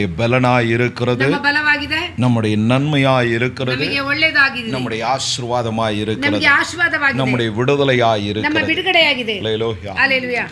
பலனாய் இருக்கிறது, ನಮ್ಮ ಬಲವಾಗಿದೆ, நம்முடைய நன்மையாய் இருக்கிறது, ನಮಗೆ ಒಳ್ಳೆಯದಾಗಿದೆ, நம்முடைய ஆசீர்வாதமாய் இருக்கிறது, ನಮಗೆ ಆಶೀರ್ವಾದವಾಗಿದೆ, நம்முடைய விடுதலையாய் ನಮ್ಮ இருக்கிறது. ಬಿಡುಗಡೆಯಾಗಿದೆ. ஹல்லேலூயா. ஹல்லேலூயா.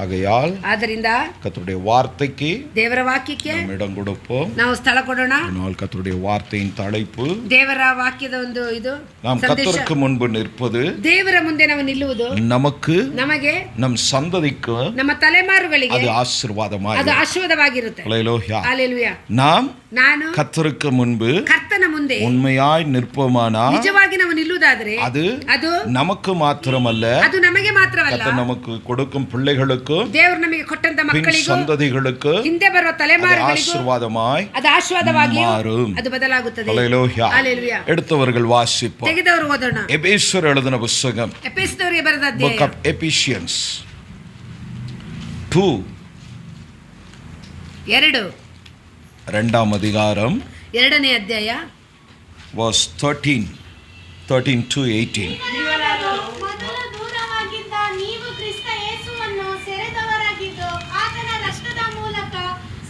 ஆகையால் ಆದ್ದರಿಂದ கர்த்தருடைய வார்த்தைக்கு ದೇವರ ವಾಕ್ಯಕ್ಕೆ நாம் இடம் கொடுப்போம். ನಾವು ಸ್ಥಳ ಕೊಡೋಣ. இதனால் கர்த்தருடைய வார்த்தையின் தலைப்பு ದೇವರ ವಾಕ್ಯದ ಒಂದು ಇದು நாம் கர்த்தருக்கு முன்பு நிற்பது, ದೇವರ ಮುಂದೆ ನಾವು ನಿಲ್ಲುವುದು நமக்கு ನಮಗೆ நம் சந்ததிக்கு ನಮ್ಮ ತಲೆಮಾರುಗಳಿಗೆ அது ஆசீர்வாதமாய் ಅದು ಆಶೀರ್ವಾದವಾಗಿರುತ್ತೆ. ஹல்லேலூயா. ஹல்லேலೂಯಾ. ನಾನು கர்த்தருக்கு முன்பு ಕರ್ತನ ಮುಂದೆ உண்மையாய் நிற்போமானால் ನಿಜವಾಗಿ ನಾವು ನಿಲ್ಲುವುದಾದರೆ அது நமக்கு ಮಾತ್ರமல்ல, ಅದು ನಮಗೆ ಮಾತ್ರವಲ್ಲ, கர்த்தர் நமக்கு கொடுக்கும் பிள்ளைகளுக்கு, ದೇವರು ನಮಗೆ ಕೊಟ್ಟಂತ ಮಕ್ಕಳಿಗೂ, சந்ததிகளுக்கு ಹಿಂದೆ ಬರುವ ತಲೆಮಾರುಗಳಿಗೂ ஆசீர்வாதமாய் ಅದು ಆಶೀರ್ವಾದವಾಗಿ மாறும். ಅದು ಬದಲಾಗುತ್ತದೆ. ஹல்லேலூயா. ஹல்லேலೂಯಾ. எடுத்தவர்கள் வாசிப்போம். ತೆಗೆದವರು ಓದೋಣ. எபேசியர் எழுதின புத்தகம், ಎಫೆಸದವರಿಗೆ ಬರೆದ Book ಅಧ್ಯಾಯ, of Ephesians 2 2ஆம் அதிகாரம் 2ನೇ ಅಧ್ಯಾಯ verse 13 to 18. ಮೊದಲು ದೂರವಾಗಿದ್ದ ನೀವು ಕ್ರಿಸ್ತ ಯೇಸುವನ್ನು ಸೆರೆದವರಾಗಿದ್ದು ಆತನ ರಕ್ತದ ಮೂಲಕ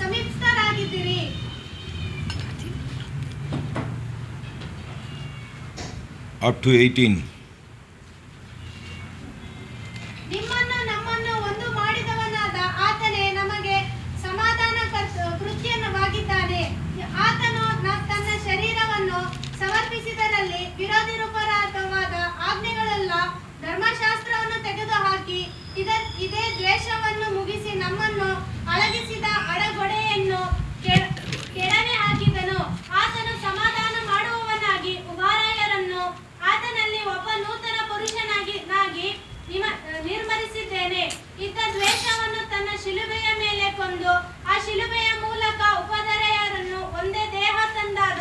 ಸಮೀಪಸ್ಥರಾಗಿದ್ದೀರಿ. up to 18. ನಿಮ್ಮನ್ನು ನಮ್ಮನ್ನು ಒಂದು ಮಾಡಿದವನಾದ ಆತನೇ ನಮಗೆ ಸಮಾಧಾನ ಕೃತ್ಯವಾಗಿದ್ದಾನೆ. ಆತನು ತನ್ನ ಶರೀರವನ್ನು ಸಮರ್ಪಿಸಿದರಲ್ಲಿ ವಿರೋಧಿರೂಪವಾದ ಆಜ್ಞೆಗಳೆಲ್ಲ ಧರ್ಮಶಾಸ್ತ್ರವನ್ನು ತೆಗೆದುಹಾಕಿ ಇದೇ ದ್ವೇಷವನ್ನು ಮುಗಿಸಿ ನಮ್ಮನ್ನು ಅಡಗಿಸಿದ ಅಡಗೊಡೆಯನ್ನು ಕೆಡವೆ ಹಾಕಿದನು. ಆತನು ಸಮಾಧಾನ ಮಾಡುವವನಾಗಿ ಉಭಯರನ್ನು ಆತನಲ್ಲಿ ಒಬ್ಬ ನೂತನ ಪುರುಷನಾಗಿ ನಿರ್ಮರಿಸಿದ್ದೇನೆ. ಇದ್ದ ದ್ವೇಷವನ್ನು ತನ್ನ ಶಿಲುಬೆಯ ಮೇಲೆ ಕೊಂದು ಆ ಶಿಲುಬೆಯ ಮೂಲಕ ಉಪಧರೆಯರನ್ನು ಒಂದೇ ದೇಹ ತಂದಾಗ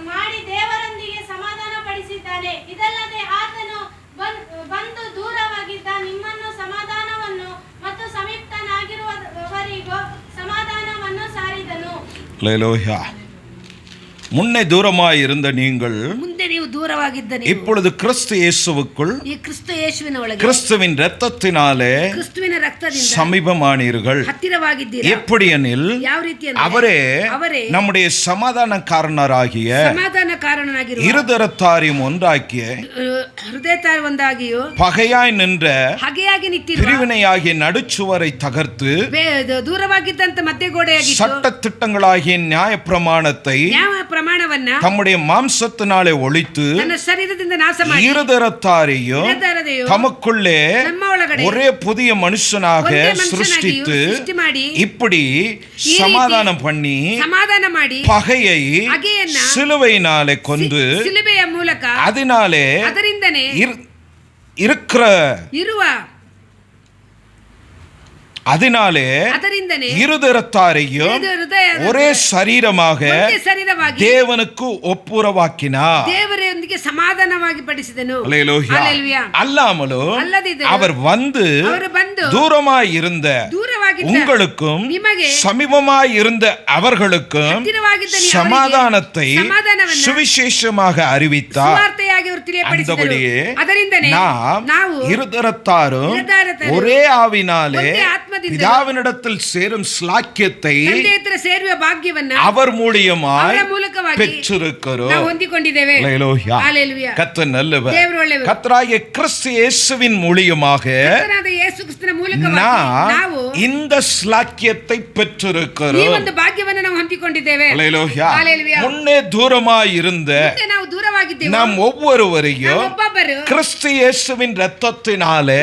ಮಾಡಿ ದೇವರೊಂದಿಗೆ ಸಮಾಧಾನ ಪಡಿಸಿದ್ದಾನೆ. ಇದಲ್ಲದೆ ಆತನು ಬಂದು ದೂರವಾಗಿದ್ದ ನಿಮ್ಮನ್ನು ಸಮಾಧಾನವನ್ನು ಮತ್ತು ಸಮೀಪನಾಗಿರುವವರಿಗೂ ಸಮಾಧಾನವನ್ನು ಸಾರಿದನು. ஹல்லேலூயா. முன்னே தூரமாய் இருந்த நீங்கள் ಮುಂದೆ ನೀವು ದೂರವಾಗಿದ್ದ ನೀವು இப்பொழுது கிறிஸ்து இயேசுவுக்குள் ಈ ಕ್ರಿಸ್ತ ಯೇಸುವಿನ ಒಳಗೆ கிறிஸ்துவின் இரத்தத்தினாலே ಕ್ರಿಸ್ತುವಿನ ರಕ್ತದಿಂದ சமீபமானீர்கள். ಹತ್ತಿರವಾಗಿದ್ದೀರಾ. எப்படியெனில் ಯಾವ ರೀತಿ அவரே நம்முடைய சமாதானக்காரனராகிய ಸಮಾಧಾನ ಕಾರಣನಾಗಿರುವ இருதரத்தாரையும் ஒன்றாக்கிய ಹೃದಯ ಒಂದಾಗಿಯೂ பகையாய் நின்ற ಹಾಗೆಯಾಗಿ ನಿಂತಿರುವ பிரிவினையாகிய நடுச்சுவரை தகர்த்து ದೂರವಾಗಿದ್ದಂತ ಮಧ್ಯಗೋಡೆಯಾಗಿತ್ತು சட்ட திட்டங்களாகிய நியாயப்பிரமாணத்தை ಪ್ರಮಾಣವನ್ನ தம்முடைய மாம்சத்தினாலே ஒழித்து ತನ್ನ ಶರೀರದಿಂದ ನಾಶ ಮಾಡಿ இருதரத்தாரையும் தமக்குள்ளே ನಮ್ಮ ಒಳಗಡೆ ஒரே புதிய மனுஷனாக சிருஷ்டித்து ಮಾಡಿ இப்படி சமாதானம் பண்ணி ಸಮಾಧಾನ ಮಾಡಿ பகையை சிலுவையினாலே கொண்டு ಶಿಲುಬೆಯ ಮೂಲಕ அதனாலே ಅದರಿಂದನೇ இರುವ அதனாலே ಅದರಿಂದನೇ இருதரத்தாரையும் ஒரே சரீரமாக தேவனுக்கு ஒப்புரவாக்கினார். ದೇವರೊಂದಿಗೆ ಸಮಾಧಾನವಾಗಿ ಪಡಿಸಿದನು. ஹல்லேலூயா. அல்லாமலும் அவர் வந்து தூரமாய் இருந்த உங்களுக்கும் சமீபமாய் இருந்த அவர்களுக்கும் சமாதானத்தை சுவிசேஷமாக அறிவித்தார். அந்தபடியே நாம் இருதரத்தாரும் ஒரே ஆவினாலே பிதாவினிடத்தில் சேரும் ஸ்லாக்கியத்தை அவர் மூலமாய் பெற்றிருக்கிறோம். கர்த்தர் நல்லவர். கர்த்தராகிய கிறிஸ்து இயேசுவின் மூலமாக நாம் இந்த ஸ்லாக்கியத்தை பெற்றிருக்கிறோம். முன்னே தூரமாய் இருந்த நாம் ஒவ்வொருவரையும் கிறிஸ்து இயேசுவின் இரத்தத்தினாலே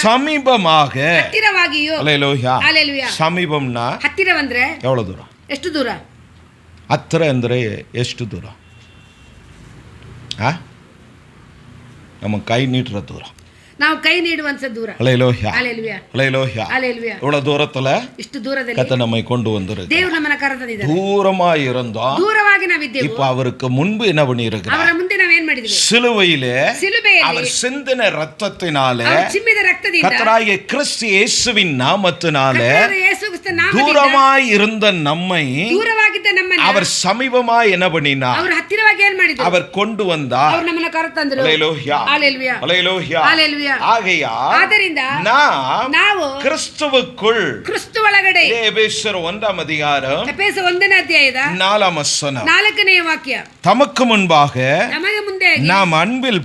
சமீபமாக ಸಮೀಪಂನಾ ಹತ್ತಿರವಂದ್ರೆ ಎவ்வளவு ದೂರ? ಎಷ್ಟು ದೂರ? ಹತ್ತಿರ ಅಂದ್ರೆ ಎಷ್ಟು ದೂರ? ನಮ್ಮ ಕೈ ನೀಟ್ರ ದೂರ, ನಾವು ಕೈ ನೀಡುವಂತ ದೂರ. ஹல்லேலூயா. ஹல்லேலூயா. ஹல்லேலூயா. ஹல்லேலூயா. இவ்வளவு தூரத்துல ಇಷ್ಟು ದೂರದಲ್ಲಿ கர்த்தர் நம்மை கொண்டு வந்திருக்கிறார். ದೇವರು ನಮ್ಮನ್ನ ಕರೆತಂದಿದ್ದಾರೆ. தூரமாய் இருந்தோம், ದೂರವಾಗಿ ನಾವಿದ್ದೆವು. இப்ப அவருக்கு முன்பு என்ன பண்ணி இருக்கிறார்? ಅವರ ಮುಂದೆ ನಾವೇನ್ ಮಾಡಿದ್ವಿ? சிலுவையிலே ಸಿಲುಬೆಯಲ್ಲಿ அவர் சிந்தின இரத்தத்தினாலே ಚಿಮ್ಮಿದ ರಕ್ತದಿಂದ கர்த்தராகிய கிறிஸ்து இயேசுவின் நாமத்தினாலே ಯೇಸು ಕ್ರಿಸ್ತನ ನಾಮದಿಂದ தூரமாய் இருந்த நம்மை ದೂರವಾಗಿದ್ದ ನಮ್ಮನ್ನ அவர் சமீபமாய் என்ன பண்ணினார்? ಅವರು ಹತ್ತಿರವಾಗಿ ಏನ್ ಮಾಡಿದ್ರು? அவர் கொண்டு வந்தார். ಅವರು ನಮ್ಮನ್ನ ಕರೆತಂದ್ರು. அல்லேலூயா. ஹalleluya. அல்லேலூயா. ஹalleluya. ஆகையால் ಆದ್ದರಿಂದ ನಾವು கிறிஸ்துவுக்குள் ಕ್ರಿಸ್ತು ಒಳಗಡೆ எபேசியர் 1ஆம் அதிகாரம் ಎಫೆಸ 1ನೇ ಅಧ್ಯಾಯದ 4ஆம் வசனம் 4ನೇ ವಾಕ್ಯ. தமக்கு முன்பாக ನಮಗೆ ಮುಂದೆ நாம் அன்பில்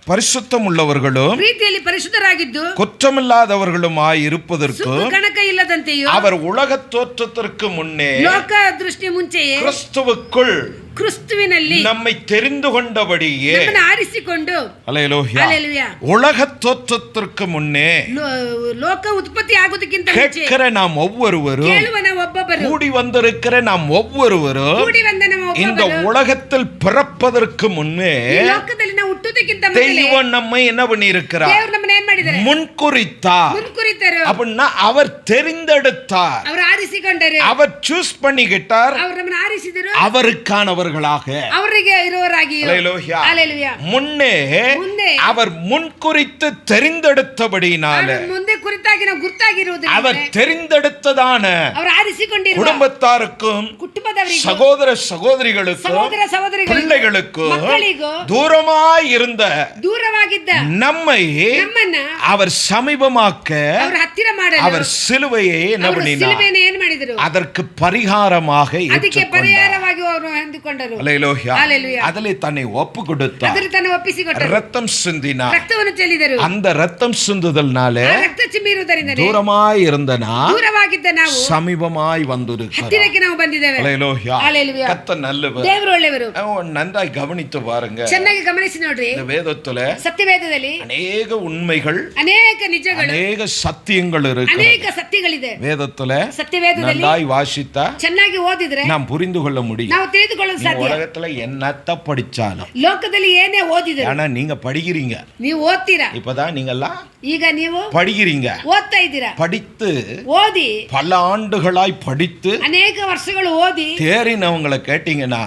பரிசுத்தம் உள்ளவர்களும் ಪ್ರೀತಿಯಲ್ಲಿ ಪರಿಶುದ್ಧರಾಗಿದ್ದು குற்றமில்லாதவர்களுமாய் இருப்பதற்கு ಕಣಕ ಇಲ್ಲದಂತೆಯೂ அவர் உலக தோற்றத்திற்கு முன்னே ಲೋಕ ದೃಷ್ಟಿ ಮುಂಚೆಯೇ கிறிஸ்துவுக்குள் ಕ್ರಿಸ್ತುವಿನಲ್ಲಿ நம்மை தெரிந்து கொண்டபடியே ನಮ್ಮನ್ನು ಆರಿಸಿಕೊಂಡು அல்லேலூயா ஹalleluya உலக தோற்றத்திற்கு முன்னே ಲೋಕ ಉತ್ಪತ್ತಿ ಆಗೋದಕ್ಕಿಂತ ಮುಂಚೆ கேட்கிற நாம் ஒவ்வொருவரும் ಕೇಳುವ ನಾವು ಒಬ್ಬೊಬ್ಬರು கூடி வந்திருக்கிற நாம் ஒவ்வொருவரும் ಕೂಡಿ ಬಂದ ನಾವು இந்த ಒಬ್ಬೊಬ್ಬರು உலகத்தில் பிறப்பதற்கு முன்னே ಈ ಲೋಕದಲ್ಲಿ ನಾವು ಹುಟ್ಟುವುದಕ್ಕಿಂತ ಮೊದಲೇ தெய்வம் நம்மை என்ன பண்ணி இருக்கிறார்? ದೇವರು ನಮ್ಮನ್ನ ಏನ್ ಮಾಡಿದ್ದಾರೆ? முன்குறித்தார். ಮುನ್ಕುರಿತರು. அப்படின்னா அவர் தெரிந்தெடுத்தார், ಅವರು ಆರಿಸಿಕೊಂಡರು, அவர் சூஸ் பண்ணிக்கிட்டார், ಅವರು ನಮ್ಮನ್ನ ಆರಿಸಿದರು, அவருக்கானவர்களாக. ಅವರಿಗೆ ಇರುವವರಾಗಿಯೂ. அல்லேலூயா. ஹalleluya. முன்னே அவர் முன்குறித்து தெரிந்தெடுத்தபடினால ಅವರು ಮುಂದೆ ಕುರಿತಾಗಿ ನಾವು ಗುರ್ತಾಗಿರುವುದರಿಂದ அவர் தெரிந்தெடுத்ததான ಅವರು ಆರಿಸಿಕೊಂಡಿರುವ குடும்பத்தாருக்கும் ಕುಟುಂಬದವರಿಗೂ சகோதர சகோதரிகளுக்கும் ಸಹೋದರ ಸಹೋದರಿಗಳಿಗೂ பிள்ளைகளுக்கும் ಮಕ್ಕಳಿಗೂ தூரமாய் இருந்த ದೂರವಾಗಿದ್ದ ನಮ್ಮನ್ನ அவர் சமீபமாக்க ಅವರು ಹತ್ತಿರ ಮಾಡಲು அவர் சிலுவையை என்ன பண்ணினார்? ಸಿಲುಬೆಯನ್ನು ಏನು ಮಾಡಿದರು? அதற்கு பரிகாரமாக ಅದಕ್ಕೆ ಪರಿಹಾರವಾಗಿ ಅವರು ಹೊಂದಿಕೊಂಡರು. அல்லேலூயா. ஹalleluya. அதிலே தன்னை ஒப்பு கொடுத்தார், ಅದರ ತನ್ನ ಒಪ್ಪಿಸಿಕೊಟ್ಟರು, ரத்தம் சிந்தினார். ರಕ್ತವನ್ನು ಚೆಲ್ಲಿದರು. அந்த ரத்தம் சிந்துதல்னால ಆ ರಕ್ತ ಚಿಮ್ಮಿರುವುದರಿಂದ தூரமாய் இருந்தனா ದೂರವಾಗಿದ್ದ ನಾವು சமீபமாய் வந்திருக்கிறோம். ಹತ್ತಿರಕ್ಕೆ ನಾವು ಬಂದಿದ್ದೇವೆ. அல்லேலூயா. ஹalleluya. கர்த்தர் நல்லவர். ದೇವರು ಒಳ್ಳೆಯವರು. நன்றாய் கவனித்து பாருங்க. ಚೆನ್ನಾಗಿ ಗಮನಿಸಿ ನೋಡ್ರಿ. இந்த வேதத்துல ಸತ್ಯವೇದದಲ್ಲಿ அநேக உண்மைகள், ಅನೇಕ ನಿಜಗಳು, அநேக சத்தியங்கள் இருக்கு. ಅನೇಕ ಸತ್ಯಗಳಿದೆ வேதத்துல ಸತ್ಯವೇದದಲ್ಲಿ. நன்றாய் வாசித்தா ಚೆನ್ನಾಗಿ ಓದಿದ್ರೆ நாம் புரிந்து கொள்ள முடியும். ನಾವು ತಿಳಿದುಕೊಳ್ಳಲು ಸಾಧ್ಯ. உலகத்துல என்னத்த படிச்சாலும், ಲೋಕದಲ್ಲಿ ಏನೇ ಓದಿದ್ರು, ஆனா நீங்க படிக்கிறீங்க. ನೀವು ಓದ್ತೀರಾ. இப்பதான் நீங்கெல்லாம் ಈಗ ನೀವು படிக்கிறீங்க. ಓದ್ತಾ ಇದ್ದೀರಾ. படித்து ಓದಿ பல ஆண்டுகளாய் படித்து ಅನೇಕ ವರ್ಷಗಳು ಓದಿ தேறினவங்களை கேட்டீங்கன்னா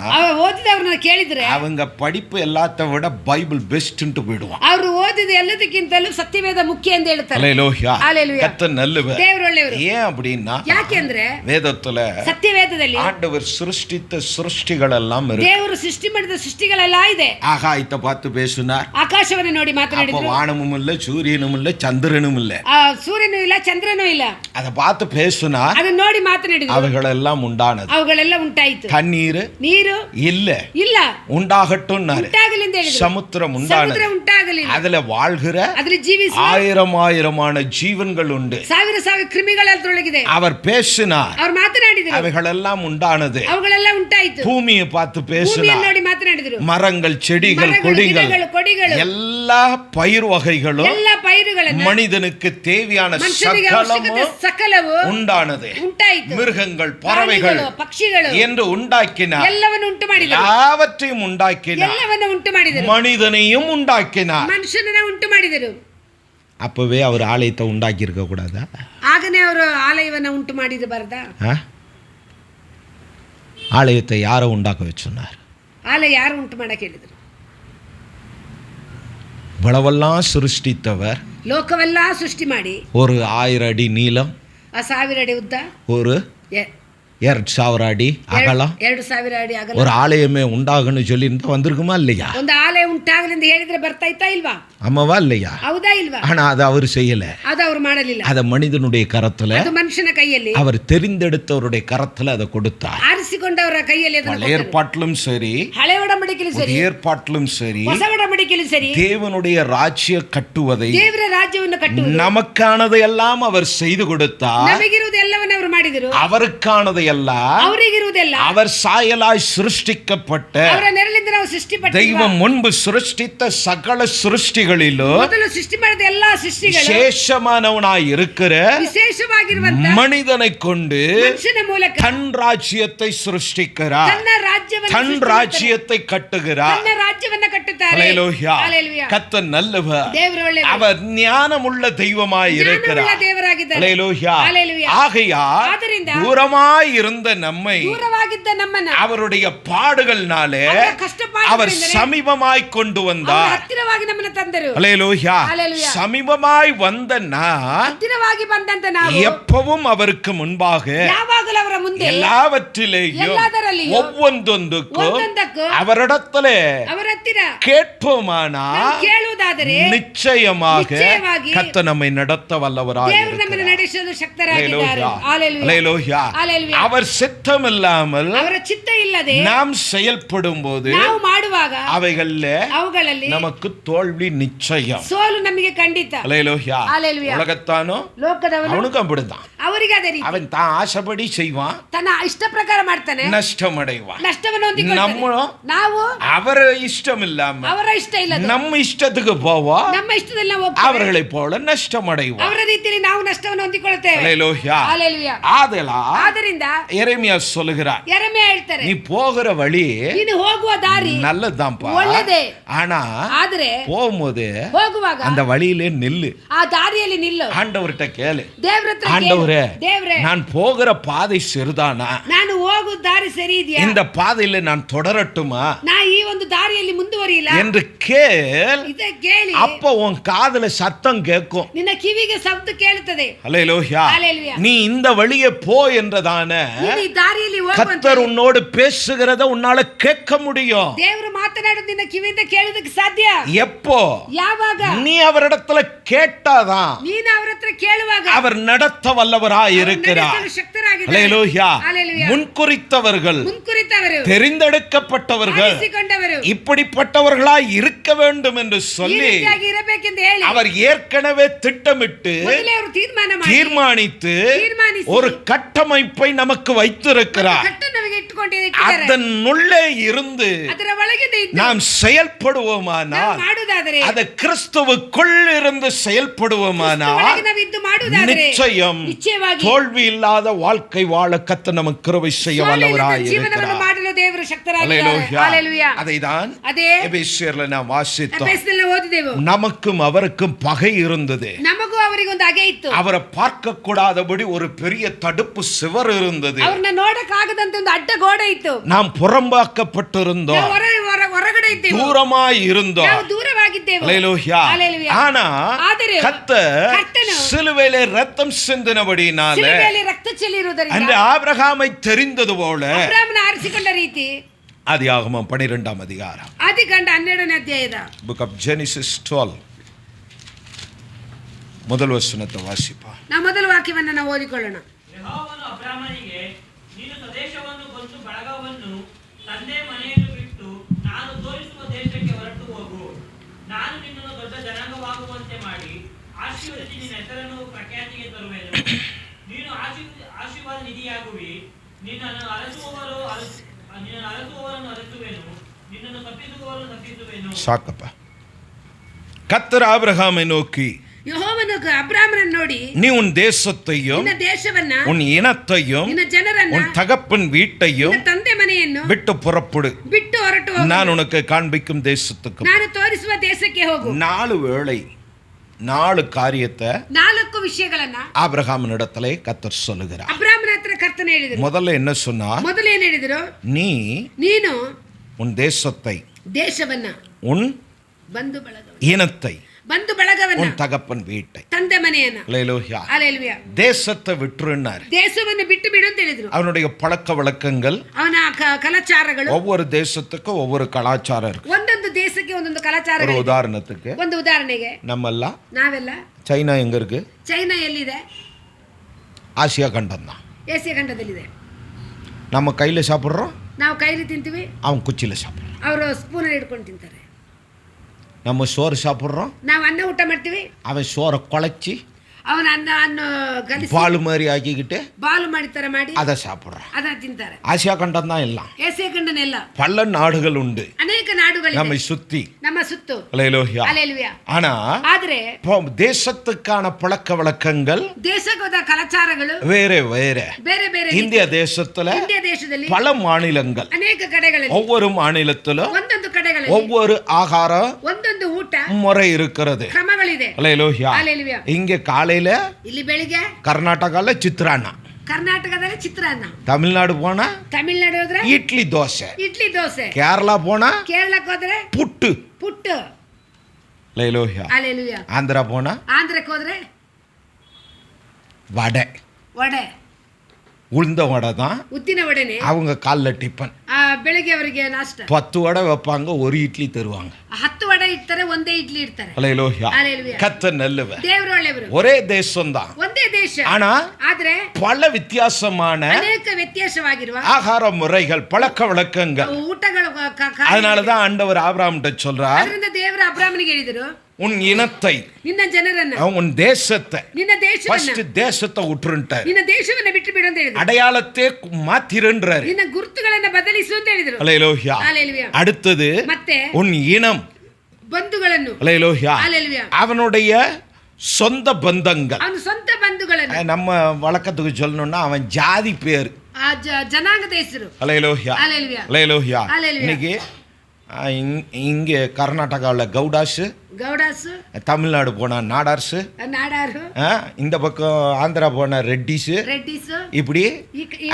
ಓದಿದವ್ರನ್ನ ಕೇಳಿದ್ರೆ அவங்க படிப்பு எல்லாத்த விட பைபிள் பெஸ்ட்னு போயிடுவான். ಅವರು ಓದಿದ ಎಲ್ಲದಕ್ಕಿಂತಲೂ ಸತ್ಯವೇದ ಮುಖ್ಯ ಎಂದು ಹೇಳ್ತಾರೆ. அல்லேலூயா. ஹalleluya. கர்த்தர் நல்லவர். ದೇವರು ಒಳ್ಳೆಯವರು. ஏன் அப்படின்னா ಯಾಕೆಂದ್ರೆ வேதத்துல ಸತ್ಯವೇದದಲ್ಲಿ ஆண்டவர் சிருஷ்டித்த சிருஷ்டிகள் எல்லாம் இருக்கு. ದೇವರು ಸೃಷ್ಟಿ ಮಾಡಿದ ಸೃಷ್ಟಿಗಳೆಲ್ಲ ಇದೆ. ஆகாயத்தை பார்த்து பேசினார். ಆಕಾಶವನ್ನು ನೋಡಿ அப்ப ಮಾತನಾಡಿದ್ರು. வானமும் இல்ல, சூரியனும் இல்ல, சந்திரனும் இல்ல. ಸೂರ್ಯನೂ ಇಲ್ಲ, ಚಂದ್ರನೂ ಇಲ್ಲ. அதை பார்த்து பேசினார். ಅದನ್ನ ನೋಡಿ ಮಾತನಾಡಿದ್ರು. அவைகளெல்லாம் உண்டானது. ಅವುಗಳೆಲ್ಲ ಉಂಟಾಯಿತು. தண்ணீர் ನೀರು இல்ல, ಇಲ್ಲ, உண்டாகட்டும். ಉಂಟಾಗಲಿ ಅಂತ ಹೇಳಿದ್ರು. சமுத்திரம் ಸಮುದ್ರ உண்டானது. ಉಂಟಾಗಲಿ. அதுல வாழ்கிற ಅದರ ಜೀವಿಸುವ ஆயிரமான ஜீவன்கள் உண்டு. ಸಾವಿರ ಸಾವಿರ ಕ್ರಿಮಿಗಳು ಅದರೊಳಗಿದೆ. அவர் பேசினார், ಅವ್ರು ಮಾತನಾಡಿದ್ರು. அவைகளெல்லாம் உண்டானது. ಅವುಗಳೆಲ್ಲ ಉಂಟಾಯಿತು. பூமியை பார்த்து ಭೂಮಿಯನ್ನು பேசினார். ನೋಡಿ ಮಾತನಾಡಿದ್ರು. மரங்கள், செடிகள், கொடிகள், ಕೊಡಿಗಳು, எல்லா பயிர் வகைகளும் ಎಲ್ಲ ಪೈರುಗಳನ್ನು மனிதனுக்கு தேவையான ಮನುಷ್ಯನಿಗೆ ಅವಶ್ಯಕತೆ ಸಕಲವು உண்டானது. ಉಂಟಾಯಿತು. மிருகங்கள், பறவைகள் ಪಕ್ಷಿಗಳು என்று உண்டாக்கினார். ಎಲ್ಲವನ್ನು ಉಂಟು ಮಾಡಿದರು. எல்லாவற்றையும் உண்டாக்கினார். ಎಲ್ಲವನ್ನು ಉಂಟು ಮಾಡಿದರು. மனிதனையும் உண்டாக்கினார். ಮನುಷ್ಯನನ್ನ ಉಂಟು ಮಾಡಿದರು. அப்பவே அவர் ஆலயத்தை உண்டாக்கி இருக்க கூடாதா? ಆಗನೇ ಅವರು ಆಲಯವನ್ನ ಉಂಟು ಮಾಡಿರಬಾರದಾ? ஆலயத்தை யாரை உண்டாக்க வச்சுனார்? ಆಲಯ ಯಾರು ಉಂಟು ಮಾಡಕ್ಕೆ ಹೇಳಿದ್ರು? இவ்வளவெல்லாம் சிருஷ்டித்தவர் ಲೋಕವೆಲ್ಲ ಸೃಷ್ಟಿ ಮಾಡಿ ஒரு 1000 அடி நீளம், 1000 ಅಡಿ ಉದ್ದ, ஒரு 2000 அடி அகலம், 2000 ಅಡಿ ಅಗಲ ஒரு ஆலயமே உண்டாகணும்னு சொல்லியிருந்தா வந்திருக்குமா இல்லையா? ಒಂದು ಆಲಯ ಉಂಟಾಗಲಿ ಅಂತ ಹೇಳಿದ್ರೆ ಬರ್ತಾ ಇತ್ತಾ ಇಲ್ವಾ? ஆமாவா இல்லையா? ಹೌದಾ ಇಲ್ವಾ? ஆனா அதை அவர் செய்யல. ಅದು ಅವರು ಮಾಡಲಿಲ್ಲ. அத மனிதனுடைய கரத்துல, ಅದು ಮನುಷ್ಯನ ಕೈಯಲ್ಲಿ, அவர் தெரிந்தெடுத்தவருடைய கரத்துல அதை கொடுத்தார். ಆರಿಸಿಕೊಂಡವರ ಕೈಯಲ್ಲಿ ಅದನ್ನು பழைய ஏற்பாட்டிலும் சரி, ಹಳೆ ಒಡಂಬಡಿಕೆಯಲ್ಲಿ ಸರಿ, புதிய ஏற்பாட்டிலும் சரி, ಹೊಸ ಒಡಂಬಡಿಕೆಯಲ್ಲಿ ಸರಿ, தேவனுடைய ராஜ்ய கட்டுவதை, ದೇವರ ರಾಜ್ಯವನ್ನು ಕಟ್ಟುವುದು, நமக்கானதை எல்லாம் அவர் செய்து கொடுத்தார். ನಮಗಿರುವುದು ಎಲ್ಲವನ್ನ ಅವರು ಮಾಡಿದರು. அவருக்கானதை எல்லாம், ಅವರಿಗಿರುವುದೆಲ್ಲ, அவர் சாயலாய் சிருஷ்டிக்கப்பட்ட, ಅವರ ನೆರಳಿಂದ ನಾವು ಸೃಷ್ಟಿಪಟ್ಟ, தெய்வம் முன்பு சிருஷ்டித்த சகல சிருஷ்டிகளிலும் ಮೊದಲು ಸೃಷ್ಟಿ ಮಾಡಿದ ಎಲ್ಲಾ ಸೃಷ್ಟಿಗಳು விசேஷமானவனாய் இருக்கிற ವಿಶೇಷವಾಗಿರುವಂತ மனிதனை கொண்டு ಮನುಷ್ಯನ ಮೂಲಕ தன் ராஜ்யத்தை சிருஷ்டிக்கிறார். ತನ್ನ ರಾಜ್ಯವನ್ನು தன் ராஜ்யத்தை கட்டுகிறார். ತನ್ನ ರಾಜ್ಯವನ್ನ ಕಟ್ಟುತ್ತಾರೆ. ஹல்லேலூயா. ஹல்லேலூயா. கர்த்தர் நல்லவர். ದೇವರು ಒಳ್ಳೆಯವರು. அவர் ஞானமுள்ள தெய்வமாய் இருக்கிறார். ದೇವರಾಗಿದ್ದಾರೆ. ஹல்லேலூயா. ஹல்லேலூயா. ஆகையால் ಆದ್ದರಿಂದ தூரமாய் இருந்த நம்மை ದೂರವಾಗಿದ್ದ ನಮ್ಮನ್ನ அவருடைய பாடுகள்னாலே ಅವರ ಕಷ್ಟಪಾಡುಗಳಿಂದ அவர் சமீபமாய் கொண்டு ಅವರು வந்தார். ಹತ್ತಿರವಾಗಿ ನಮ್ಮನ್ನ ತಂದರು. ஹல்லேலூயா. ஹல்லேலூயா. சமீபமாய் வந்த நான் ಹತ್ತಿರವಾಗಿ ಬಂದಂತ ನಾವು எப்பவும் அவருக்கு முன்பாக ಯಾವಾಗಲೂ ಅವರ ಮುಂದೆ எல்லாவற்றிலேயும் ಎಲ್ಲದರಲ್ಲಿಯೂ ஒவ்வொன்றொன்றுக்கும் ಒಂದೊಂದಕ್ಕೂ அவரிடத்திலே ಅವರ ಹತ್ರ ಬರ್ತೀರಾ? கேட்போமானால் ನಾವು ಕೇಳುವುದಾದರೆ நிச்சயமாக நிச்சயವಾಗಿ கர்த்தர் நம்மை நடத்த வல்லவராய் ದೇವರು ನಮ್ಮನ್ನು இருக்கிறார். ನಡೆಸಲು ಶಕ್ತರಾಗಿದ್ದಾರೆ. ஹல்லேலூயா. ஹalleluya. ஹல்லேலூயா. அவர் சித்தம் இல்லாமல் ಅವರ ಚಿತ್ತ ಇಲ್ಲದೆ நாம் செயல்படும் போது ನಾವು ಮಾಡುವಾಗ அவைகளில் நமக்கு தோல்வி நிச்சயம். ಸೋಲು ನಮಗೆ ಖಂಡಿತ. ஹல்லேலூயா. ஹalleluya. உலகத்தானோ ಲೋಕದವನು அவனுக்கும் அப்படிதான். ಅವರಿಗೆ ಅದೇ ರೀತಿ அவன் தான் ஆசைப்படி செய்வான், ತನ್ನ ಇಷ್ಟ ಪ್ರಕಾರ ಮಾಡ್ತಾನೆ, நஷ்டம் அடைவான். ನಷ್ಟವನ್ನು ಹೊಂದಿಕೊಳ್ತಾನೆ. ನಾವು அவர் இஷ்டம் இல்லாம ಅವರ ಇಷ್ಟ ಇಲ್ಲ நம்ம இஷ்டத்துக்கு போவோம், ನಮ್ಮ ಇಷ್ಟದಲ್ಲಿ ನಾವು ಹೋಗ್ತೇವೆ. அவர்களை போல நஷ்டம் அடைவோம். ಅವರ ರೀತಿಯಲ್ಲಿ ನಾವು ನಷ್ಟವನ್ನು ಹೊಂದಿಕೊಳ್ಳುತ್ತೇವೆ. ஹல்லேலூயா. ஹalleluya. ಆದ್ದರಿಂದ ಯೆರೆಮೀಯ சொல்லுகிறார், ಯೆರೆಮೀಯ ಹೇಳ್ತಾರೆ, நீ போகிற வழி ನೀನು ಹೋಗುವ ದಾರಿ நல்லதுதான்ப்பா, ಒಳ್ಳೆದೇ. ஆனா போகும்போது ಹೋಗುವಾಗ அந்த வழியிலே நில்லு, ಆ ದಾರಿಯಲ್ಲಿ ನಿಲ್ಲು. ஆண்டவர்கிட்ட கேளு, ದೇವರ ಹತ್ರ ஆண்டவரே ದೇವರೇ நான் போகிற பாதை சரிதானா, ನಾನು ಹೋಗುವ ದಾರಿ ಸರಿ ಇದೆಯಾ, இந்த பாதையில நான் தொடரட்டுமா ನಾ ಈ ಒಂದು ದಾರಿಯಲ್ಲಿ ಮುಂದುವರಿಯಲ್ಲ என்று கேள். ಇதை ಕೇಳಿ அப்ப உன் காதுல சத்தம் கேட்கும். ನಿನ್ನ ಕಿವಿಗೆ ಶಬ್ದ ಕೇಳುತ್ತದೆ. ஹல்லேலூயா. ஹalleluya. நீ இந்த வழியே போ என்றதான ನೀನು ಈ ದಾರಿಯಲ್ಲಿ ಹೋಗು ಅಂತ கர்த்தர் உன்னோடு பேசுகிறத உன்னால கேட்க முடியும். ದೇವರು ಮಾತನಾಡೋದು ನಿನ್ನ ಕಿವಿಯಿಂದ ಕೇಳೋದಕ್ಕೆ ಸಾಧ್ಯ. எப்போ? ಯಾವಾಗ? நீ ಅವரிடத்துல கேட்டாதான் ನೀನು ಅವರ ಹತ್ರ ಕೇಳುವಾಗ அவர் நடத்த வல்லவராய் இருக்கிறார். ನಡೆಸಲು ಶಕ್ತರಾಗಿದ್ದಾರೆ. ஹல்லேலூயா. ஹalleluya. முன்குறித்தவர்கள், ಮುನ್ಕುರಿತವರು, தெரிந்தெடுக்கப்பட்டவர்கள் ಆರಿಸಿಕೊಂಡವರು இப்படிப்பட்டவர்களாய் இருக்க வேண்டும் என்று ಈ சொல்லி ರೀತಿಯಾಗಿ ಇರಬೇಕೆಂದು ಹೇಳಿ அவர் ஏற்கனவே திட்டமிட்டு ಮೊದಲೇ ಅವರು தீர்மானித்து ತೀರ್ಮಾನಿಸಿ ஒரு கட்டமைப்பை நமக்கு வைத்திருக்கிறார். ಕಟ್ಟು ನಮಗೆ ಇಟ್ಟುಕೊಂಡಿದ್ದಾರೆ. அதனுள்ளே இருந்து ಅದರ ಒಳಗಿದೆ ಇದ್ದು நாம் செயல்படுவோமானால், ಮಾಡುವುದಾದರೆ அது கிறிஸ்துவுக்குள் இருந்து செயல்படுவோமானால் ಒಳಗೆ ನಾವು ಇದ್ದು ಮಾಡುವುದಾದರೆ நிச்சயம் ನಿಶ್ಚಯವಾಗಿ தோல்வி இல்லாத வாழ்க்கை வாழ கர்த்தர் நமக்கு கிருபை செய்ய வல்லவராய் ಜೀವನವನ್ನು இருக்கிறார். ಮಾಡಲು ದೇವರು ಶಕ್ತರಾಗಿದ್ದಾರೆ. ஹல்லேலூயா. ஹalleluya. அதைதான் ಅದೇ எபேசியர்ல நாம் வாசித்தோம். ಎಫೆಸದಲ್ಲಿ ಓದಿದೆವು. நமக்கும் அவருக்கும் பகை இருந்தது. ನಮಗೂ ಅವರಿಗೆ ಒಂದು ಹಗೆ ಇತ್ತು. அவரை பார்க்க கூடாதபடி ஒரு பெரிய தடுப்பு சுவர் இருந்தது. ಅವ್ರನ್ನ ನೋಡಕ್ಕಾಗದಂತೆ ಒಂದು ಅಡ್ಡ ಗೋಡೆ ಇತ್ತು. நாம் புறம்பாக்கப்பட்டிருந்தோம், ನಾವು ಹೊರಗಡೆ ಇದ್ದೆವು, தூரமாய் இருந்தோம். ನಾವು ದೂರವಾಗಿದ್ದೆವು. ஹல்லேலூயா. ஹalleluya. ஆனா ಆದರೆ கர்த்தர் சிலுவையிலே ரத்தம் சிந்தினபடினாலே ಶಿಲುಬೆಯಲ್ಲಿ ರಕ್ತ ಚೆಲ್ಲಿರುವುದರಿಂದ அந்த ஆபிரகாமை தெரிந்தது போல ಅಬ್ರಹಾಮನ ಆರಿಸಿಕೊಂಡ ರೀತಿ ஆதியாகமம் 12ஆம் அதிகாரம், ಆದಿಕಾಂಡ 12ನೇ ಅಧ್ಯಾಯದ book of Genesis 12 முதல் வசனத்தை வாசிப்பா. ನಾವು ಮೊದಲ ವಾಕ್ಯವನ್ನ ನಾವು ಓದಿಕೊಳ್ಳೋಣ. ಯೆಹೋವನು ಅಬ್ರಾಮನಿಗೆ, ನೀನು ಸ್ವದೇಶವನ್ನು ಕೊಂದು ಬಳಗವನ್ನು ತಂದೆ ಮನೆಯನ್ನು ಬಿಟ್ಟು ನಾನು ತೋರಿಸುವ ದೇಶಕ್ಕೆ ಹೊರಟು ಹೋಗು. ನಾನು ನಿನ್ನನ್ನು ದೊಡ್ಡ ಜನಾಂಗವಾಗುವಂತೆ ಮಾಡಿ ಆಶೀರ್ವದಿಸಿ ನಿನ್ನ ಹೆಸರನ್ನು ಪ್ರಖ್ಯಾತಿಗೆ ತರುವೆನು. ನೀನು ಆಶೀರ್ವಾದ ನಿಧಿಯಾಗುವಿ. ನಿನ್ನನ್ನು ಅರಸುವವರನ್ನು ಅರಸುವೆನು, ನಿನ್ನನ್ನು ತಪ್ಪಿಸುವವರನ್ನು ತಪ್ಪಿಸುವೆನು. ಸಾಕಪ್ಪ. கர்த்தர் ஆபிரகாமை நோக்கி, ಯೆಹೋವನು ಅಬ್ರಾಮನನ್ನು ನೋಡಿ, நீ உன் தேசத்தையும் ನಿನ್ನ ದೇಶವನ್ನ, உன் இனத்தையும் ನಿನ್ನ ಜನರನ್ನ, உன் தகப்பன் வீட்டையும் ನಿನ್ನ ತಂದೆ ಮನೆಯನ್ನು விட்டு புறப்படு, ಬಿಟ್ಟು ಹೊರಟು ಹೋಗು. நான் உனக்கு காண்பிக்கும் தேசத்துக்கு. ನಾನು ತೋರಿಸುವ ದೇಶಕ್ಕೆ ಹೋಗು. 4 வேளை 4 காரியத்தை 4 ವಿಷಯಗಳನ್ನ ஆபிரகாமினிடத்திலே கர்த்தர் சொல்லுகிறார். ಅಬ್ರಾಮನ ಹತ್ರ ಕರ್ತನ ಹೇಳಿದರು. முதல்ல என்ன சொன்னார்? ಮೊದಲು ಏನು ಹೇಳಿದರು? ನೀನು உன் தேசத்தை, ದೇಶವನ್ನ, உன் ಬಂಧು ಬಳಗ, இனத்தை, ಬಂಧು ಬಳಗವನ್ನ, உன் தகப்பன் வீட்டை. ತಂದೆ ಮನೆಯನ್ನ. ஹல்லேலூயா. ஹalleluya. தேசத்தை விட்டுருன்னார். ದೇಶವನ್ನು ಬಿಟ್ಟು ಬಿಡು ಅಂತ ಹೇಳಿದ್ರು. அவனுடைய பழக்க வழக்கங்கள், ಅವನ ಕಲಾಚಾರಗಳು, ஒவ்வொரு தேசத்துக்கும் ஒவ்வொரு கலாச்சாரம் இருக்கு. ಒಂದೊಂದು ದೇಶಕ್ಕೆ ಒಂದೊಂದು ஒரு ಕಲಾಚಾರಗಳು. உதாரணத்துக்கு ಒಂದು ಉದಾಹರಣೆಗೆ நம்மெல்லாம் ನಾವೆಲ್ಲ, சைனா எங்க இருக்கு? ಚೈನಾ ಎಲ್ಲಿದೆ? ஆசியா கண்டம் தான். ಏಷ್ಯಾ ಖಂಡದಲ್ಲಿದೆ. நம்ம கையில சாப்பிட்றோம், ನಾವು ಕೈಲಿ ತಿಂತೀವಿ, அவன் குச்சியில சாப்பிட்றான். ಅವರು ಸ್ಪೂನಲ್ಲಿ ಹಿಡ್ಕೊಂಡು ತಿಂತಾರೆ. நம்ம சோறு சாப்பிட்றோம், ನಾವು ಅನ್ನ ಊಟ ಮಾಡ್ತೀವಿ, அவன் சோறை குழைச்சி ಅವನ ಅನ್ನ ಗಲಿಸಿ பால் மாதிரி ஆக்கிக்கிட்டு ಬಾಲು ಮಾಡಿ ತರ ಮಾಡಿ அதை சாப்பிட்றான். ಅದನ್ನ ತಿಂತಾರೆ. ஆசியா கண்டம் தான் எல்லாம். ಏಷ್ಯಾ ಖಂಡನೆಲ್ಲ பல நாடுகள் உண்டு ಅನೇಕ ನಾಡುಗಳಿವೆ நம்மை சுத்தி. ನಮ್ಮ ಸುತ್ತು. ஹல்லேலூயா. ಹalleluya. ஆனா ಆದ್ರೆ தேசத்துக்கான பழக்க வழக்கங்கள் ದೇಶದ ಕಲಾಚಾರಗಳು வேற வேற. ಬೇರೆ ಬೇರೆ. இந்திய தேசத்துல ಇಂಡಿಯಾ ದೇಶದಲ್ಲಿ பல மாநிலங்கள், ಅನೇಕ ಕಡೆಗಳಲ್ಲಿ, ஒவ்வொரு மாநிலத்திலும் ಒಂದೊಂದು ಕಡೆಗಳಲ್ಲಿ ஒவ்வொரு ஆகார ಒಂದೊಂದು ಊಟ முறை இருக்கிறது. ಕ್ರಮಗಳಿದೆ. ஹல்லேலூயா. ಹalleluya. இங்க காலையில, ಇಲ್ಲಿ ಬೆಳಿಗ್ಗೆ கர்நாடகால சித்ராನ್ನ, ಕರ್ನಾಟಕದಲ್ಲಿ ಚಿತ್ರಾನ್ನ, தமிழ்நாடு போனா ತಮಿಳ್ನಾಡು ಹೋದ್ರೆ இட்லி தோசை, ಇಡ್ಲಿ ದೋಸೆ, கேரளா போனா ಕೇರಳಕ್ಕೆ ಹೋದ್ರೆ புட்டு. ಪುಟ್ಟು. ஹல்லேலூயா. ಹalleluya. ஆந்திரா போனா ಆಂಧ್ರಕ್ಕೆ ಹೋದ್ರೆ வடை. ವಡೆ, உளுந்த வடை தான் ಉದ್ದಿನ ವಡೆನೆ அவங்க காலைல டிஃபன். ಬೆಳಿಗ್ಗೆ ಅವರಿಗೆ ನಾಷ್ಟ 10 வடை வைப்பாங்க, ஒரு இட்லி தருவாங்க. 10 வடை ಇಡ್ತಾರೆ, ಒಂದೇ ಇಡ್ಲಿ ಇಡ್ತಾರೆ. அல்லேலூயா. ஹalleluya. கர்த்தர் நல்லவர். ದೇವರು ಒಳ್ಳೆಯವರು. ஒரே தேசம்தான், ಒಂದೇ ದೇಶ. ஆனா ಆದ್ರೆ பல வித்தியாசமான ಅನೇಕ ವ್ಯತ್ಯಾಸವಾಗಿರುವ ஆகார முறைகள், பழக்க வழக்கங்கள். ಊಟಗಳು அதனாலதான் ஆண்டவர் ஆபிரகாம்கிட்ட சொல்றார், ಅದರಿಂದ ದೇವರು ಅಬ್ರಾಮನಿಗೆ ಹೇಳಿದರು, உன் இனத்தை, ನಿನ್ನ ಜನರನ್ನ, உன் தேசத்தை, ನಿನ್ನ ஃபர்ஸ்ட் ದೇಶವನ್ನ, தேசத்தை விட்டுருன்ட்டார். ನಿನ್ನ ದೇಶವನ್ನ ಬಿಟ್ಟು ಬಿಡು ಅಂತ ಹೇಳಿದರು. அடையாளத்தை மாத்திருன்றாரு. ನಿನ್ನ ಗುರುತುಗಳನ್ನ ಬದಲಿಸು ಅಂತ ಹೇಳಿದರು. அல்லேலூயா. ஹalleluya. அடுத்தது ಮತ್ತೆ உன் இனம். ಬಂಧುಗಳನ್ನು. அல்லேலூயா. ஹalleluya. அவனுடைய சொந்த பந்தங்கள். ಅವನ ಸ್ವಂತ ಬಂಧುಗಳನ್ನು. நம்ம வழக்கத்துக்கு சொல்லணும்னா அவன் ஜாதி பேர். ಆ ಜನಾಂಗದ ಹೆಸರು. அல்லேலூயா. ஹalleluya. அல்லேலூயா. ஹalleluya. இன்னைக்கு இங்கே கர்நாடகாவில் கவுடாஸு, ಗೌಡಾಸು, தமிழ்நாடு போனா நாடார்ஸு, ನಾಡಾರು, இந்த பக்கம் ஆந்திரா போன ரெட்டிஸு, ರೆಡ್ಡಿಸು, இப்படி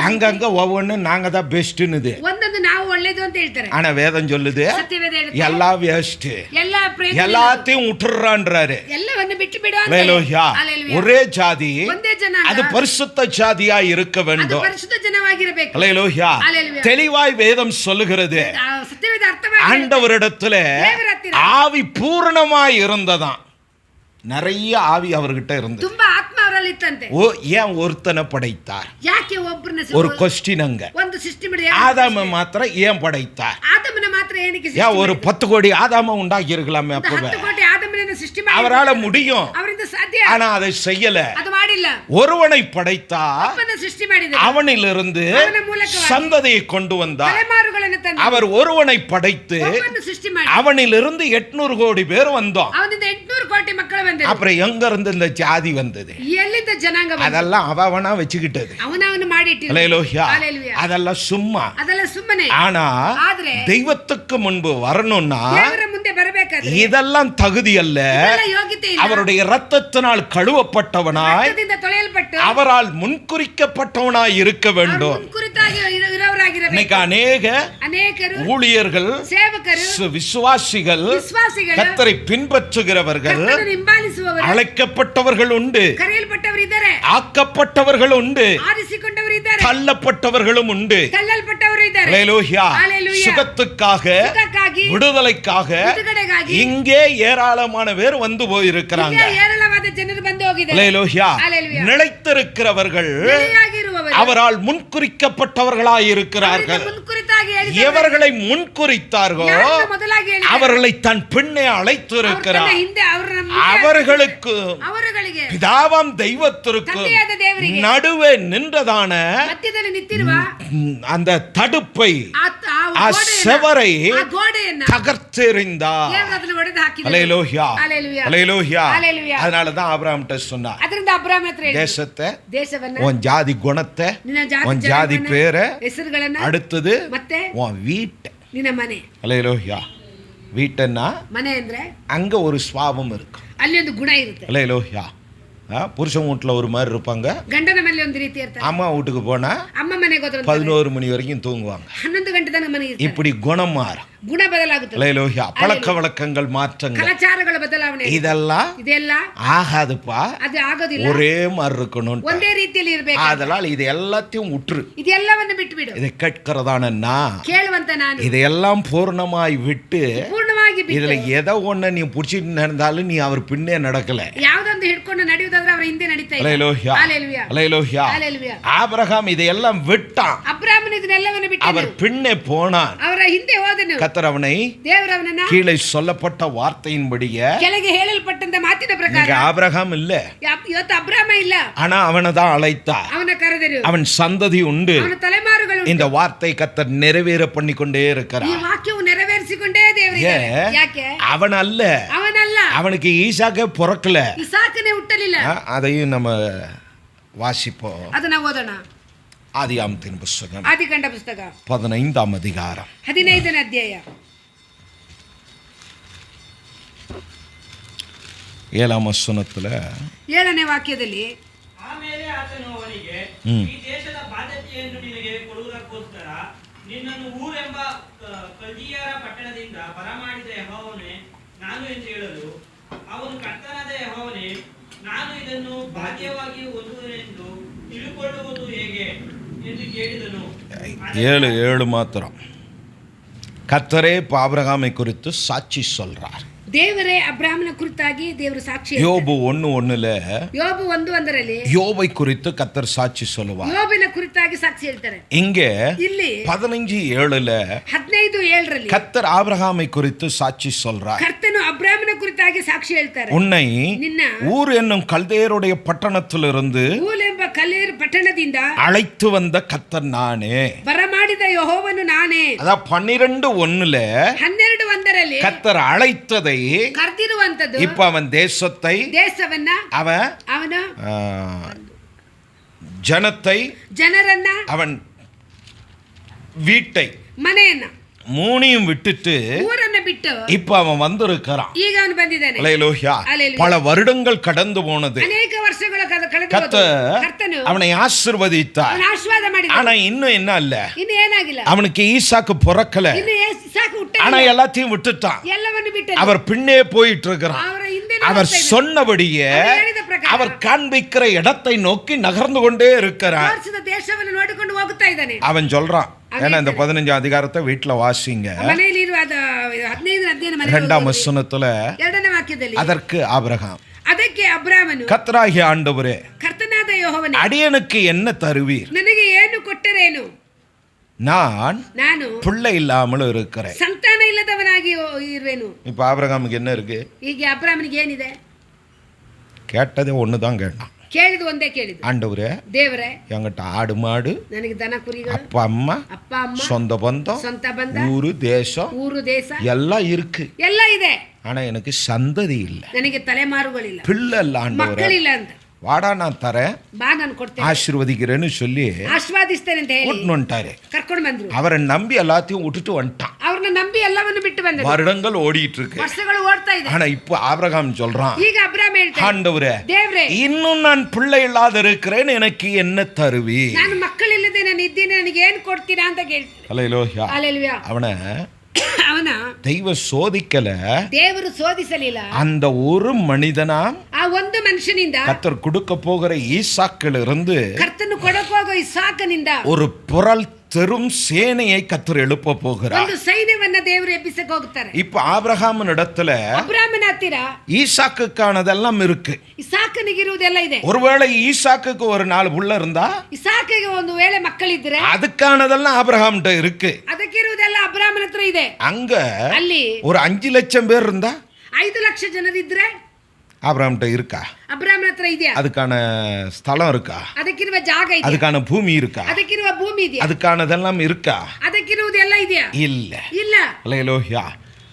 அங்கங்க ஒவ்வொன்று நாங்க தான் பெஸ்ட்டுன்னுது. ಒಂದೊಂದು ನಾವು ಒಳ್ಳೇದು ಅಂತ ಹೇಳ್ತಾರೆ. ஆனா வேதம் சொல்லுது ಸತ್ಯವೇದ ಹೇಳುತ್ತೆ, எல்லாம் வேஸ்ட், ಎಲ್ಲ ಪ್ರಯತ್ನ எல்லாத்தையும் விட்டுறான்றாரு. ಎಲ್ಲವನ್ನು ಬಿಟ್ಟು ಬಿಡು ಅಂತ. அல்லேலூயா. ஹalleluya. ஒரே ஜாதி, ಒಂದೇ ಜನಾಂಗ, அது பரிசுத்த ஜாதியா இருக்க ಅದು வேண்டும். ಪರಿಶುದ್ಧ ಜನವಾಗಿರಬೇಕು. அல்லேலூயா. ஹalleluya. தெளிவாய் வேதம் சொல்லுகிறது, ಸತ್ಯವೇದ ಅರ್ಥವಾಗಿ ஆண்டவரிடத்துல ದೇವರ ಹತ್ತಿರ ஆவி பூரணமாய் இருந்ததாம். நிறைய ஆவி அவர்கிட்ட இருந்தது. ತುಂಬಾ ಆತ್ಮ ಅವರಲ್ಲಿ ಇತ್ತಂತೆ. ஏன் ஒருத்தனை படைத்தார்? ಯಾಕೆ ಒಬ್ಬರನ್ನ ஒரு கொஸ்டின் அங்க. ಒಂದು ಸೃಷ್ಟಿ ಮಾಡಿ ஆதாம மாத்திரம் ஏன் படைத்தார்? ಆದಮನ ಮಾತ್ರ ಏನಕ್ಕೆ ஏன் ಸೃಷ್ಟಿ ஒரு 10 கோடி ஆதாம உண்டாக்கி இருக்கலாமே? ಮಾಡಿದ? அப்பவே 10 ಕೋಟಿ ಆದಮನನ್ನು ಸೃಷ್ಟಿ ಮಾಡಿ அவரால முடியும், ಅವರಿಂದ ಸಾಧ್ಯ, ஆனா அதை செய்யல. ಅದು ಮಾಡಿಲ್ಲ. ஒருவனை படைத்தார், ಒಬ್ಬನ ಸೃಷ್ಟಿ ಮಾಡಿದ, அவனிலிருந்து ಅವನ ಮೂಲಕವಾಗಿ சந்ததியை கொண்டு வந்தார். ತಲೆಮಾರುಗಳನ್ನು ತಂದ. அவர் ஒருவனை படைத்து ಒಬ್ಬನ ಸೃಷ್ಟಿ ಮಾಡಿ அவனிலிருந்து 800 கோடி பேர் வந்தோம். ಅವನಿಂದ 800 ಕೋಟಿ ಮಕ್ಕಳು ಬಂದರು. அப்புறம் எங்க இருந்து இந்த ஜாதி வந்தது? ಎಲ್ಲಿಂದ ಜನಾಂಗ ಬಂತು? அதெல்லாம் அவனா வச்சுக்கிட்டது. ಅವನವನು ಮಾಡಿ ಇಟ್ಟಿದ್ದು. அல்லேலூயா. ஹalleluya. அதெல்லாம் சும்மா. ಅದೆಲ್ಲ ಸುಮ್ಮನೆ. ஆனா ಆದ್ರೆ தெய்வத்துக்கு முன்பு வரணும்னா ದೇವರ ಮುಂದೆ ಬರಬೇಕಾದ್ರೆ இதெல்லாம் தகுதி அல்ல. ಇದೆಲ್ಲ ಯೋಗ್ಯತೆ ಇಲ್ಲ. அவருடைய இரத்தத்தினால் கழுவப்பட்டவனாய், ರಕ್ತದಿಂದ ತೊಳೆಯಲ್ಪಟ್ಟು அவரால் முன்குறிக்கப்பட்டவனாய் இருக்க வேண்டும். ಮುನ್ಕುರಿತಾಗಿ ಇರೋರಾಗಿರಬೇಕು. இன்னைக்கு ಅನೇಕರು ஊழியர்கள், ಸೇವಕರು, விசுவாசிகள், ವಿಶ್ವಾಸಿಗಳು, கர்த்தரை பின்பற்றுகிறவர்கள், ಕರ್ತನನ್ನು ಹಿಂಬಾಲಿಸುವವರು, அழைக்கப்பட்டவர்கள் உண்டு, ಕರೆಯಲ್ಪಟ್ಟವರು ಇದ್ದಾರೆ, ஆக்கப்பட்டவர்கள் உண்டு, ಆರಿಸಿಕೊಂಡವರು ಇದ್ದಾರೆ, தள்ளப்பட்டவர்களும் உண்டு. ತಳ್ಳಲ್ಪಟ್ಟವರು ಇದ್ದಾರೆ. அல்லேலூயா. ஹalleluya. சுகத்துக்காக, ಸುಖಕ್ಕಾಗಿ, விடுதலைக்காக ಬಿಡುಗಡೆಗಾಗಿ இங்கே ஏராளமான பேர் வந்து போயிருக்கிறாங்க. ಇಲ್ಲೇ ಹೇರಳವಾದ ಜನರು ಬಂದು ಹೋಗಿದ್ದಾರೆ. அல்லேலூயா. ஹalleluya. நிலைத்திருக்கிறவர்கள் ನೆಲೆಯಾಗಿರುವವರು, அவரால் முன்குறிக்கப்பட்டவர்களாய் இருக்கிறார்கள். ಅವರಿಂದ ಮುನ್ಕುರಿತಾಗಿ ಹೇಳಿದವರು, எவர்களை முன்குறித்தார்களோ ಯಾರನ್ನು ಮೊದಲಾಗಿ ಹೇಳಿದರು, அவர்களை தன் பின்னே அழைத்து ಅವ್ರ இருக்கிறார். ತನ್ನ ಹಿಂದೆ ಅವರನ್ನ ಮುಂದೆ அவர்களுக்கு ಅವರುಗಳಿಗೆ பிதாவாம் தெய்வத்திற்கு ತಂದೆಯಾದ ದೇವರಿಗೆ நடுவே நின்றதான ಮಧ್ಯದಲ್ಲಿ ನಿಂತಿರುವ அந்த தடுப்பை, ಆ ಆ செவரை ಆ ಗೋಡೆಯನ್ನ தகர்த்தெறிந்தார். ದೇವರು ಅದನ್ನು ಒಡೆದು ಹಾಕಿದರು. அல்லேலூயா. ஹalleluya. அல்லேலூயா. ஹalleluya. அதனாலதான் ஆபிரகாம்கிட்ட சொன்னார், ಅದರಿಂದ ಅಬ್ರಾಮ ಹತ್ರ ಹೇಳಿದ್ರು, தேசத்தை, ದೇಶವನ್ನ, உன் ஜாதி குணத்தை, ನಿನ್ನ ಜಾತಿ உன் ஜாதி ಜನವನ್ನ, பேரை, ಹೆಸರುಗಳನ್ನ, அடுத்தது ಮತ್ತೆ உன் வீட்டை. ನಿನ್ನ ಮನೆ. அல்லேலூயா. வீட்டன்னா ಮನೆ ಅಂದ್ರೆ அங்க ஒரு சுவாபம் இருக்கும். ಅಲ್ಲಿ ಒಂದು ಗುಣ ಇರುತ್ತೆ. அல்லேலூயா. புருஷன் வீட்டில் ஒரு மாதிரி இருப்பாங்க, ಗಂಡನ ಮೇಲೆ ಒಂದು ರೀತಿ ಇರ್ತಾರೆ, அம்மா வீட்டுக்கு போனா ಅಮ್ಮ ಮನೆಗೆ ಹೋದ್ರೆ 11 மணி வரைக்கும் தூங்குவாங்க. 11 ಗಂಟೆ ತನಕ ಮನೆ ಇರ್ತಾರೆ. இப்படி குணம் மாறும். ಗುಣ ಬದಲಾಗುತ್ತದೆ. அல்லேலூயா. பழக்க வழக்கங்கள் மாற்றங்கள், ಕಲಾಚಾರಗಳ ಬದಲಾವಣೆ, இதெல்லாம் ಇದೆಲ್ಲ ஆகாதுப்பா. ಅದು ಆಗೋದಿಲ್ಲ. ஒரே மாதிரி இருக்கணும். ಒಂದೇ ರೀತಿಯಲ್ಲಿ ಇರಬೇಕು. அதனால் இது எல்லாத்தையும் உற்று ಇದೆಲ್ಲವನ್ನು ಬಿಟ್ಟು ಬಿಡು. இதை கேட்கிறதான நான், ಕೇಳುವಂತ ನಾನು, இதையெல்லாம் பூர்ணமாய் விட்டு ಪೂರ್ಣವಾಗಿ ಬಿಟ್ಟು இதுல எதை ஒண்ணு நீ புடிச்சிட்டு நடந்தாலும் நீ அவர் பின்னே நடக்கல. ಯಾವುದೊಂದು ಹಿಡ್ಕೊಂಡು ನಡೆಯುವುದಾದ್ರೆ ಅವರ ಹಿಂದೆ ನಡೀತಾ ಇಲ್ಲ. அல்லேலூயா. ஹalleluya. அல்லேலூயா. ஹalleluya. ஆபிரகாம் இதையெல்லாம் விட்டான், ಅಬ್ರಾಮನ ಇದನ್ನೆಲ್ಲವನ್ನು ಬಿಟ್ಟು அவர் பின்னே போனான். ಅವರ ಹಿಂದೆ ಹೋದನು. கர்த்தர் அவனை ದೇವರವನನ್ನ கீழே சொல்லப்பட்ட வார்த்தையின்படியே, ಕೆಳಗೆ ಹೇಳಲ್ಪಟ್ಟಂತ ಮಾತಿನ ಪ್ರಕಾರ, இன்னைக்கு ஆபிரகாம் இல்ல, ಇವತ್ತು ಅಬ್ರಾಮ ಇಲ್ಲ, ஆனா அவனை தான் அழைத்தார். ಅವನ ಕರೆದರು, அவன் சந்ததி உண்டு. ಅವನ ತಲೆಮಾರುಗಳು ಉಂಟು. இந்த வார்த்தை கர்த்தர் நிறைவேற பண்ணி கொண்டே ಈ இருக்கிறார். ವಾಕ್ಯವು ನೆರವೇರಿಸಿಕೊಂಡೇ ದೇವರಿಗೆ. ಯಾಕೆ? அவன் அல்ல, ಅವನಲ್ಲ, அவனுக்கு ஈசாக்கே பிறக்கல. ಇಸಾಕನೇ ಹುಟ್ಟಲಿಲ್ಲ. அதையும் நம்ம வாசிப்போம். ಅದನ್ನ ಓದೋಣ. ஆதியாகமத்தின் புஸ்தகம் ಆದಿಕಾಂಡ ಪುಸ್ತಕ 15ஆம் அதிகாரம் 15ನೇ ಅಧ್ಯಾಯ 7ஆம் வசனத்துல 7ನೇ ವಾಕ್ಯದಲ್ಲಿ, ಆಮೇಲೆ ಆತನು ಅವನಿಗೆ, ಈ ದೇಶದ ಬಾಧ್ಯತೆಯನ್ನು ನಿನಗೆ ಕೊಡುವುದಕ್ಕೋಸ್ಕರ ನಿನ್ನನ್ನು ಊರೆಂಬ ಕಲ್ದೀಯರ ಪಟ್ಟಣದಿಂದ ಬರಮಾಡಿದ ಯೆಹೋವನೇ ನಾನು ಎಂದು ಹೇಳಲು, ಅವನು ಕರ್ತನಾದ ಯೆಹೋವನೇ, ನಾನು ಇದನ್ನು ಬಾಧ್ಯವಾಗಿ ಹೊಂದುವೆನೆಂದು ತಿಳುಕೊಳ್ಳುವುದು ಹೇಗೆ ಎಂದು ಕೇಳಿದನು. 7 ಮಾತ್ರ. கர்த்தரே இப்போ ஆபிரகாமை குறித்து சாட்சி சொல்றார். ದೇವರೇ ಅಬ್ರಾಮನ ಕುರಿತಾಗಿ ದೇವರು ಸಾಕ್ಷಿ ಹೇಳ್ತಾರೆ. யோபு 1:1 ಯೋಬು 1:1 யோபை குறித்து கர்த்தர் சாட்சி சொல்லுவார். ಯೋಬಿನ ಕುರಿತಾಗಿ ಸಾಕ್ಷಿ ಹೇಳ್ತಾರೆ. இங்கே ಇಲ್ಲಿ 15:7 15:7 கர்த்தர் ஆபிரகாமை குறித்து சாட்சி சொல்றார். ಕರ್ತನು ಅಬ್ರಾಮನ ಕುರಿತಾಗಿ ಸಾಕ್ಷಿ ಹೇಳ್ತಾರೆ. உன்னை ನಿನ್ನ ஊர் என்னும் கல்தேயருடைய பட்டணத்திலிருந்து ಊಲ್ ಎಂಬ ಕಲ್ಲೇರು ಪಟ್ಟಣದಿಂದ அழைத்து வந்த கர்த்தர் நானே. ಬರಮಾಡಿದ ಯೆಹೋವನು ನಾನೇ. அதான் 12:1 12:1 கர்த்தர் அழைத்ததை ಕರೆದಿರುವಂತದ್ದು இப்ப அவன் ದೇಶವನ್ನ அவன் ಅವನು ஜனத்தை ಜನರನ್ನ அவன் வீட்டை ಮನೆಯನ್ನ மூணையும் விட்டுட்டு ಊರನ್ನ ಬಿಟ್ಟು இப்ப அவன் வந்திருக்கிறான். ಈಗ ಅವನು ಬಂದಿದ್ದಾನೆ. அல்லேலூயா. அல்லேலூயா. பல வருடங்கள் கடந்து போனது. ಅನೇಕ ವರ್ಷಗಳ ಕಳೆದು ಕರ್ತನು அவனை ஆசீர்வதித்தார். ಅವನ ಆಶೀರ್ವಾದ ಮಾಡಿದ. ஆனா இன்னும் என்ன இல்ல, ಇನ್ನು ಏನಾಗಿಲ್ಲ. அவனுக்கு ஈசாக்கு பிறக்கல. ಇನ್ನು ಇಸಾಕ ಹುಟ್ಟಲಿಲ್ಲ. ஆனா எல்லாத்தையும் விட்டுட்டான். ಎಲ್ಲವನ್ನು ಬಿಟ್ಟು அவர் பின்னே போயிட்டு இருக்கிறான். ಅವರ ಹಿಂದೆ அவர் சொன்னபடியே அவர் காண்பிக்கிற இடத்தை நோக்கி நகர்ந்து கொண்டே இருக்கிறார். ತೋರಿಸಿದ ದೇಶವನ್ನು ನೋಡಿಕೊಂಡು ಹೋಗುತ್ತಾ ಇದ್ದಾನೆ. அவன் சொல்றான், ஏன்னா இந்த 15 அதிகாரத்தை வீட்டுல வாசிங்க. ಮನೆಯಲ್ಲಿ ಇರುವ 15 ಅಧ್ಯಾಯ ಮನೆಯಲ್ಲಿ 2ஆம் வசனத்துல 2ನೇ ವಾಕ್ಯದಲ್ಲಿ அதற்கு ஆபிரகாம், ಅದಕ್ಕೆ ಅಬ್ರಾಮನು, கர்த்தராகிய ஆண்டவரೇ, ಕರ್ತನಾದ ಯೆಹೋವನೇ, அடியனுக்கு என்ன தருவீர்? ನನಗೆ ಏನು ಕೊಟ್ಟರೇನು? ನಾನು பிள்ளை இல்லாமல் இருக்கிறேன். ಸಂತಾನ ಇಲ್ಲದವನಾಗಿ ಇರುವೆನು. இப்ப ஆபிரகாமுக்கு என்ன இருக்கு? ಈಗ ಅಬ್ರಾಮನಿಗೆ ಏನಿದೆ? கேட்டதே ஒண்ணுதான் கேட்டான். ಕೇಳಿದು ಒಂದೇ ಕೇಳಿದು, ஆண்டவரே, ದೇವರೇ, என்கிட்ட ஆடு மாடு, ನನಗೆ ದನ ಕುರಿಗಳು, அப்பா அம்மா, சொந்த பந்தம், ಸ್ವಂತ ಬಂಧ, ஊரு தேசம், ಊರು ದೇಶ எல்லாம் இருக்கு. ಎಲ್ಲ ಇದೆ. ஆனா எனக்கு சந்ததி இல்ல, ನನಗೆ ತಲೆಮಾರುಗಳಿಲ್ಲ, பிள்ளை இல்ல. ஆண்டவரே, ಮಕ್ಕಳಿಲ್ಲ ಅಂತ. வாடா நான் தரேன், ಬಾ ನಾನು ಕೊಡ್ತೇನೆ, ஆசீர்வதிக்கிறேன்னு சொல்லி ಆಶೀರ್ವಾದಿಸ್ತೇನೆ ಅಂತ ಹೇಳಿ வந்துட்டாரு. ಕರ್ಕೊಂಡು ಬಂದ್ರು. அவரை நம்பி எல்லாத்தையும் விட்டுட்டு வந்துட்டான். ಅವ್ರನ್ನ ನಂಬಿ ಎಲ್ಲವನ್ನು ಬಿಟ್ಟು ಬಂದರು. வருடங்கள் ஓடிட்டு இருக்கு. ವರ್ಷಗಳು ಓಡ್ತಾ ಇದೆ. ஆனா இப்ப ஆபிரகாம் சொல்றான், ಈಗ ಅಬ್ರಾಮ ಹೇಳ್ತಾನೆ, ஆண்டவரே, ದೇವರೇ, இன்னும் நான் பிள்ளை இல்லாத இருக்கிறேன், எனக்கு என்ன தருவி? ನಾನು ಮಕ್ಕಳಿಲ್ಲದೆ ನಾನು ಇದ್ದೀನಿ, ನನಗೆ ಏನು ಕೊಡ್ತೀರಾ ಅಂತ ಕೇಳ್ತೀನಿ. அல்லேலூயா. ಹಲ್ಲೆಲೂಯಾ. ಅವನ தெய்வ சோதிக்கல, ದೇವರು ಶೋಧಿಸಲಿಲ್ಲ. அந்த ஒரு மனிதனா ಆ ಒಂದು ಮನುಷ್ಯನಿಂದ கர்த்தர் கொடுக்க போகிற ஈசாக்கில் இருந்து ಕರ್ತನು ಕೊಡಕ್ಕೆ ಹೋಗೋ ಇಸಾಕನಿಂದ ஒரு புரள் தெரும் சேனையை கர்த்தர் எழுப்ப போகிறார். ಒಂದು ಸೈನ್ಯವನ್ನ ದೇವರು ಎಬ್ಬಿಸಕ್ಕೆ ಹೋಗ್ತಾರೆ. இப்ப ஆபிரகாமின் இடத்துல ಅಬ್ರಾಮನ ಹತ್ತಿರ ஈசாக்குக்கானதெல்லாம் இருக்கு. ಇಸಾಕನಿಗಿರುವುದೆಲ್ಲ ಇದೆ. ஒருவேளை ஈசாக்குக்கு ஒரு 4 புள்ள இருந்தா ಇಸಾಕಿಗೆ ಒಂದು ವೇಳೆ ಮಕ್ಕಳಿದ್ರೆ அதுக்கானதெல்லாம் ஆபிரகாம்கிட்ட இருக்கு. ಅದಕ್ಕಿರುವುದೆಲ್ಲ ಅಬ್ರಾಮನ ಹತ್ರ ಇದೆ. அங்க ಅಲ್ಲಿ ஒரு 5 லட்சம் பேர் இருந்தா 5 ಲಕ್ಷ ಜನರಿದ್ರೆ ஆபிரகாம்கிட்ட இருக்கா? ಅಬ್ರಾಮನ ಹತ್ರ ಇದೆಯಾ? அதுக்கான ஸ்தலம் இருக்கா? ಅದಕ್ಕಿರುವ ಜಾಗ ಇದೆ. அதுக்கான பூமி இருக்கா? ಅದಕ್ಕಿರುವ ಭೂಮಿ ಇದೆಯಾ? அதுக்கானதெல்லாம் இருக்கா? ಅದಕ್ಕಿರುವುದೆಲ್ಲ ಇದೆಯಾ? இல்ல. ಇಲ್ಲ. அல்லேலூயா.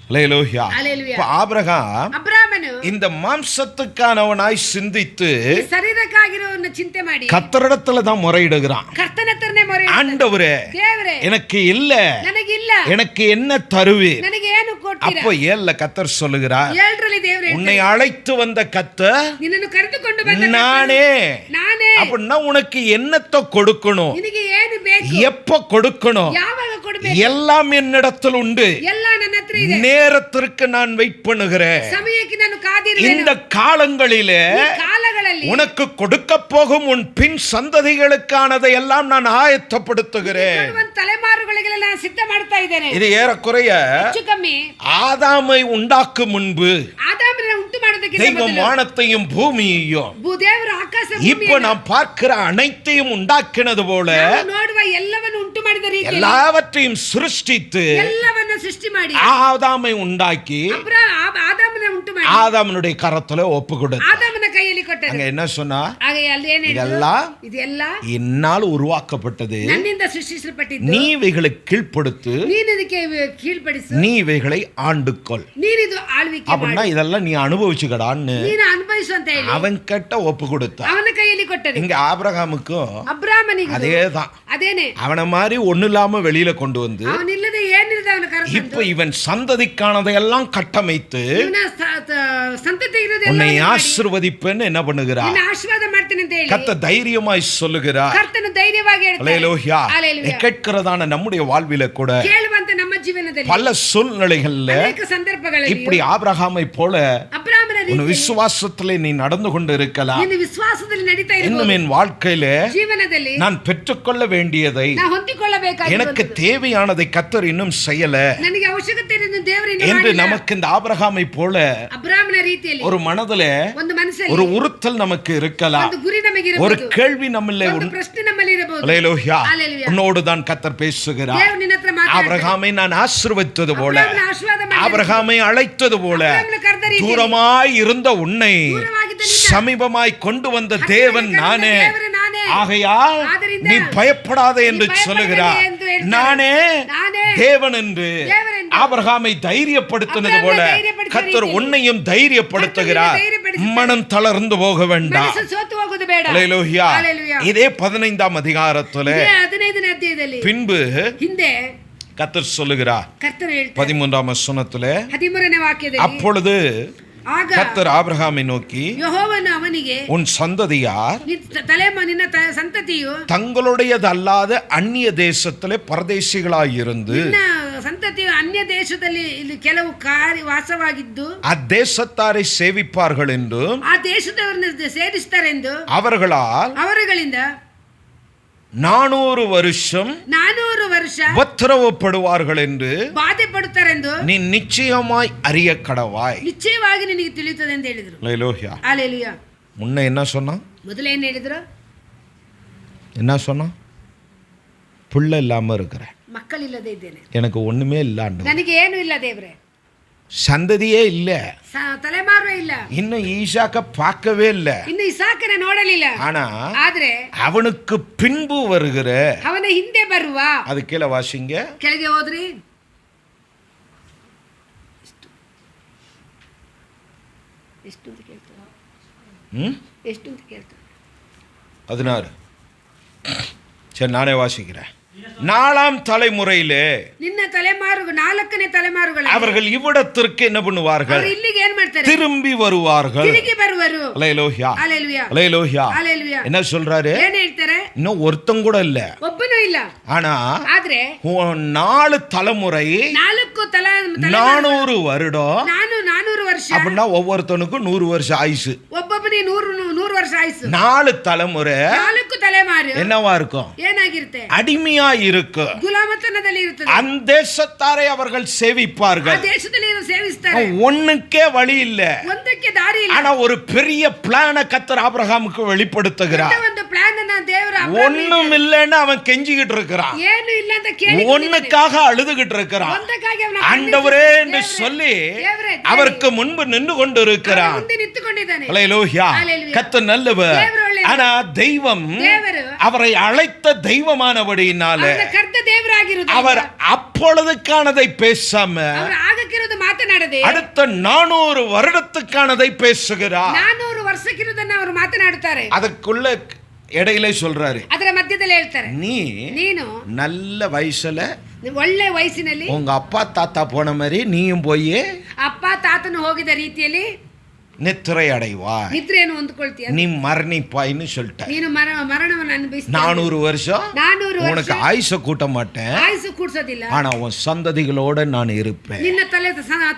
அல்லேலூயா. அல்லேலூயா. இப்ப ஆபிரகாம் ಅಬ್ರಾಮನು இந்த மாம்சத்துக்கானவனாய் சிந்தித்து ಈ ಶರೀರಕ್ಕಾಗಿರೋವನ್ನ ಚಿಂತೆ ಮಾಡಿ கர்த்தரிடத்துல தான் முறையிடுகிறான். ಕರ್ತನ ಹತ್ರನೇ ಮೊರೆ ஆண்டவரே, ದೇವರೇ, எனக்கு இல்ல, ನನಗಿಲ್ಲ, எனக்கு என்ன தருவீர்? ನನಗೆ ಏನು ಕೊಡ್ತೀರಾ? அப்போ 7ல கர்த்தர் சொல்லுகிறார், 7ರಲ್ಲಿ ದೇವರು உன்னை அழைத்து வந்த கர்த்தர் ನಿನ್ನನ್ನು ಕರೆದುಕೊಂಡು ಬಂದ நானே. ನಾನೇ. அப்படின்னா உனக்கு என்னத்தை கொடுக்கணும், ನಿನಗೆ ಏನು ಬೇಕು, எப்ப கொடுக்கணும், ಯಾವಾಗ ಕೊಡಬೇಕು, எல்லாம் என்னிடத்தில் உண்டு. ಎಲ್ಲ ನನ್ನ ಹತ್ರ ಇದೆ. நேரத்திற்கு நான் வெயிட் பண்ணுகிறேன். ಸಮಯಕ್ಕೆ ನಾನು ಕಾದಿರುವೆನು. இந்த காலங்களிலே ಈ ಕಾಲಗಳಲ್ಲಿ உனக்கு கொடுக்க போகும் உன் பின் சந்ததிகளுக்கானதை எல்லாம் நான் ஆயத்தப்படுத்துகிறேன். ಕೊಡುವಂತ ತಲೆಮಾರುಗಳಿಗೆಲ್ಲ ನಾನು ಸಿದ್ಧ ಮಾಡ್ತಾ ಇದ್ದೇನೆ. இது ஏறக்குறைய ಹೆಚ್ಚು ಕಮ್ಮಿ ஆதாமை உண்டாக்கும் முன்பு ಆದಾಮನ ಉಂಟು ಮಾಡೋದಕ್ಕಿಂತ தெய்வம் ಮೊದಲು வானத்தையும் பூமியையும் ದೇವರು ಆಕಾಶ இப்ப நாம் பார்க்கிற அனைத்தையும் உண்டாக்கினது போல ನೋಡುವ ಎಲ್ಲವನ್ನು ಉಂಟು ಮಾಡಿದ ರೀತಿ எல்லாவற்றையும் சிருஷ்டித்து ಎಲ್ಲವನ್ನು ಸೃಷ್ಟಿ ಮಾಡಿ ஆதாமை உண்டாக்கி ಆದಾಮನ ಉಂಟು ಮಾಡಿ ஆதாமனுடைய கரத்துல ஒப்பு கொடுத்தார். ಆದಾಮನ ಕೈಯಲ್ಲಿ ಕೊಟ್ಟರು. அங்க என்ன சொன்னா, ಹಾಗೆ ಅಲ್ಲಿ ಏನು இதெல்லாம் ಇದೆಲ್ಲ என்னால் உருவாக்கப்பட்டது, ನನ್ನಿಂದ ಸೃಷ್ಟಿಸಲ್ಪಟ್ಟಿದ್ದು, நீ இவைகளை கீழ்ப்படுத்து, ನೀನು ಇದಕ್ಕೆ ಕೀழ்ಪಡಿಸು, நீ இவைகளை ஆண்டுக்கொள். ನೀನಿದು ಆಳ್ವಿಕೆ அப்படின்னா ಮಾಡು, இதெல்லாம் நீ அனுபவிச்சுக்கடான்னு ನೀನು ಅನುಭವಿಸು ಅಂತ ಹೇಳಿ அவன் கிட்ட ஒப்பு கொடுத்தான். ಅವನ ಕೈಯಲ್ಲಿ ಕೊಟ್ಟರು. இங்க ஆபிரகாமுக்கும் ಅಬ್ರಾಮನಿಗೆ அதேதான். ಅದೇನೆ, அவனை மாதிரி ஒண்ணு இல்லாம வெளியில கொண்டு வந்து ಅವನಿಲ್ಲದೆ ಏನಿಲ್ಲದೆ ಅವನ இப்ப ಕರೆದು இவன் சந்ததிக்கானதையெல்லாம் கட்டமைத்து ಇವನ ಸಂತತಿ உன்னை ಇರೋದೆಲ್ಲ ஆசீர்வதிப்பேன்னு என்ன பண்ணுகிறார்? ನಿನ್ನ ಆಶೀರ್ವಾದ ಮಾಡ್ತೇನೆ ಅಂತ ಹೇಳಿ கர்த்தர் தைரியமாய் சொல்லுகிறார். ಕರ್ತನು ಧೈರ್ಯವಾಗಿ ಹೇಳ್ತಾನೆ. அல்லேலூயா. ஹல்லேலூயா. கேட்கிறதான நம்முடைய வாழ்வில கூட ಕೇಳುವಂತ ನಮ್ಮ ಜೀವನದಲ್ಲಿ பல சூழ்நிலைகள்ல ಅನೇಕ ಸಂದರ್ಭಗಳಲ್ಲಿ இப்படி ஆபிரகாமை போல ಅಬ್ರಾಮನ உன் ರೀತಿಯಲ್ಲಿ விசுவாசத்திலே நீ நடந்து கொண்டு இருக்கலாம். ನೀನು ವಿಶ್ವಾಸದಲ್ಲಿ ನಡೀತಾ இன்னும் ಇರಬಹುದು. என் வாழ்க்கையிலே ಜೀವನದಲ್ಲಿ நான் பெற்றுக்கொள்ள வேண்டியதை, ನಾ ಹೊಂದಿಕೊಳ್ಳಬೇಕಾಗಿರುವುದು, எனக்கு தேவையானதை கர்த்தர் இன்னும் செய்யல ನನಗೆ ಅವಶ್ಯಕತೆ ಇರೋದು ದೇವರು ಇನ್ನೂ என்று ಮಾಡಿಲ್ಲ. நமக்கு இந்த ஆபிரகாமை போல ಅಬ್ರಾಮನ ರೀತಿಯಲ್ಲಿ ஒரு மனதிலே ಒಂದು ಮನಸ್ಸಲ್ಲಿ ஒரு உறுத்தல் நமக்கு இருக்கலாம். ಒಂದು ಗುರಿ ನಮಗೆ ஒரு ಇರಬಹುದು, கேள்வி நம்மளே ಒಂದು ಪ್ರಶ್ನೆ ನಮ್ಮಲ್ಲಿ ಇರಬಹುದು. அல்லேலூயா. ஹalleluya. உன்னோடு தான் கர்த்தர் பேசுகிறார். ದೇವರು ನಿನ್ನ ಹತ್ರ ಮಾತಾಡ್ತಾನೆ. ஆபிரகாமை நான் ஆசீர்வதித்தது போல, ಅಬ್ರಾಮನ ಆಶೀರ್ವಾದ ಮಾಡಿ, ஆபிரகாமை அழைத்தது போல, ಅಬ್ರಾಮನ ಕರೆದ ರೀತಿಯಲ್ಲಿ, தூரமாய் இருந்த உன்னை ದೂರವಾಗಿದ್ದ ನಿನ್ನ சமீபமாய் கொண்டு வந்த தேவன் ಹತ್ತಿರಕ್ಕೆ நானே. ಕರೆದ ದೇವರು ನಾನೇ. ஆகையால் ಆದ್ದರಿಂದ நீ பயப்படாதே என்று நீ பயப்படாதே சொல்லுகிறார். என்று ಹೇಳ್ತಾರೆ. நானே நானே தேவன் என்று தேவன் என்று ஆபிரகாமை தைரியப்படுத்தினது போல அப்ரஹாமை தைரியப்படுத்தின கர்த்தர் ரீதியில் உன்னையும் தைரியப்படுத்துகிறார். கர்த்தர் உன்னை தைரியப்படுத்துகிறார். மனம் தளர்ந்து போக வேண்டாம். ಮನಸ್ಸು ಸೋತು ಹೋಗುದು ಬೇಡ. அல்லேலூயா. ஹalleluya. இதே 15ஆம் அதிகாரத்திலே ಇದೇ 15ನೇ ಅಧ್ಯಾಯದಲ್ಲಿ பின்பு ಹಿಂದೆ கர்த்தர் சொல்லுகிறார். ಕರ್ತನು ಹೇಳ್ತಾರೆ 13ஆம் வசனத்திலே, 13ನೇ ವಾಕ್ಯದಲ್ಲಿ, அப்பொழுது ಆಗ கர்த்தர் ஆபிரகாமை நோக்கி, ಯೆಹೋವನು ಅವನಿಗೆ, உன் சந்ததியார் ನಿನ್ನ ಸಂತತಿಯು தங்களுடையதல்லாத அந்நிய தேசத்திலே பரதேசிகளாயிருந்து ನಿನ್ನ ಸಂತತಿಯು ಅನ್ಯ ದೇಶದಲ್ಲಿ ಇಲ್ಲಿ ಕೆಲವು ವಾಸವಾಗಿದ್ದು அத்தேசத்தாரை சேவிப்பார்கள் என்றும் ಆ ದೇಶದವರನ್ನು ಸೇರಿಸ್ತಾರೆಂದು அவர்களிಂದ 400 வருஷம் 400 ವರ್ಷ உபத்திரவப்படுவார்கள் என்று ಬಾಧೆ ಪಡುತ್ತಾರೆಂದು நீ நிச்சயமாய் அறிய கடவாய். ನಿಶ್ಚಯವಾಗಿ ನಿನಗೆ ತಿಳಿಯುತ್ತದೆ ಅಂತ ಹೇಳಿದ್ರು. அல்லேலூயா. ஹalleluya. முன்ன என்ன சொன்னா? ಮೊದಲು ಏನು ಹೇಳಿದ್ರು? என்ன சொன்னா? புள்ள இல்லாம இருக்கிறேன், ಮಕ್ಕಳಿಲ್ಲದೆ ಇದ್ದೇನೆ, எனக்கு ஒண்ணுமே இல்லாண்டு, ನನಗೆ ಏನು ಇಲ್ಲ ದೇವ್ರೆ, சந்ததியே இல்ல, ತಲೆಮಾರು ಇಲ್ಲ, இன்னும் ஈசாக்க பார்க்கவே இல்ல. ಇನ್ನು ಇಸಾಕನ ನೋಡಲಿಲ್ಲ. ஆனா ಆದ್ರೆ அவனுக்கு பின்பு வருகிற, ಅವನ ಹಿಂದೆ ಬರುವ, அது கீழே வாசிங்க, ಕೆಳಗೆ ಹೋದ್ರಿ, ಎಷ್ಟು ಅಂತ ಕೇಳ್ತಾರೆ, ಎಷ್ಟು ಅಂತ ಕೇಳ್ತಾರೆ. 16. சரி நானே வாசிக்கிறேன். 4ஆம் தலைமுறையிலே ನಿನ್ನ ತಲೆಮಾರು 4ನೇ ತಲೆಮಾರುಗಳು அவர்கள் இவ்விடத்திற்கு என்ன பண்ணுவார்கள்? ಅವರು ಇಲ್ಲಿಗೆ ಏನು ಮಾಡ್ತಾರೆ? திரும்பி வருவார்கள். ತಿರುಗಿ ಬರುವರು. அல்லேலூயா. ஹalleluya. அல்லேலூயா. ஹalleluya. என்ன சொல்றாரு? ಏನು ಹೇಳ್ತಾರೆ? இன்னும் ஒருத்தன் கூட இல்ல, ಒಬ್ಬನೂ ಇಲ್ಲ. ஆனா ಆದ್ರೆ 4 தலைமுறை 400 வருடம், 400 ವರ್ಷ, அப்படின்னா ஒவ்வொருத்தனுக்கும் 100 வருஷம் ஆயுசு. ಒಬ್ಬೊಬ್ಬನಿಗೆ 100 ವರ್ಷ ಆಯ್ಸು. 4 தலைமுறை 4 ತಲೆಮಾರು என்னவா இருக்கும்? ಏನಾಗಿರುತ್ತೆ? அடிமையா இருக்கு. ಗುಲಾಮತನದಲ್ಲಿ ಇರುತ್ತದೆ. அந்த தேசத்தாரை அவர்கள் ಆ சேவிப்பார்கள். ದೇಶದಲ್ಲಿ ಸೇವಿಸ್ತಾರೆ. ஒண்ணுக்கே வழி இல்ல, ಒಂದಕ್ಕೆ ದಾರಿ ಇಲ್ಲ. ஆனா ஒரு பெரிய பிளான கர்த்தர் ஆபிரகாமுக்கு வெளிப்படுத்துகிறார். ಒಂದು ಪ್ಲಾನ್ ಅನ್ನ ದೇವರು ஒண்ணும் இல்லைன்னு அவன் கெஞ்சிக்கிட்டு இருக்கிறான், ಏನು ಇಲ್ಲ ಅಂತ ಕೇಳಿ ஒண்ணுக்காக அழுதுகிட்டு இருக்கிறான். ಒಂದಕ್ಕಾಗಿ ಅವನ ஆண்டவரே என்று சொல்லி அவருக்கு முன்பு நின்று கொண்டு இருக்கிறான். ಮುಂದೆ ನಿಂತುಕೊಂಡಿದ್ದಾನೆ. அல்லேலூயா. ஹalleluya. கர்த்தர் நல்லவர். தேவர் ಒಳ್ಳೆಯவர். ஆனா தெய்வம் ದೇವರು அவரை அழைத்த தெய்வமானபடியினால ಅವನ ಕರ್ತ ದೇವರಾಗಿರುವುದು, அவர் அப்பொழுதுக்கானதை பேசாம ಅವರು ಆಗಕ್ಕಿರೋದು ಮಾತನಾಡದೆ அடுத்த 400 வருடத்துக்கானதை பேசுகிறார். 400 ವರ್ಷಕ್ಕಿರೋದನ್ನ ಅವರು ಮಾತನಾಡುತ್ತಾರೆ. அதுக்குள்ள இடையில சொல்றாரு, ಅದರ ಮಧ್ಯದಲ್ಲಿ ಹೇಳ್ತಾರೆ, ನೀನು நல்ல வயசுல ಒಳ್ಳೆ ವಯಸ್ಸಿನಲ್ಲಿ உங்க அப்பா தாத்தா போன மாதிரி நீயும் போய் ಅಪ್ಪ ತಾತನು ಹೋಗಿದ ರೀತಿಯಲ್ಲಿ நித்திரை அடைவாய், ನಿದ್ರೆಯನ್ನು ಹೊಂದ್ಕೊಳ್ತೀಯ, நீ மரணிப்பாய்ன்னு சொல்லிட்ட. ನೀನು ಮರಣವನ್ನು ಅನುಭವಿಸ್ತೀಯ. 400 வருஷம் 400 ವರ್ಷ உனக்கு ஆயுச கூட்ட மாட்டேன், ಆಯುಸು ಕೂಡ್ಸೋದಿಲ್ಲ, ஆனா உன் சந்ததிகளோட நான் இருப்பேன். ನಿನ್ನ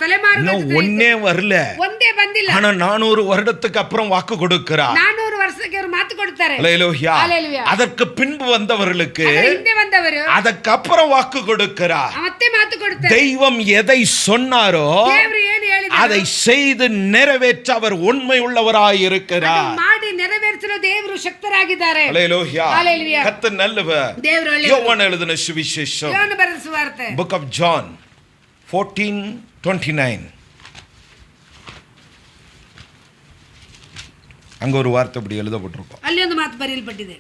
ತಲೆಮಾರು இன்னும் ஒன்னே வரல, ಒಂದೇ ಬಂದಿಲ್ಲ. ஆனா 400 வருடத்துக்கு அப்புறம் வாக்கு கொடுக்கிறார். 400 ವರ್ಷಕ್ಕೆ ಅವರು ಮಾತು ಕೊಡ್ತಾರೆ. அல்லேலூயா. ஹalleluya. அதற்கு பின்பு வந்தவர்களுக்கு ಅದರ ಹಿಂದೆ ಬಂದವರು அதற்கு அப்புறம் வாக்கு கொடுக்கிறார். ಮತ್ತೆ ಮಾತು ಕೊಡ್ತಾರೆ. தெய்வம் எதை சொன்னாரோ ದೇವರು ಏನು ಹೇಳಿದ್ರು அதை செய்து நிறைவேற்ற அவர் உண்மை உள்ளவராய் இருக்கிறார். ಅದನ್ನು ಮಾಡಿ ನೆರವೇರಿಸಲು ದೇವರು ಶಕ್ತರಾಗಿದ್ದಾರೆ. அல்லேலூயா. ஹalleluya. கர்த்தர் நல்லவர். ದೇವರು ಒಳ್ಳೆಯವರು. யோவான் எழுதின சுவிசேஷம், ಯೋಹನ ಬರೆದ ಸುವಾರ್ತೆ, Book of John 14:29. அங்க ஒரு வார்த்தை இப்படி எழுதப்பட்டிருக்கும். ಅಲ್ಲಿ ಒಂದು ಮಾತು ಬರೆಯಲ್ಪಟ್ಟಿದೆ.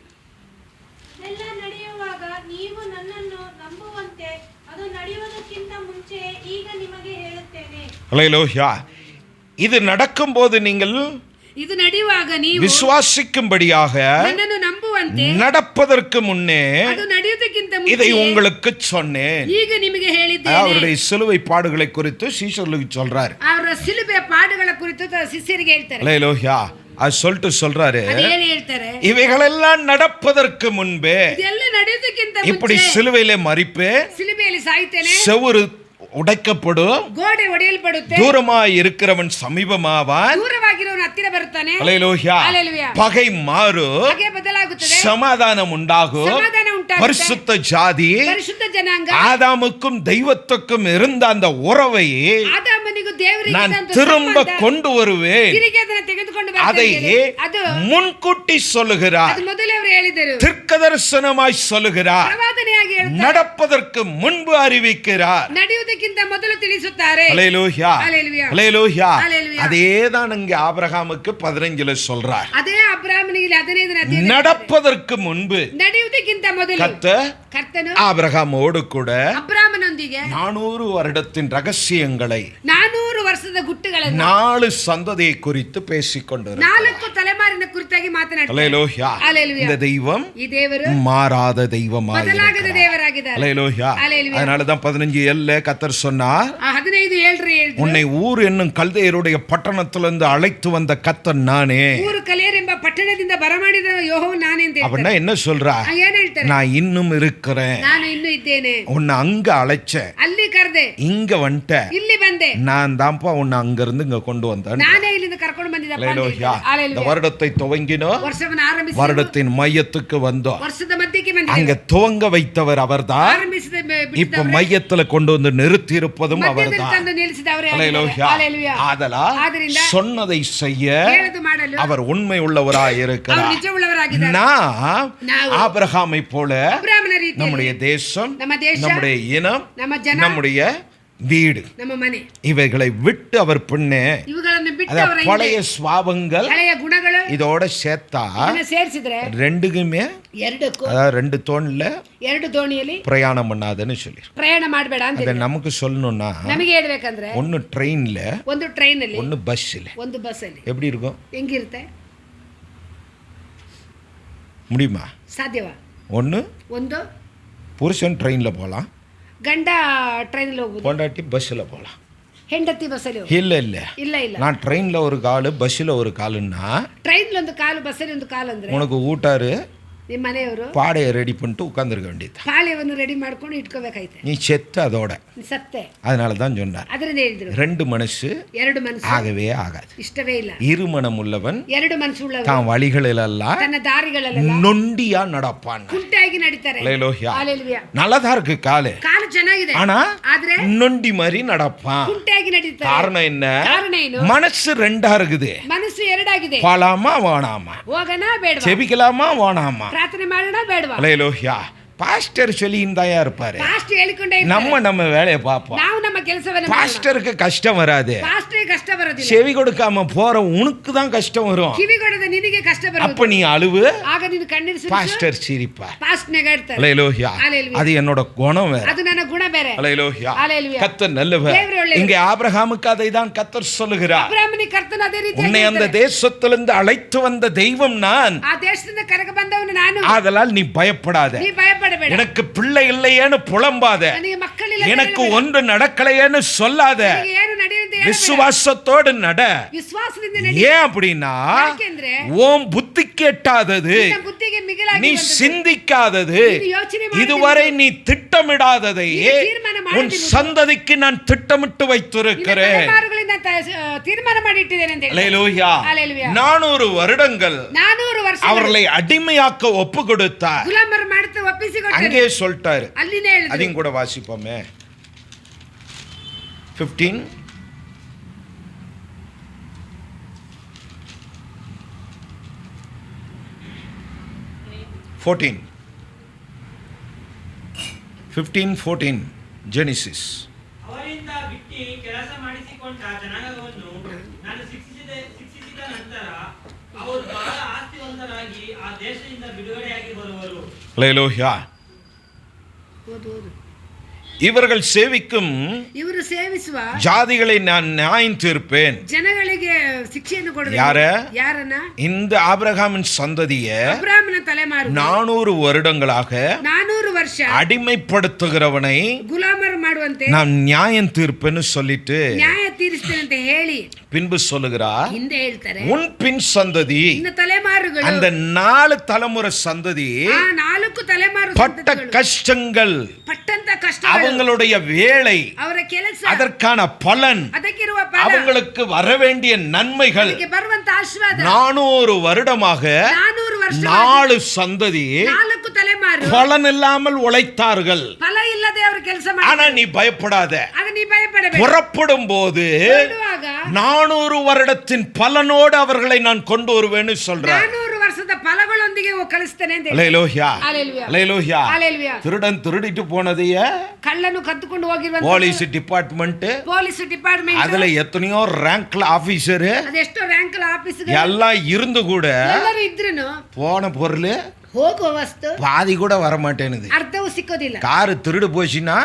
ಎಲ್ಲ ನಡೆಯುವಾಗ ನೀವು ನನ್ನನ್ನು ನಂಬುವಂತೆ ಅದು ನಡೆಯುವುದಕ್ಕಿಂತ ಮುಂಚೆ ಈಗ ನಿಮಗೆ ಹೇಳುತ್ತೇನೆ. அல்லேலூயா. இது நடக்கும்போது நீங்கள் ಇದು ನಡೆಯುವಾಗ ನೀವು விசுவாசிக்கும்படியாக ನನ್ನನ್ನು ನಂಬುವಂತೆ நடப்பதற்கு முன்னே ಅದು ನಡೆಯುವುದಕ್ಕಿಂತ இதை ಮುಂಚೆ உங்களுக்கு சொன்னேன். ಈಗ ನಿಮಗೆ ಹೇಳಿದ್ದೇನೆ. அவருடைய சிலுவை பாடுகளை குறித்து சீஷர்களுக்கு சொல்றாரு. ಅವರ ಸಿಲುಬೆಯ ಪಾಡುಗಳ ಕುರಿತು ಶಿಷ್ಯರಿಗೆ ಹೇಳ್ತಾರೆ. அல்லேலூயா. அது சொல்லிட்டு சொல்றாரு, ಅದು ಏನು ಹೇಳ್ತಾರೆ? இவைகளெல்லாம் நடப்பதற்கு முன்பே ಇದೆಲ್ಲ ನಡೆಯುವುದಕ್ಕಿಂತ இப்படி ಮುಂಚೆ சிலுவையிலே மரிப்பே, ಸಿಲುಬೆಯಲ್ಲಿ ಸಾಯ್ತೇನೆ, செவுரு உடைக்கப்படும், ಗೋಡೆ ಒಡೆಯಲ್ಪಡುತ್ತೆ, தூரமாய் இருக்கிறவன் சமீபமாவான். ದೂರವಾಗಿರುವವನು ಹತ್ತಿರ ಬರುತ್ತಾನೆ. ஹல்லேலூயா. ஹல்லேலூயா. பகை மாறும், ಹಾಗೆ ಬದಲಾಗುತ್ತದೆ, சமாதானம் உண்டாகும். ಸಮಾಧಾನ ಉಂಟಾಗುತ್ತೆ. பரிசுத்த ஜாதி ಪರಿಶುದ್ಧ ಜನಾಂಗ ஆதாமுக்கும் தெய்வத்துக்கும் இருந்த அந்த உறவை ಆದಾಮನಿಗೂ ದೇವರಿಗೆ நான் ಇದ್ದಂಥ திரும்ப ಸಂಬಂಧ கொண்டு வருவேன். ತಿರುಗಿ ಅದನ್ನು ತೆಗೆದುಕೊಂಡು அதை ಬರ್ತೇನೆ. ಅದು முன்கூட்டி சொல்லுகிறார், ಅದು ಮೊದಲೇ ಅವರು ಹೇಳಿದರು, தீர்க்கதரிசனமாய் சொல்லுகிறார், ಪ್ರವಾದನೆಯಾಗಿ ಹೇಳ್ತಾರೆ, நடப்பதற்கு முன்பு அறிவிக்கிறார். ನಡೆಯುವುದಕ್ಕಿಂತ ಮೊದಲು ತಿಳಿಸುತ್ತಾರೆ. ஹல்லேலூயா. ஹல்லேலூயா. ஹல்லேலூயா. ஹல்லேலூயா. அதேதான் இங்க ஆபிரகாமுக்கு 15 சொல்றார். ಅದೇ ಅಬ್ರಾಹ್ಮನಿಗೆ 15 நடப்பதற்கு முன்பு ನಡೆಯುವುದಕ್ಕಿಂತ ಮೊದಲು ಕರ್ತನು ஆபிரகாமோடு கூட ಅಬ್ರಾಮನೊಂದಿಗೆ 400 வருடத்தின் ரகசியங்களை 400 ವರ್ಷದ ಗುಟ್ಟುಗಳನ್ನು 4 சந்ததியை குறித்து பேசிக்கொண்டிருக்கிறார். 4 ತಲೆಮಾರಿನ ಕುರಿತಾಗಿ ಮಾತನಾಡ್ತಾರೆ. ஹல்லேலூயா. ஹல்லேலூயா. இந்த தெய்வம் ಈ ದೇವರು மாறாத தெய்வமாய் ಬದಲಾಗದ இருக்கிறார். ದೇವರಾಗಿದ್ದಾರೆ. ஹல்லேலூயா. ஹல்லேலூயா. அதனால தான் 15:7 கர்த்தர் சொன்னார், 15:7 ಹೇಳಿದ್ರು, உன்னை ஊர் என்னும் கல்தேயருடைய பட்டணத்திலிருந்து அழைத்து வந்த கர்த்தர் நானே. ಊರು ಕಲಿಯರೆಂಬ ಪಟ್ಟಣದಿಂದ ಬರಮಾಡಿದ ಯೆಹೋವ ನಾನೇ ಅಂತ அப்படின்னா ಹೇಳ್ತಾರೆ. என்ன சொல்றா? ಏನ್ ಹೇಳ್ತಾರೆ? நான் இன்னும் இருக்கிறேன், ನಾನು ಇನ್ನೂ ಇದ್ದೇನೆ, உன்னை அங்க அழைச்சேன், ಅಲ್ಲಿ ಕರೆದೆ, இங்க வந்துட்டேன், ಇಲ್ಲಿ ಬಂದೆ, நான் தான்ப்பா உன்னை அங்க இருந்து இங்க கொண்டு வந்தேன். ನಾನೇ ಇಲ್ಲಿಂದ ಕರ್ಕೊಂಡು ಬಂದಿದ್ದಪ್ಪ ಅಂತ ஹல்லேலூயா. ಹೇಳ್ತಾರೆ. இந்த ஹல்லேலூயா. வருடத்தை துவங்கினோம், ವರ್ಷವನ್ನು ಆರಂಭಿಸಿ வருடத்தின் மையத்துக்கு வந்தோம். ವರ್ಷದ ಮಧ್ಯಕ್ಕೆ அங்க ಬಂದಿದ್ದೇವೆ. துவங்க வைத்தவர் அவர்தான், ಆರಂಭಿಸಿದ இப்ப மையத்துல கொண்டு வந்து நிறுத்தி இருப்பதும் ಮಧ್ಯದಲ್ಲಿ அவர்தான். ತಂದು ನಿಲ್ಲಿಸಿದವರೇ ஹல்லேலூயா. ஹல்லேலೂயா. ஆதலால் ಆದ್ದರಿಂದ சொன்னதை செய்ய ಹೇಳದು ಮಾಡಲು அவர் உண்மை உள்ளவராய் ಅವರು இருக்கிறார். ನಿಜವುಳ್ಳವರಾಗಿದ್ದಾರೆ. நான் ஆபிரகாமை போல ಅಬ್ರಾಮನ ರೀತಿಯಲ್ಲಿ நம்முடைய தேசம், ನಮ್ಮ ದೇಶ, நம்முடைய இனம், ನಮ್ಮ ಜನ, நம்முடைய வீடு ನಮ್ಮ ಮನೆ, இவைகளை விட்டு அவர் பின்னே ಇವುಗಳನ್ನು ಬಿಟ್ಟು அத ಅವರ பழைய சுவாபங்கள் ಹಳೆಯ ಗುಣಗಳು இதோட சேர்த்தா ಇದನ್ನ ಸೇರಿಸಿದ್ರೆ ரெண்டுக்குமே, ಎರಡಕ್ಕೂ அதாவது 2 தோணில 2 ದೋಣಿಯಲ್ಲಿ பிரயாணம் பண்ணாதுன்னு சொல்லி ಪ್ರಯಾಣ ಮಾಡಬೇಡ ಅಂತ அதை நமக்கு சொல்லணும்னா, ನಮಗೆ ಹೇಳ್ಬೇಕಂದ್ರೆ ஒன்னு ட்ரெயின்ல, ಒಂದು ಟ್ರೈನ್ ಅಲ್ಲಿ, ஒன்னு பஸ்ல. ಒಂದು ಬಸ್ ಅಲ್ಲಿ எப்படி இருக்கும்? ಹೆಂಗಿರುತ್ತೆ? முடியுமா? ಸಾಧ್ಯವಾ? ஒன்னு ಒಂದು புருஷன் ட்ரெயின்ல போலாம், ಗಂಡ ಟ್ರೈನ್ ಅಲ್ಲಿ ಹೋಗುದು, பொண்டாட்டி பஸ்ல போலாம். ಹೆಂಡತಿ ಬಸ್ ಅಲ್ಲಿ ಹೋಗುದು. இல்ல இல்ல, ಇಲ್ಲ ಇಲ್ಲ, நான் ட்ரெயின்ல ஒரு காலு பஸ்ல ஒரு காலுன்னா, ಟ್ರೈನ್ ಒಂದು ಕಾಲು, ಬಸ್ ಅಲ್ಲಿ ಒಂದು ಕಾಲು ಅಂದ್ರೆ உனக்கு ஊட்டாரு ನಿಮ್ಮ ಮನೆಯವರು பாடையை ரெடி பண்ணிட்டு உட்கார்ந்துருக்க வேண்டியது. ಪಾಳ್ಯವನ್ನು ರೆಡಿ ಮಾಡ್ಕೊಂಡು ಇಟ್ಕೋಬೇಕಾಯ್ತೆ. நீ செத்து அதோட. ಸತ್ತೆ. அதனால தான் சொன்னார், ಅದರಿಂದ ಹೇಳಿದ್ರು, 2 மனசு 2 ಮನಸ್ಸು ஆகவே ஆகாது. ಇಷ್ಟವೇ ಇಲ್ಲ. இருமனம் உள்ளவன் 2 ಮನಸ್ಸು ಉಳ್ಳವರು தான் வழிகளிலெல்லாம் ತನ್ನ ದಾರಿಗಳಲ್ಲೆಲ್ಲ நொண்டியா நடப்பான். ಕುಂಟಾಗಿ ನಡೀತಾರೆ. ஹல்லேலூயா. ஹல்லேலூயா. நல்லதா இருக்கு காலு, ಕಾಲು ಚೆನ್ನಾಗಿದೆ, ஆனா ಆದ್ರೆ நொண்டி மாதிரி நடப்பான். ಕುಂಟಾಗಿ ನಡೀತಾರೆ. காரணம் என்ன? ಕಾರಣ ಏನು? மனசு 2 இருக்குது. ಮನಸ್ಸು 2 ಆಗಿದೆ. போலாமா வேணாமா, ಹೋಗಣ ಬೇಡವಾ, செபிக்கலாமா வேணாமா. ಪ್ರಾರ್ಥನೆ ಮಾಡೋಣ ಬೇಡವಾ? ஹல்லேலூயா. பாஸ்டர் சொல்லியிருந்தாயா இருப்பாரு, ಪಾಸ್ಟ್ ಹೇಳಿಕೊಂಡೇ ಇರ್ತಾರೆ. நம்ம வேலையை பார்ப்போம். ನಾವು ನಮ್ಮ ಕೆಲಸವನ್ನು ಮಾಡೋಣ. பாஸ்டருக்கு கஷ்டம் வராது, ಪಾಸ್ಟ್ರಿಗೆ ಕಷ್ಟ ಬರೋದಿಲ್ಲ. செவி கொடுக்காம போற உனக்கு தான் கஷ்டம் வரும். ಕಿವಿಗೊಡದ ನಿನಗೆ ಕಷ್ಟ அப்ப ಬರೋದು. நீ அழுவு, ಆಗ ನೀನು ಕಣ್ಣೀರು ಸುರಿಸು. பாஸ்டர் சிரிப்பார். ಪಾಸ್ಟ್ ನೆಗಾಡ್ತಾರೆ. ஹல்லேலூயா. ஹல்லேலூயா. அது என்னோட குணம் வேற. ಅದು ನನ್ನ ಗುಣ ಬೇರೆ. ஹல்லேலூயா. ஹல்லேலூயா. கர்த்தர் நல்லவர். தேவரே ஒಳ್ಳೆயவர். இங்கே ஆபிரகாமுக்கு அதை தான் கர்த்தர் சொல்லுகிறார், ಅಬ್ರಾಮನಿಗೆ ಕರ್ತನು ಅದೇ ರೀತಿ உன்னை அந்த தேசத்திலிருந்து அழைத்து வந்த தெய்வம் நான், ಆ ದೇಶದಿಂದ ಕರೆಗ ಬಂದವನು ನಾನು. ஆதலால் நீ பயப்படாத. ನೀ ಭಯಪಡಬೇಡ. எனக்கு பிள்ளை இல்லையேன்னு புலம்பாத, ನನಗೆ ಮಕ್ಕಳಿಲ್ಲ, எனக்கு ஒன்று நடக்கலையேன்னு சொல்லாத, ನನಗೆ ಏನು ನಡೆಯುತ್ತೆ ಹೇಳಬೇಡ. விசுவாசத்தோடு நட. ವಿಶ್ವಾಸದಿಂದ ನಡಿ. ஏன் அப்படின்னா, ಯಾಕೆಂದ್ರೆ ஓம் புத்தி கெட்டாதது, ನಿನ್ನ ಬುದ್ಧಿಗೆ ಮಿಗಿಲಾಗಿ நீ ಬಂದದ್ದು. சிந்திக்காதது, ನೀನು ಯೋಚನೆ ಮಾಡಿದ್ದು. இதுவரை நீ திட்டமிடாததை ನೀನು ತೀರ್ಮಾನ உன் ಮಾಡಿದ್ದು. சந்ததிக்கு நான் திட்டமிட்டு ನಿನ್ನ வைத்திருக்கிறேன். ತಲೆಮಾರುಗಳಿಂದ ತೀರ್ಮಾನ ಮಾಡಿ ಇಟ್ಟಿದ್ದೇನೆ ಅಂತ ಹೇಳಿ. ஹல்லேலூயா. ஹல்லேலூயா. 400 வருடங்கள் 400 ವರ್ಷ அவர்களை அடிமையாக்க ஒப்பு கொடுத்தார். ಗುಲಾಮರು ಮಾಡುತ್ತ ಒಪ್ಪಿಸಿಕೊಟ್ಟರು. அங்கே சொல்லிட்டாரு, ಅಲ್ಲಿನೇ ಹೇಳಿದ್ರು. அதையும் கூட வாசிப்போமே. 15 14 15:14 ಜೆನಿಸಿಸ್. ಅವರಿಂದ ಬಿಟ್ಟಿ ಕೆಲಸ ಮಾಡಿಸಿಕೊಂಡ ಜನಾಂಗವನ್ನು ನಾನು ಶಿಕ್ಷಿಸಿದ ನಂತರ ಅವರು ಬಹಳ ಆಸ್ತಿವಂತರಾಗಿ ಆ ದೇಶದಿಂದ ಬಿಡುಗಡೆಯಾಗಿ ಬರುವರು. ஹல்லேலூயா. ಓದು. இவர்கள் சேவிக்கும் ಇವರು ಸೇವಿಸುವ ஜாதிகளை நான் நியாயம் தீர்ப்பேன். ಜನಗಳಿಗೆ ಶಿಕ್ಷೆಯನ್ನು ಕೊಡುವೆ. ಯಾರನ್ನ? இந்த ஆபிரகாமின் சந்ததிய ಅಬ್ರಾಮನ ತಲೆಮಾರು 400 வருடங்களாக 400 ವರ್ಷ அடிமைப்படுத்துகிறவனை ಗುಲಾಮರು ಮಾಡುವಂತೆ நான் நியாயம் தீர்ப்பேன்னு சொல்லிட்டு ನ್ಯಾಯ ತೀರಿಸ್ತೇನೆ ಅಂತ ಹೇಳಿ பின்பு சொல்லுகிறார், ಹಿಂದೆ ಹೇಳ್ತಾರೆ, உன் பின் சந்ததி, ಇನ್ನು ತಲೆಮಾರುಗಳು, அந்த 4 தலைமுறை சந்ததி ಆ 4 ತಲೆಮಾರು பட்ட ಸಂತತಿಗಳು கஷ்டங்கள், ಪಟ್ಟಂತ ಕಷ್ಟ, ಕಷ್ಟಗಳು, அவங்களுடைய வேலை, ಅವರ ಕೆಲಸ, அதற்கான பலன், ಅದಕ್ಕಿರುವ ಫಲ, அவங்களுக்கு வர வேண்டிய நன்மைகள், ಅದಕ್ಕೆ ಬರುವಂತ ಆಶೀರ್ವಾದ, 400 வருடமாக 400 ವರ್ಷ 4 சந்ததி 4 ತಲೆಮಾರು பலன் இல்லாமல் உழைத்தார்கள். ಫಲ ಇಲ್ಲದೆ ಅವರು ಕೆಲಸ ஆனா ಮಾಡಿ, நீ பயப்படாத. ಆಗ ನೀ ಭಯಪಡಬೇಡ. புறப்படும் போது ಹೊರಡುವಾಗ 400 வருடத்தின் பலனோடு அவர்களை நான் கொண்டு வருவேன்னு சொல்றேன். 400 ವರ್ಷದ ಫಲಗಳೊಂದಿಗೆ ಕಳಿಸ್ತೇನೆ ಅಂತ ಹೇಳಿ. அல்லேலூயா, ஹalleluya, அல்லேலூயா. ஹalleluya. திருடன் திருடிட்டு போனதைய ಕಳ್ಳನು ಕದ್ದುಕೊಂಡು ಹೋಗಿರುವಂತ போலீஸ் டிபார்ட்மெண்ட், ಪೊಲೀಸ್ ಡಿಪಾರ್ಟ್ಮೆಂಟ್, அதுல எத்தனையோ ரேங்க்ல ஆபீசர் ಅದೆಷ್ಟೋ ರ್ಯಾಂಕ್ ಆಫೀಸ್ எல்லாம் இருந்து கூட ಎಲ್ಲರೂ ಇದ್ರುನು போன பொருள் ಹೋಗುವ ವಸ್ತು பாதி கூட வர மாட்டேனுது. ಅರ್ಧವೂ ಸಿಕ್ಕೋದಿಲ್ಲ. காரு திருடு போச்சுன்னா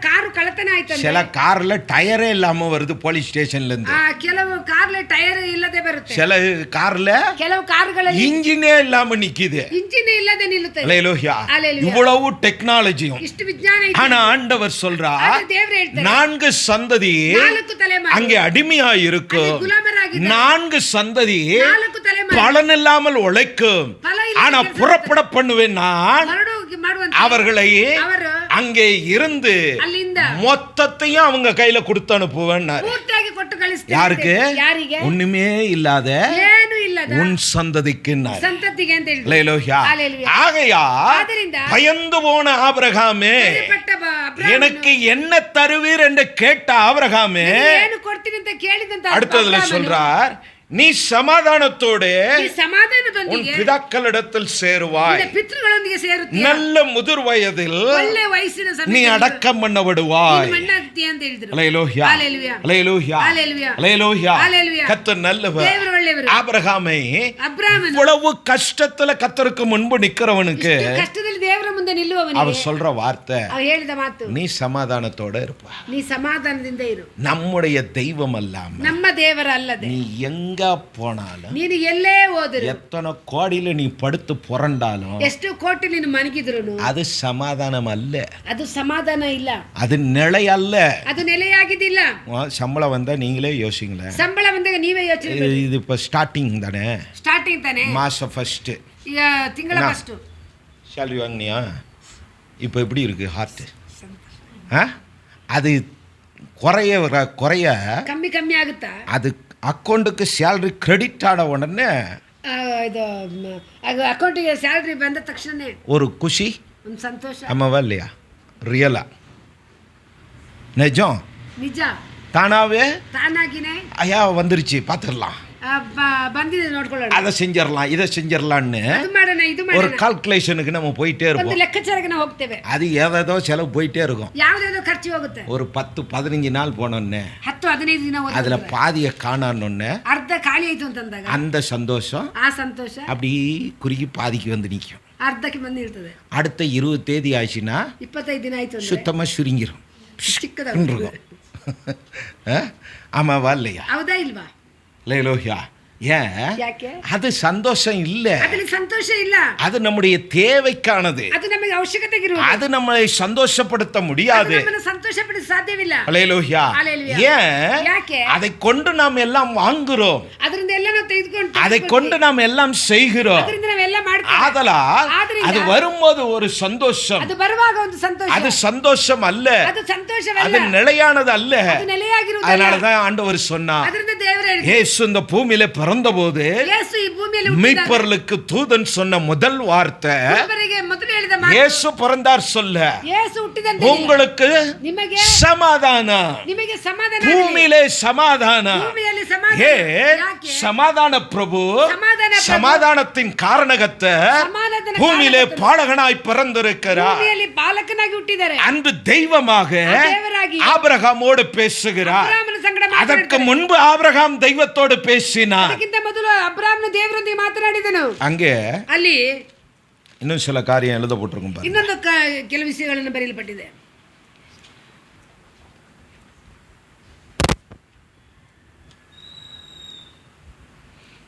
ಕಾರು ಕಳ್ಳತನ ಆಯ್ತು, சில கார்ல டயரே இல்லாம வருது போலீஸ் ஸ்டೇಷನ್ல இருந்து. ಕೆಲವು ಕಾರ್ಲೆ ಟೈರ್ ಇಲ್ಲದೆ ಬರುತ್ತೆ, சில கார்ல ಕೆಲವು ಕಾರುಗಳಲ್ಲಿ இன்ஜினே இல்லாம நிக்குது. ಇಂಜಿನ್ ಇಲ್ಲದೆ ನಿಲ್ಲುತ್ತದೆ. அல்லேலூயா. ஹalleluya. இவ்வளவு டெக்னாலஜியும், ಇಷ್ಟು ವಿಜ್ಞಾನ ಇದೆ. ஆனா ஆண்டவர் சொல்றா ಆದ್ರೆ ದೇವರು ಹೇಳ್ತಾರೆ 4 சந்ததி 4 ತಲೆಮಾರು அங்கே அடிமையா இருக்கும், ಅಲ್ಲಿ ಗುಲಾಮರಾಗಿದ್ದಾರೆ. 4 சந்ததி 4 ತಲೆಮಾರು பலன் இல்லாமல் உழைக்கும், ಫಲ ಇಲ್ಲದೆ ஆனா ಕೆಲಸ புறப்பட பண்ணுவேன் நான் ಹೊರಡು ಮಾಡುವಂತ அவர்களை ಅವರು அங்கே இருந்து ಅಲ್ಲಿಂದ மொத்தத்தையும் அவங்க கையில கொடுத்து அனுப்புவேன். ಪೂರ್ತಿಯಾಗಿ ಕೊಟ್ಟು ಕಳಿಸ್ತೇನೆ. யாருக்கு? ಯಾರಿಗೆ? ஒண்ணுமே இல்லாத ಏನು ಇಲ್ಲದ உன் சந்ததிக்கு. ಸಂತತಿಗೆ ಅಂತ ಹೇಳಿದ್ರು. அல்லேலூயா. ஹalleluya. ஆகையா ಆದ್ದರಿಂದ பயந்து போன ஆபிரகாமே, ಭಯಪಟ್ಟ ಅಬ್ರಹಾಮನು, எனக்கு என்ன தருவீர் என்று கேட்ட ஆபிரகாமே, ಏನು ಕೊಡ್ತೀನಿ ಅಂತ ಕೇಳಿದಂತ அடுத்ததுல ಅಬ್ರಹಾಮನು, சொல்றார், நீ சமாதானத்தோடு ಈ உன் ಸಮಾಧಾನದೊಂದಿಗೆ பிதாக்களிடத்தில் சேருவாய், ನಿನ್ನ ಪಿತೃಗಳೊಂದಿಗೆ ಸೇರುತ್ತೀಯ, நல்ல முதிர் வயதில் ಒಳ್ಳೆ ವಯಸ್ಸಿನ நீ ಸಮಯದಲ್ಲಿ அடக்கம் பண்ணப்படுவாய். ನೀನು ಮಣ್ಣಾಗ್ತೀಯ ಅಂತ ಹೇಳಿದ್ರು. அல்லேலூயா, ஹalleluya, அல்லேலூயா, ஹalleluya, அல்லேலூயா. ஹalleluya. கர்த்தர் நல்லவர். ದೇವರು ಒಳ್ಳೆಯವರು. ஆபிரகாமை ಅಬ್ರಹಾಮನು இவ்வளவு கஷ்டத்துல கர்த்தருக்கு முன்பு நிக்கிறவனுக்கு ಇಷ್ಟು ಕಷ್ಟದಲ್ಲಿ ದೇವರ ಮುಂದೆ ನಿಲ್ಲುವವನಿಗೆ அவர் சொல்ற வார்த்தை, ಅವ್ರು ಹೇಳಿದ ಮಾತು, நீ சமாதானத்தோட இருப்பா. ನೀ ಸಮಾಧಾನದಿಂದ ಇರು. நம்முடைய தெய்வம் அல்லாம ನಮ್ಮ ದೇವರ ಅಲ್ಲದೆ நீ எங்க போனாலும், ನೀನು ಎಲ್ಲೇ ಹೋದರು, எத்தனை கோடியில நீ படுத்து புரண்டாலும், ಎಷ್ಟು ಕೋಟಿ ನೀನು ಮನಗಿದ್ರು அது சமாதானம் அல்ல, ಅದು ಸಮಾಧಾನ ಇಲ್ಲ, அது நிலை அல்ல. ಅದು ನೆಲೆಯಾಗಿದ್ದಿಲ್ಲ. சம்பளம் வந்தா நீங்களே யோசிங்களேன். ಸಂಬಳ ಬಂದಾಗ ನೀವೇ ಯೋಚನೆ ಮಾಡಿ. இது இப்ப ஸ்டார்டிங் தானே, ಸ್ಟಾರ್ಟಿಂಗ್ ತಾನೆ, மாசம் ஃபர்ஸ்ட் ಈಗ ತಿಂಗಳ என்ன? ಫಸ್ಟ್ சேலரி வாங்கினியா? இப்போ எப்படி இருக்கு ஹார்ட்? அது குறைய குறைய ಕಮ್ಮಿ ಕಮ್ಮಿ ಆಗುತ್ತಾ? அது அக்கௌண்ட்டுக்கு சேலரி கிரெடிட் ஆன உடனே ಇದು ಅಕೌಂಟಿಗೆ ಸ್ಯಾಲರಿ ಬಂದ ತಕ್ಷಣ ஒரு குஷி, ಒಂದು ಸಂತೋಷ. ஆமாவா இல்லையா? ரியலா நிஜம் ನಿಜ, தானாவே ತಾನಾಗಿನೇ ஐயா வந்துருச்சு பார்த்துடலாம், ಬಂದಿದೆ ನೋಡ್ಕೊಳ್ಳೋಣ, அதை செஞ்சிடலாம் இதை செஞ்சிடலான்னு ಅದು ಮಾಡೋಣ ಇದು ஒரு ಮಾಡೋಣ, கால்குலேஷனுக்கு நம்ம போயிட்டே ಒಂದು இருப்போம். ಲೆಕ್ಕಾಚಾರಕ್ಕೆ ನಾವು ಹೋಗ್ತೇವೆ. அது ஏதோ செலவு போயிட்டே இருக்கும். ಯಾವ್ದಾವ್ದೋ ಖರ್ಚು ಹೋಗುತ್ತೆ. ஒரு 10-15 நாள் போனோன்னே 10-15 ದಿನ அதுல ಹೋದ್ರೆ பாதியை காணானொன்னே ಅರ್ಧ ಖಾಲಿ ಆಯ್ತು ಅಂತಂದಾಗ அந்த சந்தோஷம் ಆ ಸಂತೋಷ அப்படி குறுகி பாதிக்கு வந்து நிற்கும். ಅರ್ಧಕ್ಕೆ ಬಂದಿರ್ತದೆ. அடுத்த 20 தேதி ஆச்சுன்னா 25 ದಿನ ಆಯ್ತು ಅಂದ್ರೆ சுத்தமா சுருங்கிரும், ಚಿಕ್ಕದಾಗುತ್ತೆ. இருக்கும். ஆமாவா இல்லையா? ಹೌದಾ ಇಲ್ವಾ? லேலோஹியா. ஏன்? ಯಾಕೆ? அது சந்தோஷம் இல்ல, ಅದ್ರಲ್ಲಿ ಸಂತೋಷ ಇಲ್ಲ, அது நம்முடைய தேவைக்கானது, ಅದು ನಮಗೆ ಅವಶ್ಯಕತೆ ಇರುವುದು, அது நம்மளை சந்தோஷப்படுத்த முடியாது. ನಮ್ಮನ್ನು ಸಂತೋಷಪಡಿಸ ಸಾಧ್ಯವಿಲ್ಲ. ஹல்லேலூயா. ஹல்லேலூயா. ஏன்? ಯಾಕೆ? அதை கொண்டு நாம் எல்லாம் வாங்குறோம், ಅದರಿಂದ ಎಲ್ಲ ನಾವು ತೆಗೆದುಕೊಂಡು அதை கொண்டு நாம் எல்லாம் செய்கிறோம். ಅದರಿಂದ ನಾವೆಲ್ಲ ಮಾಡ್ತೀವಿ. ஆதலால் ಆದ್ರಿಂದ அது வரும்போது ஒரு சந்தோஷம், ಅದು ಬರುವಾಗ ಒಂದು ಸಂತೋಷ, அது சந்தோஷம் அல்ல, ಅದು ಸಂತೋಷವಲ್ಲ, அது நிலையானது அல்ல. ಅದು ನೆಲೆಯಾಗಿರುವುದಿಲ್ಲ. அதனாலதான் ஆண்டவர் சொன்னார், ಅದರಿಂದ ದೇವರು ಹೇಳಿದ್ರು, இயேசு இந்த பூமியில பிறந்தபோது ಯೇಸು ಈ ಭೂಮಿಯಲ್ಲಿ ಹುಟ್ಟಿದಾಗ மீட்பர்களுக்கு தூதன் சொன்ன முதல் வார்த்தை, ಒಬ್ಬರಿಗೆ ಮೊದಲು ಹೇಳಿದ ಮಾತು, இயேசு பிறந்தார் சொல்ல, ಯೇಸು ಹುಟ್ಟಿದಂತೆ உங்களுக்கு ನಿಮಗೆ சமாதானம், ನಿಮಗೆ ಸಮಾಧಾನ, பூமியிலே சமாதானம். ಭೂಮಿಯಲ್ಲಿ ಸಮಾಧಾನ. ஏன்? ಯಾಕೆ? சமாதான பிரபு சமாதான பிரபு சமாதானத்தின் காரணகத்தை சமாதான பூமியிலே காரணகத்தை பாலகனாய் பிறந்திருக்கிறார். ಭೂಮಿಯಲ್ಲಿ ಬಾಲಕನಾಗಿ ಹುಟ್ಟಿದ್ದಾರೆ. அன்று தெய்வமாக தேவராகி ஆபிரகாமோடு பேசுகிறார். ಅಬ್ರಹಾಮನ ಸಂಗಡ அதற்கு ಮಾತನಾಡಿದನು. முன்பு ஆபிரகாம் தெய்வத்தோடு பேசினார். ಅದಕ್ಕಿಂತ ಮೊದಲು ಅಬ್ರಹಾಮನು ದೇವರೊಂದಿಗೆ ಮಾತನಾಡಿದನು. அங்கே ಅಲ್ಲಿ இன்னும் சில காரியம் எழுத போட்டிருக்கும் பாருங்க. ಇನ್ನೊಂದು ಕೆಲವು ವಿಷಯಗಳನ್ನು ಬರೆಯಲ್ಪಟ್ಟಿದೆ.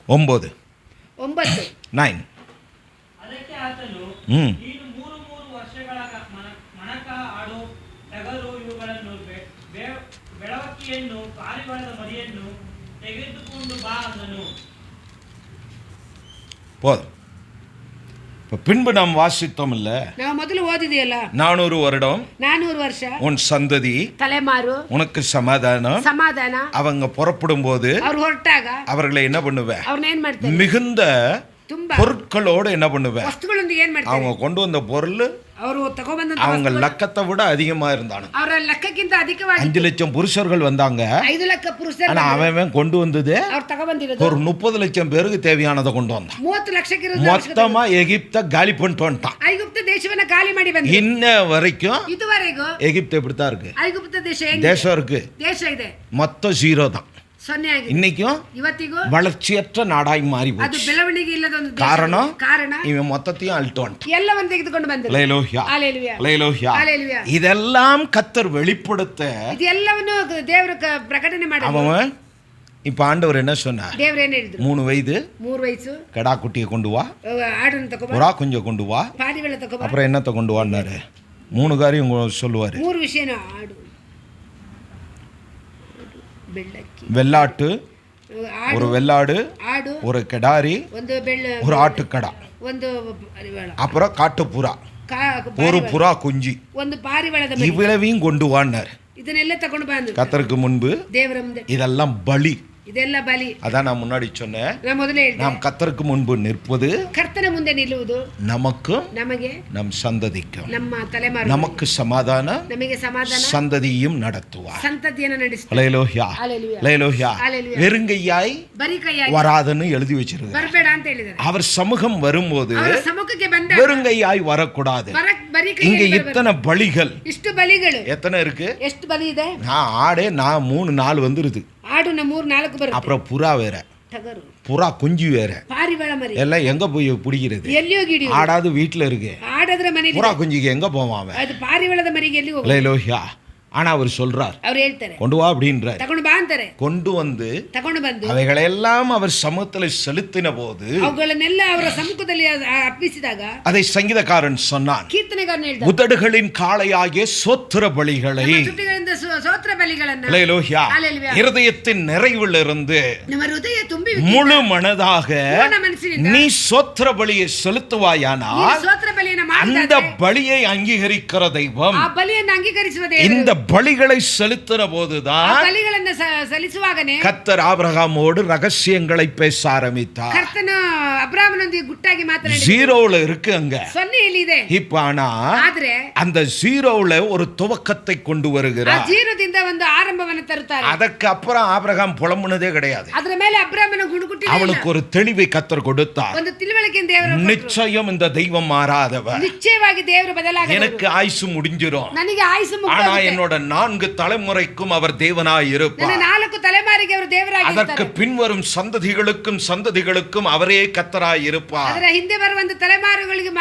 ஒன்பது 9. ಅದಕ್ಕೆ ಆತನು, ನೀನು 3 ವರ್ಷಗಳ ಮಣಕ ಆಡು ಟಗರು ಇವುಗಳನ್ನು ಬೆಳವಕ್ಕಿಯನ್ನು ಪಾರಿವಾಳದ ಮರಿಯನ್ನು ತೆಗೆದುಕೊಂಡು ಬಾ ಅಂದನು. போதும். இப்ப பின்பு நாம் வாசித்தோம் இல்ல, ನಾವು ಮೊದಲು ಓದಿದೆಯಲ್ಲ, 400 வருடம் 400 ವರ್ಷ உன் சந்ததி ತಲೆಮಾರು உனக்கு சமாதானம். ಸಮಾಧಾನ. அவங்க புறப்படும் போது ಅವ್ರು ಹೊರಟಾಗ அவர்களை என்ன பண்ணுவேன்? ಅವ್ರನ್ನ ಏನ್ ಮಾಡ್ತಾರೆ? மிகுந்த ತುಂಬಾ பொருட்களோடு என்ன பண்ணுவேன்? ವಸ್ತುಗಳೊಂದಿಗೆ ಏನ್ ಮಾಡ್ತಾರೆ? அவங்க கொண்டு வந்த பொருள் ಅವರು ತಗೊಂಡ್ಬಂದಂತ அவங்க லக்கத்தை விட அதிகமா இருந்தானு. ಅವರ ಲೆಕ್ಕಕ್ಕಿಂತ ಅಧಿಕವಾಗಿ 5 லட்சம் புருஷர்கள் வந்தாங்க. 5 ಲಕ್ಷ ಪುರುಷರು ஆனா அவன் கொண்டு வந்தது ಅವ್ರು ತಗೊಂಡ್ಬಂದಿರೋದು ஒரு 30 லட்சம் பேருக்கு தேவையானதை கொண்டு வந்தான். 30 ಲಕ್ಷಕ್ಕೆ மொத்தமா எகிப்த காலி பண்ணிட்டு வந்துட்டான். ಐಗುಪ್ತ ದೇಶವನ್ನ ಖಾಲಿ ಮಾಡಿ ಬಂದ. இன்ன வரைக்கும் ಇದುವರೆಗೂ எகிப்து இப்படித்தான் இருக்கு. ಐಗುಪ್ತ ದೇಶ ಹೆಂಗಿದೆ? தேசம் இருக்கு, ದೇಶ ಇದೆ, மொத்தம் 0 தான். 0 ಆಗಿದೆ. இன்னைக்கும் ಇವತ್ತಿಗೂ வளர்ச்சியற்ற நாடாய் மாறி ಅದು போச்சு. ಬೆಳವಣಿಗೆ ಇಲ್ಲದ ಒಂದು ದೇಶ. காரணம் இவன் மொத்தத்தையும் அழிட்டு வந்துட்டான். ಎಲ್ಲವನ್ನು ತೆಗೆದುಕೊಂಡು ಬಂದರು. அல்லேலூயா, ஹalleluya, அல்லேலூயா. ஹalleluya. இதெல்லாம் கர்த்தர் வெளிப்படுத்த ಇದೆಲ್ಲವನ್ನು ದೇವರು ಪ್ರಕಟಣೆ ಮಾಡಿದ್ರು. அவன் இப்ப ஆண்டவர் என்ன சொன்னார்? ದೇವರು ಏನು ಹೇಳಿದ್ರು? 3 வயது 3 ವಯಸ್ಸು கடா குட்டியை கொண்டு வா, ಆಡನ್ನು ತಗೋ, புறா கொஞ்சம் கொண்டு வா, ಪಾರಿವಾಳ ತಗೋ, அப்புறம் என்னத்தை கொண்டு வான்னாரு? 3 காரியம் சொல்லுவாரு. 3 ವಿಷಯನ ಆಡು, ಬೆಳ್ಳಕ್ಕಿ, வெள்ளாட்டு, ஒரு வெள்ளாடு, ஆடு, ஒரு கிடாரி, ಒಂದು ஒரு ஆட்டுக்கடா, ಒಂದು ಪಾರಿವಾಳ, அப்புறம் காட்டுப்புறா, ஒரு புறா குஞ்சு, ಒಂದು ಪಾರಿವಾಳದ ಮರಿ. இவ்வளவையும் கொண்டு வான்னாரு. ಇದನ್ನೆಲ್ಲ ತಗೊಂಡು ಬಂದು கர்த்தருக்கு முன்பு ದೇವರ ಮುಂದೆ இதெல்லாம் பலி. ಇದೆಲ್ಲ ಬಲಿ. அதான் நான் முன்னாடி சொன்னேன். ನಾನು ಮೊದಲೇ ಹೇಳಿದೆ, நாம் கர்த்தருக்கு முன்பு நிற்பது ಕರ್ತನ ಮುಂದೆ ನಿಲ್ಲುವುದು நமக்கும் ನಮಗೆ, நம் சந்ததிக்கும், ನಮ್ಮ ತಲೆಮಾರು, நமக்கு சமாதானம், ನಮಗೆ ಸಮಾಧಾನ, சந்ததியும் நடத்துவார். ಸಂತತಿಯನ್ನು ನಡೆಸುತ್ತಾರೆ. அல்லேலூயா, ஹalleluya, அல்லேலூயா. ஹalleluya. வெறுங்கையாய் ಬರೀ ಕೈಯಾಗಿ வராதுன்னு எழுதி வச்சிருக்காரு. ಬರಬೇಡ ಅಂತ ಹೇಳಿದ್ದಾರೆ. அவர் சமூகம் வரும்போது ಅವರ ಸಮ್ಮುಖಕ್ಕೆ ಬಂದ வெறுங்கையாய் வரக்கூடாது. ಬರೀ இங்க ಕೈಯಾಗಿ இத்தனை பலிகள், ಇಷ್ಟು ಬಲಿಗಳು எத்தனை இருக்கு? ಎಷ್ಟು ಬಲಿ ಇದೆ? நான் 3 4 வந்துருது. ಆಡುನ 3 4 ಬರುತ್ತೆ. அப்புறம் புறா வேற, ಟಗರು, புறா குஞ்சு வேற, ಪಾರಿವಾಳ ಮರಿ. எல்லாம் எங்க போய் பிடிக்கிறது? ಎಲ್ಲಿ ಹೋಗಿ ಹಿಡಿಯೋದು? ஆடாது வீட்டுல இருக்கு. ಆಡದ್ರ ಮನೆಯಲ್ಲಿ புறா குஞ்சுக்கு எங்க போவான் அவன்? ಅದು ಪಾರಿವಾಳದ ಮರಿಗೆ ಎಲ್ಲಿ ಹೋಗೋದು? அல்லேலூயா. ஆனா அவர் சொல்றார், ಅವ್ರು ಹೇಳ್ತಾರೆ கொண்டு வா அப்படின்றார். ತಗೊಂಡು ಬಾ ಅಂತಾರೆ. கொண்டு வந்து ತಗೊಂಡು ಬಂದು அவைகளெல்லாம் அவர் சமூகத்தில் செலுத்தின போது ಅವುಗಳನ್ನೆಲ್ಲ ಅವರ ಸಮ್ಮುಖದಲ್ಲಿ ಅರ್ಪಿಸಿದಾಗ அதை சங்கீதக்காரன் சொன்னான், ಕೀರ್ತನೆಗಾರನು ಹೇಳ್ದ, உதடுகளின் காளையாகிய சோத்திர பலிகளை, ನಮ್ಮ ತುಟಿಗಳಿಂದ ಸ್ತೋತ್ರ ಬಲಿಗಳನ್ನ, அல்லேலூயா, ஹalleluya, இருதயத்தின் நிறைவிலிருந்து ನಮ್ಮ ಹೃದಯ ತುಂಬಿ முழு மனதாக ಪೂರ್ಣ ಮನಸ್ಸಿನಿಂದ நீ சோத்திர பலியை செலுத்துவாயானால் ಸ್ತೋತ್ರ ಬಲಿಯನ್ನು அந்த ಮಾಡಿದಾಗ பலியை அங்கீகரிக்கிற தெய்வம் ಆ ಬಲಿಯನ್ನು ಅಂಗೀಕರಿಸುವ இந்த ದೇವರು பலிகளை செலுத்தின ಆ போதுதான் ಬಲಿಗಳನ್ನ ಸಲ್ಲಿಸುವಾಗನೇ கர்த்தர் ஆபிரகாமோடு ரகசியங்களை பேச ஆரம்பித்தார். ಕರ್ತನು ಅಬ್ರಾಮನೊಂದಿಗೆ ಗುಟ್ಟಾಗಿ ಮಾತನಾಡಿ. 0ல இருக்கு அங்க. 0 ಇಲ್ಲಿದೆ. இப்ப ஆனா ಆದ್ರೆ அந்த 0ல ஒரு துவக்கத்தை கொண்டு ಆ வருகிறார். 0ದಿಂದ ಒಂದು ಆರಂಭವನ್ನು ತರುತ್ತಾರೆ. அதற்கு அப்புறம் ஆபிரகாம் புலம்புனதே கிடையாது. ಅದರ ಮೇಲೆ ಅಬ್ರಾಮನ ಗುಣಗುಟ್ಟಿಲ್ಲ. அவனுக்கு ஒரு தெளிவை கர்த்தர் கொடுத்தார். ಒಂದು ತಿಳುವಳಿಕೆಯನ್ನು ದೇವರು ಕೊಟ್ಟರು. நிச்சயம் இந்த தெய்வம் மாறாதவர். ನಿಶ್ಚಯವಾಗಿ ದೇವರು ಬದಲಾಗದವರು. எனக்கு ஆயுசு முடிஞ்சிரும். ನನಗೆ ಆಯುಷು ஆனா ಮುಗಿಯುತ್ತೆ. என்னோட 4 தலைமுறைக்கும் அவர் தேவனாய் ನನ್ನ இருப்பார். 4 ತಲೆಮಾರಿಗೆ ಅವರು ದೇವರಾಗಿರ್ತಾರೆ. அதற்கு பின்வரும் சந்ததிகளுக்கும் அவரே கர்த்தராய் இருப்பார். ಅದರ ಹಿಂದೆ ಬರುವಂತ ತಲೆಮಾರುಗಳಿಗೆ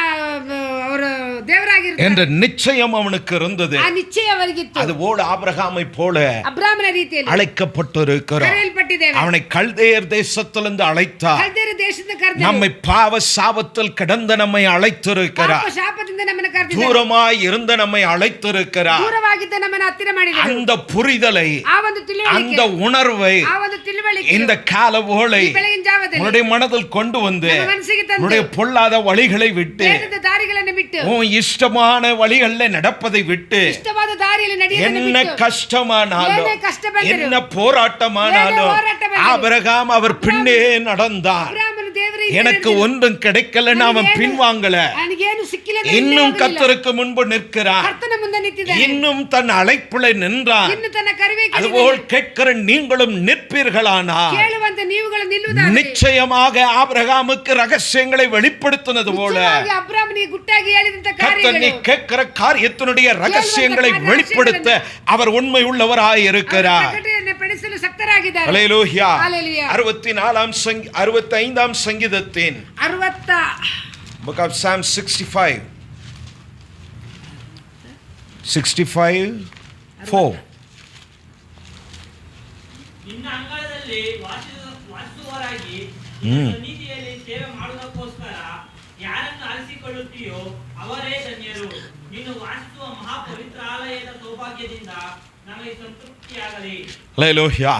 ಅವರು ದೇವರಾಗಿರ್ತಾರೆ என்ற நிச்சயம் அவனுக்கு இருந்தது. ಆ ನಿಶ್ಚಯ ಅವರಿಗಿತ್ತು. அதுபோல ஆபிரகாமை போல ಅಬ್ರಾಮನ ರೀತಿಯಲ್ಲಿ அழைக்கப்பட்டிருக்கிறார். ಕರೆಯಲ್ಪಟ್ಟಿದ್ದೇವೆ. அவனை கல்தேயர் தேசத்திலிருந்து அழைத்தார். ಕಲ್ದೇರ ದೇಶದಿಂದ ಕರೆದರು. நம்மை பாவ சாபத்தில் கிடந்த நம்மை அழைத்திருக்கிறார். ಪಾಪ ಶಾಪದಿಂದ ನಮ್ಮನ್ನು ಕರೆದಿದ್ದಾರೆ. தூரமாய் இருந்த நம்மை அழைத்திருக்கிறார். ದೂರವಾಗಿದ್ದ ನಮ್ಮನ್ನು ಹತ್ತಿರ ಮಾಡಿದರು. அந்த புரிதலை, ಆ ಒಂದು ತಿಳುವಳಿಕೆ, அந்த உணர்வை ಆ ಒಂದು ತಿಳುವಳಿಕೆ இந்த காலவோளை ಈ ಬೆಳಗಿನ ಜಾವದಲ್ಲಿ உன்னுடைய மனதில் கொண்டு வந்து ನಮ್ಮ ಮನಸ್ಸಿಗೆ ತಂದು உன்னுடைய பொல்லாத வழிகளை விட்டு ಬೇಡದ ದಾರಿಗಳನ್ನು ಬಿಟ್ಟು உன் இஷ்டமான வழிகளில் நடப்பதை விட்டு ಇಷ್ಟವಾದ ದಾರಿಯಲ್ಲಿ ನಡೆಯುವುದನ್ನು என்ன ಬಿಟ್ಟು கஷ்டமானாலும் ಏನೇ ಕಷ್ಟ ಬಂದರೂ, என்ன போராட்டமானாலும் ಏನೇ ಹೋರಾಟ ಬಂದರೂ, ஆபிரகாம் அவர் பின்னே நடந்தார். ಅಬ್ರಾಮನು ದೇವರ எனக்கு ஒன்றும் கிடைக்கலன்னு அவன் பின்வாங்கல. ನನಗೇನು ಸಿಕ್ಕಿಲ್ಲ ಅಂತ இன்னும் ಹಿಂದೆ ಹೋಗಲಿಲ್ಲ. கர்த்தருக்கு முன்பு நிற்கிறார். ಕರ್ತನ ಮುಂದೆ ನಿಂತಿದ್ದಾನೆ. இன்னும் தன் அழைப்புல நின்றார். ಇನ್ನು ತನ್ನ ಕರೆವೇಕೆ அதுபோல் கேட்கிற நீங்களும் நிற்பீர்களானால் ಕೇಳುವಂತ ನೀವುಗಳು ನಿಲ್ಲುವುದಾದರೆ நிச்சயமாக ஆபிரகாமுக்கு ரகசியங்களை வெளிப்படுத்தினது போல ನಿಜವಾಗಿ ಅಬ್ರಾಮನಿಗೆ ಗುಟ್ಟಾಗಿ ಹೇಳಿದಂತ கர்த்தர் நீ ಕಾರ್ಯಗಳು கேட்கிற காரியத்தினுடைய ரகசியங்களை வெளிப்படுத்த அவர் உண்மை உள்ளவராய் இருக்கிறார். ಪ್ರಕಟಣೆ ಪಡಿಸಲು ಶಕ್ತರಾಗಿದ್ದಾರೆ. அல்லேலூயா. ஹalleluya. 65ஆம் சங்கீதத்தின் 60 book of Psalm 65 4 ನಿನ್ನ ಅಂಗಳದಲ್ಲಿ ವಾಸಿಸುವವರಾಗಿ ನೀತಿಯಲ್ಲಿ ಸೇವೆ ಮಾಡುವುದಕ್ಕೋಸ್ಕರ ಯಾರನ್ನು ಆರಿಸಿಕೊಳ್ಳುತ್ತೀಯೋ ಅವರೇ ಧನ್ಯರು. ನೀನು ವಾಸಿಸುವ ಮಹಾಪವಿತ್ರಾಲಯದ ಸೌಭಾಗ್ಯದಿಂದ ನಮಗೆ ಸಂತೃಪ್ತಿಯಾಗಲಿ. அல்லேலூயா.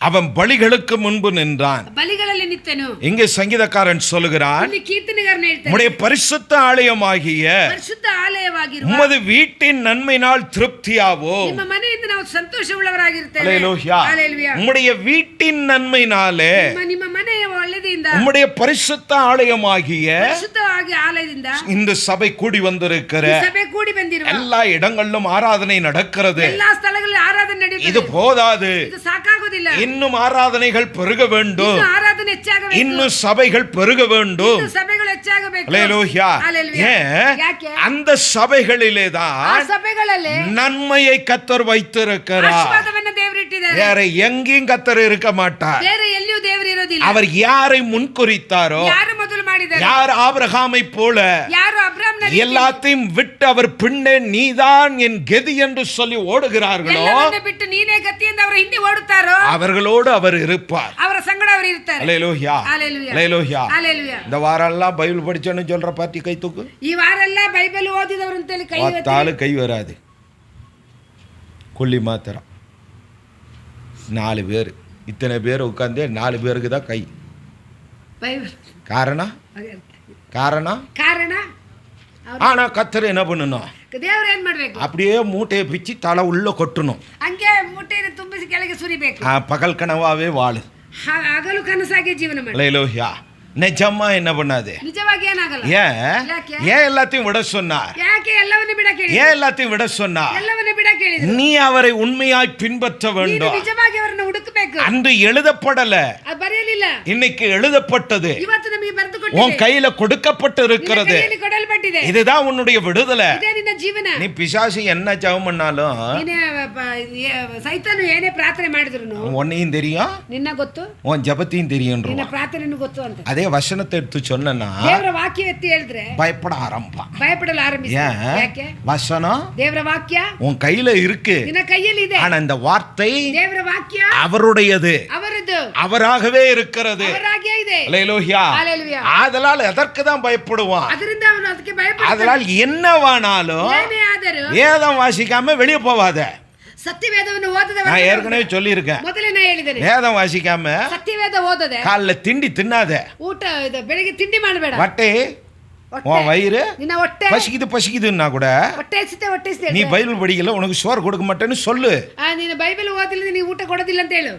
அவன் பலிகளுக்கு முன்பு நின்றான். ಬಲಿಗಳಲ್ಲಿ ನಿಂತು ಇರುತ್ತೇನೋ. இங்கே சங்கீதக்காரன் சொல்லுகிறான், ಇಲ್ಲಿ ಕೀರ್ತನೆಗಾರನು ಹೇಳ್ತಾನೆ, உம்முடைய பரிசுத்த ஆலயமாகிய ಪರಿಶುದ್ಧ ಆಲಯವಾಗಿರುವ உமது வீட்டின் நன்மையினால் திருப்தியாவோ. ನಿಮ್ಮ ಮನೆಯಿಂದ ನಾವು ಸಂತೋಷವುಳ್ಳವರಾಗಿರ್ತೇವೆ. அல்லேலூயா. ಹಲ್ಲೆಲೂಯಾ. உம்முடைய வீட்டின் நன்மையினாலே ನಿಮ್ಮ ಮನೆಯ ಒಳ್ಳೆದಿಂದ, உம்முடைய பரிசுத்த ஆலயமாகிய ಪರಿಶುದ್ಧವಾಗಿ ಆಲಯದಿಂದ இந்த சபை கூடி வந்திருக்கிற ಈ ಸಭೆ ಕೂಡಿ ಬಂದಿರುವ எல்லா இடங்களிலும் ஆராதனை நடக்கிறது. ಎಲ್ಲಾ ಸ್ಥಳಗಳಲ್ಲಿ ಆರಾಧನೆ இது ನಡೆಯುತ್ತದೆ. போதாது, ಇದು ಸಾಕಾಗುವುದಿಲ್ಲ. இன்னும் ஆராதனைகள் பெருக வேண்டும், ಇನ್ನು ಆರಾಧನೆ ಹೆಚ್ಚಾಗಬೇಕು. இன்னும் சபைகள் பெருக வேண்டும். ಇನ್ನು ಸಭೆಗಳು ಹೆಚ್ಚಾಗಬೇಕು. அல்லேலூயா. ಹಲ್ಲೆಲೂಯಾ. ஏன்? ಯಾಕೆ? அந்த சபைகளிலே ಆ தான் ಸಭೆಗಳಲ್ಲಿ நன்மையை கத்தர் வைத்திருக்கிறார். ಆಶೀರ್ವಾದವನ್ನು ದೇವರು ಇಟ್ಟಿದ್ದಾರೆ. வேற எங்கேயும் கத்தர் இருக்க மாட்டார். ಬೇರೆ ಎಲ್ಲಿಯೂ ದೇವರು ಇರೋದಿಲ್ಲ. அவர் யாரை முன்குறித்தாரோ, ಯಾರು ಮೊದಲು ಮಾಡಿದ್ದಾರೆ, யார் ஆபிரகாமை போல ಯಾರು ಅಬ್ರಾಮ್ನ ರೀತಿ எல்லாத்தையும் விட்டு அவர் பின்னே நீதான் என் கெதி என்று சொல்லி ஓடுகிறார்களோ, ಎಲ್ಲವನ್ನ ಬಿಟ್ಟು ನೀನೇ ಗತಿ ಎಂದು ಅವರ ಹಿಂದೆ ಓಡುತ್ತಾರೋ அவர்களோடு அவர் இருப்பார். ಅವರ ಸಂಗಡ ಅವರು ಇರ್ತಾರೆ. அல்லேலூயா. ஹalleluya. அல்லேலூயா. ஹalleluya. இந்த வாரம் எல்லாம் பைபிள் படிச்சேன்னு சொல்ற பார்ட்டி கை தூக்கு. ಈ ವಾರ ಎಲ್ಲ ಬೈಬಲ್ ಓದಿದವರು ಅಂತ ಹೇಳಿ ಕೈ பார்த்தாலு கை வராது, கொல்லி மாத்திரம் 4 பேர், இத்தனை பேர் உட்கார்ந்து 4 பேருக்கு தான் கை. ಬೈಬಲ್ காரணம் காரணம் ಕಾರಣ ஆனா கத்தர் என்ன பண்ணணும், ದೇವರು ಏನ್ ಮಾಡ್ಬೇಕು, அப்படியே மூட்டையை பிச்சு தலை உள்ள கொட்டணும். ಹಂಗೆ ಮೂಟೆಯನ್ನು ತುಂಬಿಸಿ ಕೆಳಗೆ ಸುರಿಬೇಕು. பகல் கனவாவே வாழு. ಹಗಲು ಕನಸಾಗಿ ಜೀವನ ಮಾಡಿ. அல்லேலூயா. நிஜமா என்ன பண்ணாது. ನಿಜವಾಗಿ ಏನಾಗಲ್ಲ. ஏன் ಯಾಕೆ? ஏன் எல்லாத்தையும் விட சொன்னார்? ಯಾಕೆ ಎಲ್ಲವನ್ನ ಬಿಡಕ್ಕೆ ಹೇಳಿದ್ರು? ஏன் எல்லாத்தையும் விட சொன்னார்? ಎಲ್ಲವನ್ನ ಬಿಡಕ್ಕೆ ಹೇಳಿದ್ರು. நீ அவரை உண்மையாய் பின்பற்ற ನೀನು வேண்டும். ನಿಜವಾಗಿ ಅವರನ್ನು ಹುಡುಕಬೇಕು. அன்று எழுதப்படல, ಅದು ಬರೆಯಲಿಲ್ಲ, இன்னைக்கு எழுதப்பட்டது, ಇವತ್ತು ನಮಗೆ ಬರೆದು உன் ಕೊಟ್ಟಿದೆ. கையில கொடுக்கப்பட்டு இருக்கிறது. ಕೈಯಲ್ಲಿ ಕೊಡಲ್ಪಟ್ಟಿದೆ. இதுதான் உன்னுடைய விடுதலை. ಇದೇ ನಿನ್ನ ಜೀವನ. நீ பிசாசு என்ன ஜெபம் பண்ணாலும் ನೀನೇ ಸೈತಾನು ಏನೇ ಪ್ರಾರ್ಥನೆ ಮಾಡಿದ್ರು உன்னையும் தெரியும், ನಿನ್ನ ಗೊತ್ತು, உன் ஜெபத்தையும் தெரியும். ನಿನ್ನ ಪ್ರಾರ್ಥನೆನೂ ಗೊತ್ತು ಅಂತ அதே வசனத்தை எடுத்து சொன்னா ದೇವರ ವಾಕ್ಯ ಎತ್ತಿ ಹೇಳಿದ್ರೆ பயப்பட ஆரம்பா. ಭಯಪಡಲು ಆರಂಭಿಸಿ. ஏன்? ಯಾಕೆ? வசனம் ದೇವರ ವಾಕ್ಯ உன் கையில இருக்கு, ನಿನ್ನ ಕೈಯಲ್ಲಿ ಇದೆ. ஆனா இந்த வார்த்தை ದೇವರ ವಾಕ್ಯ அவருடையது, ಅವರದ್ದು, அவராகவே இருக்கிறது. ಅವರಾಗಿಯೇ ಇದೆ. அல்லேலூயா. ஹalleluya. அதனால் எதற்கு தான் பயப்படுவான்? ಅದರಿಂದ ಅವನು ಅದಕ್ಕೆ ಭಯಪಡ್ತಾನೆ. அதனால் என்னவானாலும் ಏನೇ ಆದರೂ வேதம் வாசிக்காம வெளியே போவாத. ಸತ್ಯವೇದವನ್ನು ಓದದವ. நான் ஏற்கனவே சொல்லியிருக்கேன், ಮೊದಲೇ ನಾ ಹೇಳಿದ್ದೇನೆ, வேதம் வாசிக்காம ಸತ್ಯವೇದ ಓದದೆ காலைல திண்டி தின்னாத. ಊಟ ಇದು ಬೆಳಿಗ್ಗೆ ತಿಂಡಿ ಮಾಡಬೇಡ. வட்டே உன் வயிறு ನಿನ್ನ ಹೊಟ್ಟೆ பசிக்குதுன்னா கூட ಹೊಟ್ಟೆ ಹಸಿತೆ, ಹೊಟ್ಟೆ ಹಸಿತೆ. நீ பைபிள் படிக்கல, உனக்கு சோறு கொடுக்க மாட்டேன்னு சொல்லு. ನೀನು ಬೈಬಲ್ ಓದಿಲ್ಲ, ನೀನು ಊಟ ಕೊಡೋದಿಲ್ಲ ಅಂತ ಹೇಳು.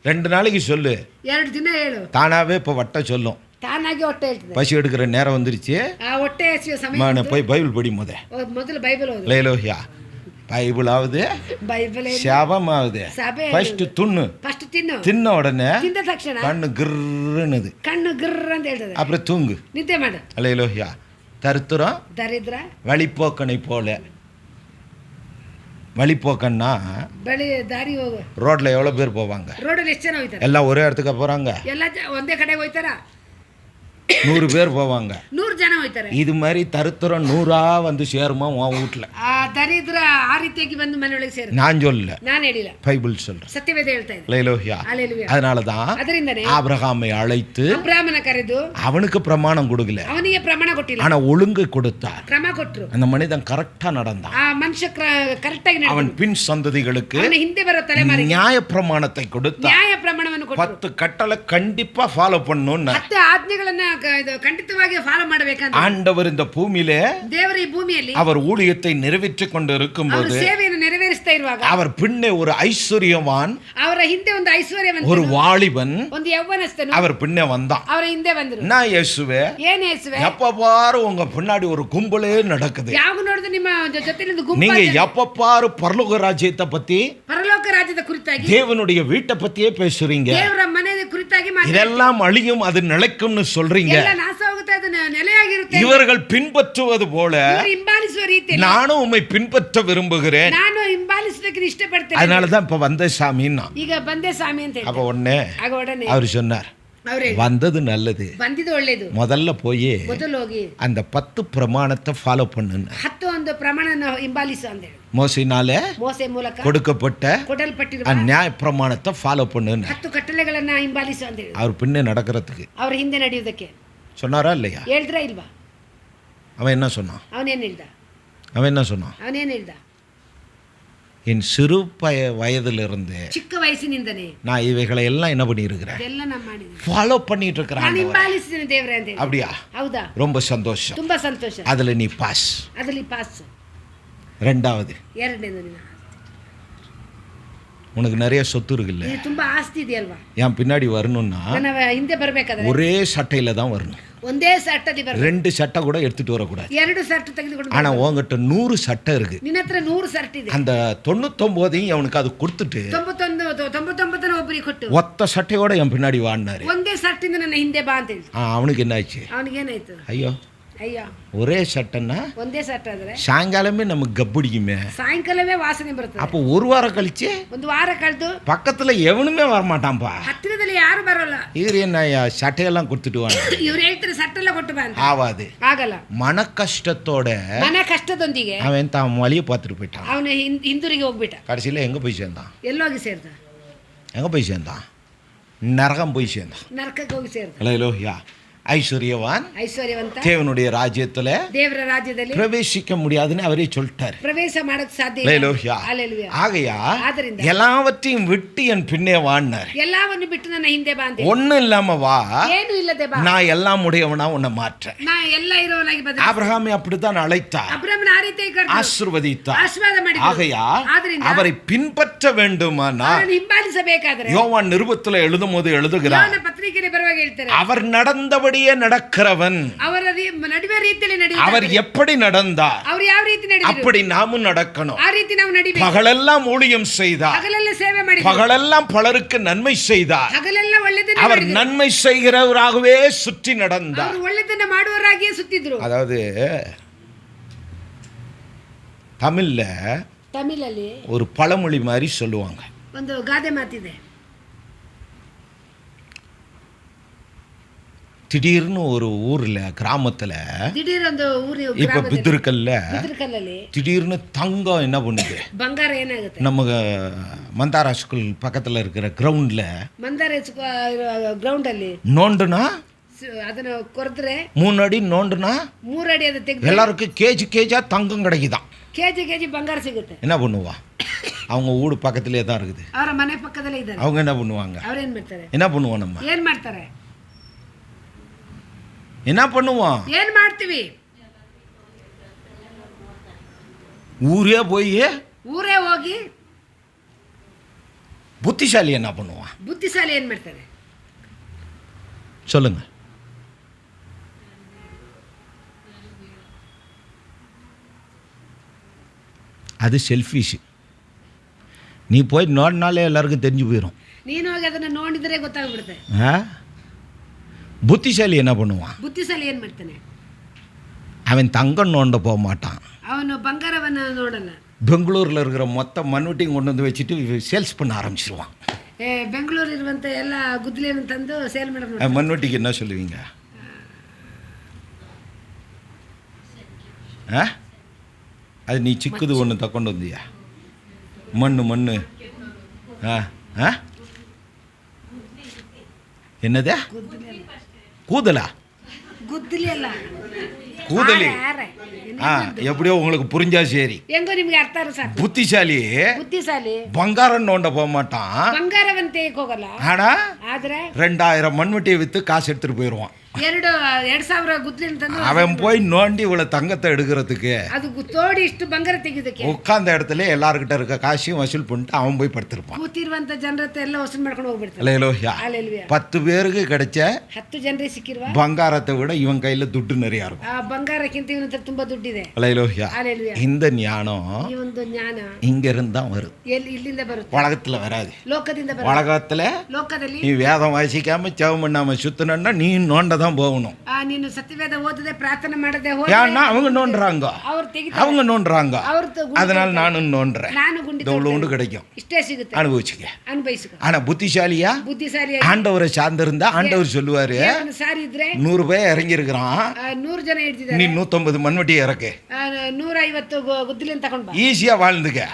2 நாளைக்கு சொல்லு, 2 ದಿನ ಹೇಳು. தானாவே இப்போ வட்ட சொல்லும். ತಾನಾಗಿ ಹೊಟ್ಟೆ ಹೇಳ್ತದೆ. பசி எடுக்கிற நேரம் வந்துருச்சு, ಆ ಹೊಟ್ಟೆ ಹಸಿಯುವ ಸಮಯ நான் ಬಂತು. போய் பைபிள் படி ಮೊದಲು ಬೈಬಲ್ ಓದು. லேலோஹியா. பைபிளாவது ಬೈಬಲ್ ಶಾಪமாவது ಸಭೆ ಫಸ್ಟ್ துண்ணு, ಫಸ್ಟ್ ತಿನ್ನು. தின்ன உடனே ತಿಂದ ತಕ್ಷಣ கண்ணு கிர்னுது, ಕಣ್ಣು ಗಿರ್ರ ಅಂತ ಹೇಳ್ತದೆ. அப்புறம் தூங்கு. ನಿದ್ದೆ ಮಾಡು. லேலோஹியா. தருத்திரம் ದರಿದ್ರ வழிப்போக்கனை போல. வழிப்போக்கன்னா ಬಳಿ ದಾರಿ ಹೋಗು. ரோட்ல எவ்வளவு பேர் போவாங்க? ರೋಡಲ್ಲಿ ಎಷ್ಟು ಜನ ಹೋಯ್ತಾರೆ? எல்லாம் ஒரே இடத்துக்கு போறாங்க. ಎಲ್ಲ ಒಂದೇ ಕಡೆ ಹೋಯ್ತಾರ? 100 பேர் போவாங்க. 100 ಜನ ಹೋಯ್ತಾರೆ. இது மாதிரி தருத்திரம் 100ஆ வந்து சேருமா உன் வீட்டுல? ಆ ದರಿದ್ರ ಆ ರೀತಿಯಾಗಿ ಬಂದು ಮನೆಯೊಳಗೆ ಸೇರು. நான் சொல்லல, ನಾನು ಹೇಳಿಲ್ಲ, பைபிள் சொல்றேன். ಸತ್ಯವೇದ ಹೇಳ್ತಾ ಇದೆ. லேலோஹியா. ஹalleluya. அதனாலதான் ಅದರಿಂದನೇ ஆபிரகாமை அழைத்து ಅಬ್ರಾಮನ ಕರೆದು அவனுக்கு பிரமாணம் கொடுக்கல, ಅವನಿಗೆ ಪ್ರಮಾಣ ಕೊಟ್ಟಿಲ್ಲ, ஆனா ஒழுங்கு கொடுத்தார். ಕ್ರಮ ಕೊಟ್ರು. அந்த மனிதன் கரெக்டா நடந்தான். ಆ ಮನುಷ್ಯ ಕರೆಕ್ಟ್ ಆಗಿ அவன் ನಡೆದ. பின் சந்ததிகளுக்கு ಅವನ ಹಿಂದೆ ಬರೋ ತಲೆಮಾರಿಗೆ நியாய பிரமாணத்தை கொடுத்தான். ನ್ಯಾಯ ಪ್ರಮಾಣವನ್ನು ಕೊಟ್ಟರು. 10 கட்டளை கண்டிப்பா ஃபாலோ பண்ணணும்னு 10 ಆಜ್ಞೆಗಳನ್ನ ಖಂಡಿತವಾಗಿ ಫಾಲೋ ಮಾಡಬೇಕಂತ ஆண்டவர் இந்த பூமியிலே ದೇವರ ಈ ಭೂಮಿಯಲ್ಲಿ அவர் ஊழியத்தை நிறைவேற்றிக் கொண்டு ಅವರು இருக்கும்போது ಸೇವೆಯನ್ನು ನೆರವೇರಿಸ್ತಾ ಇರುವಾಗ அவர் பின்னே ஒரு ஐஸ்வர்யவான், ಅವರ ಹಿಂದೆ ಒಂದು ಐಶ್ವರ್ಯವಂತ, ஒரு வாலிபன் ಒಂದು ಯೌವನಸ್ಥನು அவர் பின்னே வந்தான். ಅವರ ಹಿಂದೆ ಬಂದರು. நான் இயேசுவே, ಏನ್ ಯೇಸುವೆ, எப்ப பாரு உங்க பின்னாடி ஒரு கும்பலே நடக்குது, ಯಾವ ನೋಡಿದ್ರೆ ನಿಮ್ಮ ಜೊತೆಲಿಂದ நீங்க ಗುಂಪು எப்ப பாரு பரலோக ராஜ்யத்தை பத்தி, ಪರಲೋಕ ರಾಜ್ಯದ ಕುರಿತಾಗಿ, தேவனுடைய வீட்டை பத்தியே பேசுறீங்க. ದೇವರ ಮನೆಯ ಕುರಿತಾಗಿ இதெல்லாம் அழியும், அது நிலைக்கும்னு சொல்றீங்க. ಎಲ್ಲ ನಾಶ ಹೋಗುತ್ತೆ, ಅದು ನೆಲೆಯಾಗಿರುತ್ತೆ. இவர்கள் பின்பற்றுவது போல ಇವರು ಹಿಂಬಾಲಿಸುವ ರೀತಿಯಲ್ಲಿ நானும் உம்மை பின்பற்ற விரும்புகிறேன். ನಾನು ಹಿಂಬಾಲಿಸಲಿಕ್ಕೆ ಇಷ್ಟಪಡ್ತೇನೆ. அதனாலதான் இப்ப வந்த சாமின்னா. ಈಗ ಬಂದೆ ಸ್ವಾಮಿ ಅಂತ அப்ப ಹೇಳಿ உடனே ಆಗ ಒಡನೆ அவர் சொன்னார், ಅವ್ರು வந்தது நல்லது, ಬಂದಿದ್ದು ಒಳ್ಳೇದು, முதல்ல போய் ಮೊದಲು ಹೋಗಿ அந்த 10 பிரமாணத்தை ஃபாலோ பண்ணுன்னு. 10 ಒಂದು ಪ್ರಮಾಣನ ಹಿಂಬಾಲಿಸು ಅಂತ ಹೇಳಿ மோசையினால ಮೋಸೆ ಮೂಲಕ கொடுக்கப்பட்ட ಕೊಡಲ್ಪಟ್ಟಿರುವ நியாய பிரமாணத்தை ஃபாலோ பண்ணுன்னு 10 ಕಟ್ಟಳೆಗಳನ್ನ ಹಿಂಬಾಲಿಸು ಅಂತ ಹೇಳಿ அவர் பின்னே நடக்கிறதுக்கு ಅವ್ರ ಹಿಂದೆ ನಡೆಯುವುದಕ್ಕೆ சொன்னாரா இல்லையா? ಹೇಳಿದ್ರ ಇಲ್ವಾ? அவன் என்ன சொன்னான்? ಅವನೇನ್ ಹೇಳ್ದ? அவன் என்ன சொன்னான்? ಅವನೇನ್ ಹೇಳ್ದ? என் சிறு வயதிலிருந்து ಚಿಕ್ಕ ವಯಸ್ಸಿನಿಂದನೇ நான் இவைகளை எல்லாம் என்ன பண்ணியிருக்கிறேன், ಇದೆಲ್ಲ ನಾನು ಮಾಡಿದ್ದೀನಿ. ஃபாலோ பண்ணிட்டு இருக்கிறேன். ನಾನು ಹಿಂಬಾಲಿಸಿದ್ದೀನಿ ದೇವರೇ ಅಂತ ಹೇಳಿ. அப்படியா? ಹೌದಾ? ரொம்ப சந்தோஷம். ತುಂಬಾ ಸಂತೋಷ. அதுல நீ பாஸ். ಅದರಲ್ಲಿ ಪಾಸ್. ரெண்டாவது, ಎರಡನೇದು ನೀನು உனக்கு நிறைய சொத்து இருக்குல்ல, ಇದು ತುಂಬಾ ಆಸ್ತಿ ಇದೆಯಲ್ವಾ? என் பின்னாடி வரணும்னா ನನ್ನ ಹಿಂದೆ ಬರ್ಬೇಕಾದ್ರೆ ஒரே சட்டையில தான் வரணும். ಒಂದೇ ಸಟ್ಟಲ್ಲಿ ಬರ್ಬೇಕು. 2 சட்டை கூட எடுத்துட்டு வரக்கூடாது. 2 சட்டை ತೆಗೆದುಕೊಂಡು ஆனா உங்ககிட்ட 100 சட்டை இருக்கு. ನಿನ್ನ ಹತ್ರ 100 சட்டை ಇದೆ. அந்த 99 அவனுக்கு அது கொடுத்துட்டு 99 ಒಬ್ಬರಿಗೆ ಕೊಟ್ಟು ஒத்த சட்டையோட என் பின்னாடி வாடினாரு. ಒಂದೇ ಸಟ್ಟಿಂದ ನನ್ನ ಹಿಂದೆ ಬಾ ಅಂತ ಹೇಳಿ. அவனுக்கு என்ன ஆச்சு? ಅವನಿಗೇನಾಯ್ತು? ஐயோ, ಅಯ್ಯೋ, ஒரே சட்டைன்னா ಒಂದೇ ಸಟ್ಟೆ ಆದ್ರೆ சாயங்காலமே நமக்கு கப்புடிக்குமே. ಸಾಯಂಕಾಲವೇ ವಾಸನೆ ಬರ್ತದೆ. அப்போ ஒரு வாரம் கழிச்சு ಒಂದು ವಾರ ಕಳೆದು பக்கத்துல எவனுமே வரமாட்டான்பா. ಹತ್ತಿರದಲ್ಲಿ ಯಾರು ಬರೋಲ್ಲ. இவர் என்ன சட்டையெல்லாம் கொடுத்துட்டு வாங்க, ಇವ್ರು ಹೇಳ್ತಾರೆ ಸಟ್ಟೆಲ್ಲ ಕೊಟ್ಟು ಬಾ ಅಂತ. ஆவாது. ಆಗಲ್ಲ. மன கஷ்டத்தோட ಮನ ಕಷ್ಟದೊಂದಿಗೆ அவன் தான் வழியை பார்த்துட்டு போயிட்டான். ಅವನು ಹಿಂದಿರುಗಿ ಹೋಗ್ಬಿಟ್ಟ. கடைசியில் எங்கே போய் சேர்ந்தான்? ಎಲ್ಲೋಗಿ ಸೇರ್ದ? எங்கே போய் சேர்ந்தான்? நரகம் போய் சேர்ந்தான். ನರಕಕ್ಕೆ ಹೋಗಿ ಸೇರ್ದ. ஹல்லேலூயா. ஐஸ்வர்யவான் ಐಶ್ವರ್ಯವಂತ தேவனுடைய ராஜ்யத்துல ದೇವರ ರಾಜ್ಯದಲ್ಲಿ பிரவேசிக்க முடியாதுன்னு அவரே சொல்லிட்டார். ಪ್ರವೇಶ ಮಾಡಕ್ಕೆ ಸಾಧ್ಯ ಇಲ್ಲ. ஹல்லேலூயா. ಹಲ್ಲೆಲೂಯಾ. ஆகையா ಆದ್ದರಿಂದ எல்லாவற்றையும் விட்டு என் பின்னே வான்னார். ಎಲ್ಲವನ್ನು ಬಿಟ್ಟು ನನ್ನ ಹಿಂದೆ ಬಾ ಅಂತ. ஒன்னும் இல்லாம வா, ಏನು ಇಲ್ಲದೆ ಬಾ, நான் எல்லாம் உடையவனா உன்னை மாற்றேன். ನಾ ಎಲ್ಲ ಇರೋನಾಗಿ ಬದಲು. ஆபிரகாமை அப்படித்தான் அழைத்தார், ಅಬ್ರಹಾಮನ ಆ ರೀತಿ ಕರೆದು ஆசீர்வதித்தார். ಆಶೀರ್ವಾದ ಮಾಡಿದರು. ஆகையா ಆದ್ದರಿಂದ அவரை பின்பற்ற வேண்டுமானா ಅವರನ್ನು ಹಿಂಬಾಲಿಸಬೇಕಾದ್ರೆ யோவான் நிருபத்துல எழுதும் போது எழுதுகிறார், ಯೋಹನ ಪತ್ರಿಕೆಯಲ್ಲಿ ಬರುವಾಗ ಹೇಳ್ತಾರೆ, அவர் நடந்தபடியே நடக்கிறவன். ಅವರ ನಡುವೆ ರೀತಿಯಲ್ಲಿ அவர் ನಡೆಯುತ್ತಾರೆ. எப்படி நடந்தார் ಅವರು ಯಾವ ರೀತಿ ನಡೆದರು அப்படி நாமும் நடக்கணும். ಆ ರೀತಿ ನಾವು ನಡಿಬೇಕು. பகலெல்லாம் ஊழியம் செய்தார், ಹಗಲೆಲ್ಲ ಸೇವೆ ಮಾಡಿದರು. பகலெல்லாம் பலருக்கு நன்மை செய்தார். ಹಗಲೆಲ್ಲ ಒಳ್ಳೆದನ್ನ அவர் ಮಾಡಿದರು. நன்மை செய்கிறவராகவே சுற்றி நடந்தார். ಅವರು ಒಳ್ಳೆದನ್ನ ಮಾಡುವವರಾಗಿಯೇ ಸುತ್ತಿದ್ರು. அதாவது தமிழ்ல ತಮಿಳಲ್ಲಿ ஒரு பழமொழி மாதிரி சொல்லுவாங்க, ಒಂದು ಗಾದೆ ಮಾತಿದೆ. திடீர்னு ஒரு ஊர்ல கிராமத்துல ದಿಢೀರ್ ಒಂದು இப்ப பித்திருக்கல்ல ಬಿದಿರ್ಕಲ್ಲಲ್ಲಿ திடீர்னு தங்கம் என்ன பண்ணுது, ಬಂಗಾರ ಏನಾಗುತ್ತೆ, நம்ம மந்தாரா ஸ்கூல் பக்கத்துல இருக்கிற கிரவுண்ட்ல ಮಂದಾರ ಗ್ರೌಂಡ್ ಅಲ್ಲಿ நோண்டுனா ಅದನ್ನು ಕೊರೆದ್ರೆ 3 அடி நோண்டுனா 3 ಅಡಿ ಅದು ತೆಗೆದು எல்லாருக்கும் கேஜா தங்கம் கிடைக்குதான். ಕೆಜಿ ಬಂಗಾರ ಸಿಗುತ್ತೆ. என்ன பண்ணுவா, அவங்க ஊடு பக்கத்திலே தான் இருக்குது, ಅವರ ಮನೆ ಪಕ್ಕದಲ್ಲೇ ಇದ್ದಾರೆ. அவங்க என்ன பண்ணுவாங்க, ಅವ್ರೇನ್ ಮಾಡ್ತಾರೆ, என்ன பண்ணுவோம், நம்ம ಏನ್ ಮಾಡ್ತಾರೆ, என்ன பண்ணுவோம், ಏನ್ ಮಾಡ್ತೀವಿ, ஊரே போய் ಊರೇ ಹೋಗಿ புத்திசாலி என்ன பண்ணுவான், ಬುದ್ಧಿಶಾಲಿ ಏನ್ ಮಾಡ್ತಾರೆ, சொல்லுங்க. அது செல்ஃபிஷ். நீ போய் நோடினாலே எல்லாருக்கும் தெரிஞ்சு போயிடும். ನೀನು ಹೋಗಿ ಅದನ್ನ ನೋಡಿದ್ರೆ ಗೊತ್ತಾಗ್ಬಿಡುತ್ತೆ. புத்திசாலி என்ன பண்ணுவான், ಬುದ್ಧಿಶಾಲಿ ಏನ್ ಮಾಡ್ತಾನೆ, அவன் தங்கம் நோண்ட போக மாட்டான், ಅವನು ಬಂಗಾರವನ್ನ ನೋಡಲ್ಲ. பெங்களூரில் இருக்கிற மொத்த மண்வெட்டியும் கொண்டு வந்து வச்சுட்டு சேல்ஸ் பண்ண ஆரம்பிச்சிருவான். ಬೆಂಗಳೂರು ಇರುವಂತ ಎಲ್ಲ ಗುದ್ದಲಿಯನ್ನು ತಂದು ಸೇಲ್ ಮಾಡೋದು. மண்வெட்டிக்கு என்ன சொல்லுவீங்க, அது நீ சிக்குது ஒன்று தக்கொண்டு வந்தியா, மண்ணு என்னது, கூதலா, ಗುದ್ದಲಿ ಅಲ್ಲ, கூதலி. ಆರೆ. எப்படியோ உங்களுக்கு புரிஞ்சா சரி. ಹೆಂಗೋ ನಿಮ್ಗೆ ಅರ್ಥ ಆದ್ರೆ ಸಾಕು. புத்திசாலி ಬುದ್ಧಿಶಾಲಿ பங்காரம் நோண்ட போக மாட்டான், ಬಂಗಾರವನ್ನು ತೆಗೆಕ್ ಹೋಗಲ್ಲ. ஆனா ಆದ್ರೆ 2000 மண்வெட்டியை வித்து காசு எடுத்துட்டு போயிடுவான். 2,000 ಗುದ್ದಲಿಯನ್ನು ತಂದು அவன் போய் நோண்டி இவ்வளவு தங்கத்தை எடுக்கிறதுக்கு ಅದು ತೋಡಿ ಇಷ್ಟು ಬಂಗಾರ ತೆಗೆಯೋದಕ್ಕೆ உட்கார்ந்த இடத்துல எல்லாருக்கிட்ட இருக்க காசையும் வசூல் பண்ணிட்டு அவன் போய் படுத்திருப்பான். ಕೂತಿರುವಂತ ಜನರತ್ತ ಎಲ್ಲ ವಸೂಲ್ ಮಾಡ್ಕೊಂಡು ಹೋಗ್ಬಿಡ್ತಾರೆ. அல்லேலூயா. ಹಲ್ಲೆಲೂಯಾ. 10 பேருக்கு கிடைச்ச 10 ಜನರಿಗೆ ಸಿಕ್ಕಿರುವ பங்காரத்தை விட இவன் கையில துட்டு நிறைய இருக்கும். ಆ ಬಂಗಾರಕ್ಕಿಂತ ಇವನ ಹತ್ರ ತುಂಬಾ ದುಡ್ಡಿದೆ. அல்லேலூயா. ಹಲ್ಲೆಲೂಯಾ. இந்த ஞானம் ಈ ಒಂದು ಜ್ಞಾನ இங்க இருந்து தான் வரும், ಇಲ್ಲಿಂದ ಬರುತ್ತೆ, உலகத்துல வராது. ಲೋಕದಿಂದ ಬರುತ್ತೆ. உலகத்துல ಲೋಕದಲ್ಲಿ நீ வேதம் வாசிக்காம ஜெபம் பண்ணாம சுத்தணும்னா நீ நோண்ட தான் போகணும். ನೀನು ಸತ್ಯವೇದ ಓದದೆ ಪ್ರಾರ್ಥನೆ ಮಾಡದೆ ஏன்னா அவங்க நோண்டுறாங்க, ಅವ್ರು ತೆಗಿತಾರೆ, அவங்க நோண்டுறாங்க, ಅವ್ರು அதனால நானும் நோண்டுறேன். ನಾನು ಗುಂಡಿ இவ்வளோண்டு கிடைக்கும், ಇಷ್ಟೇ ಸಿಗುತ್ತೆ, அனுபவிச்சுக்க. ಅನುಭವಿಸುಕ. ஆனா புத்திசாலியா ಬುದ್ಧಿಶಾಲಿ ஆண்டவரை சார்ந்திருந்தா ஆண்டவர் சொல்லுவாரு, ಸಾರಿ ಇದ್ರೆ 100 ரூபாய் இறங்கி இருக்கிறான், 100 ಜನ ಹಿಡಿದಿದ್ದಾರೆ, நீ 150 மண்வெட்டி இறக்கு, 150 ಗುದ್ದಲಿಯನ್ನು ತಗೊಂಡ್ ಬಾ, ஈஸியா வாழ்ந்துக்க.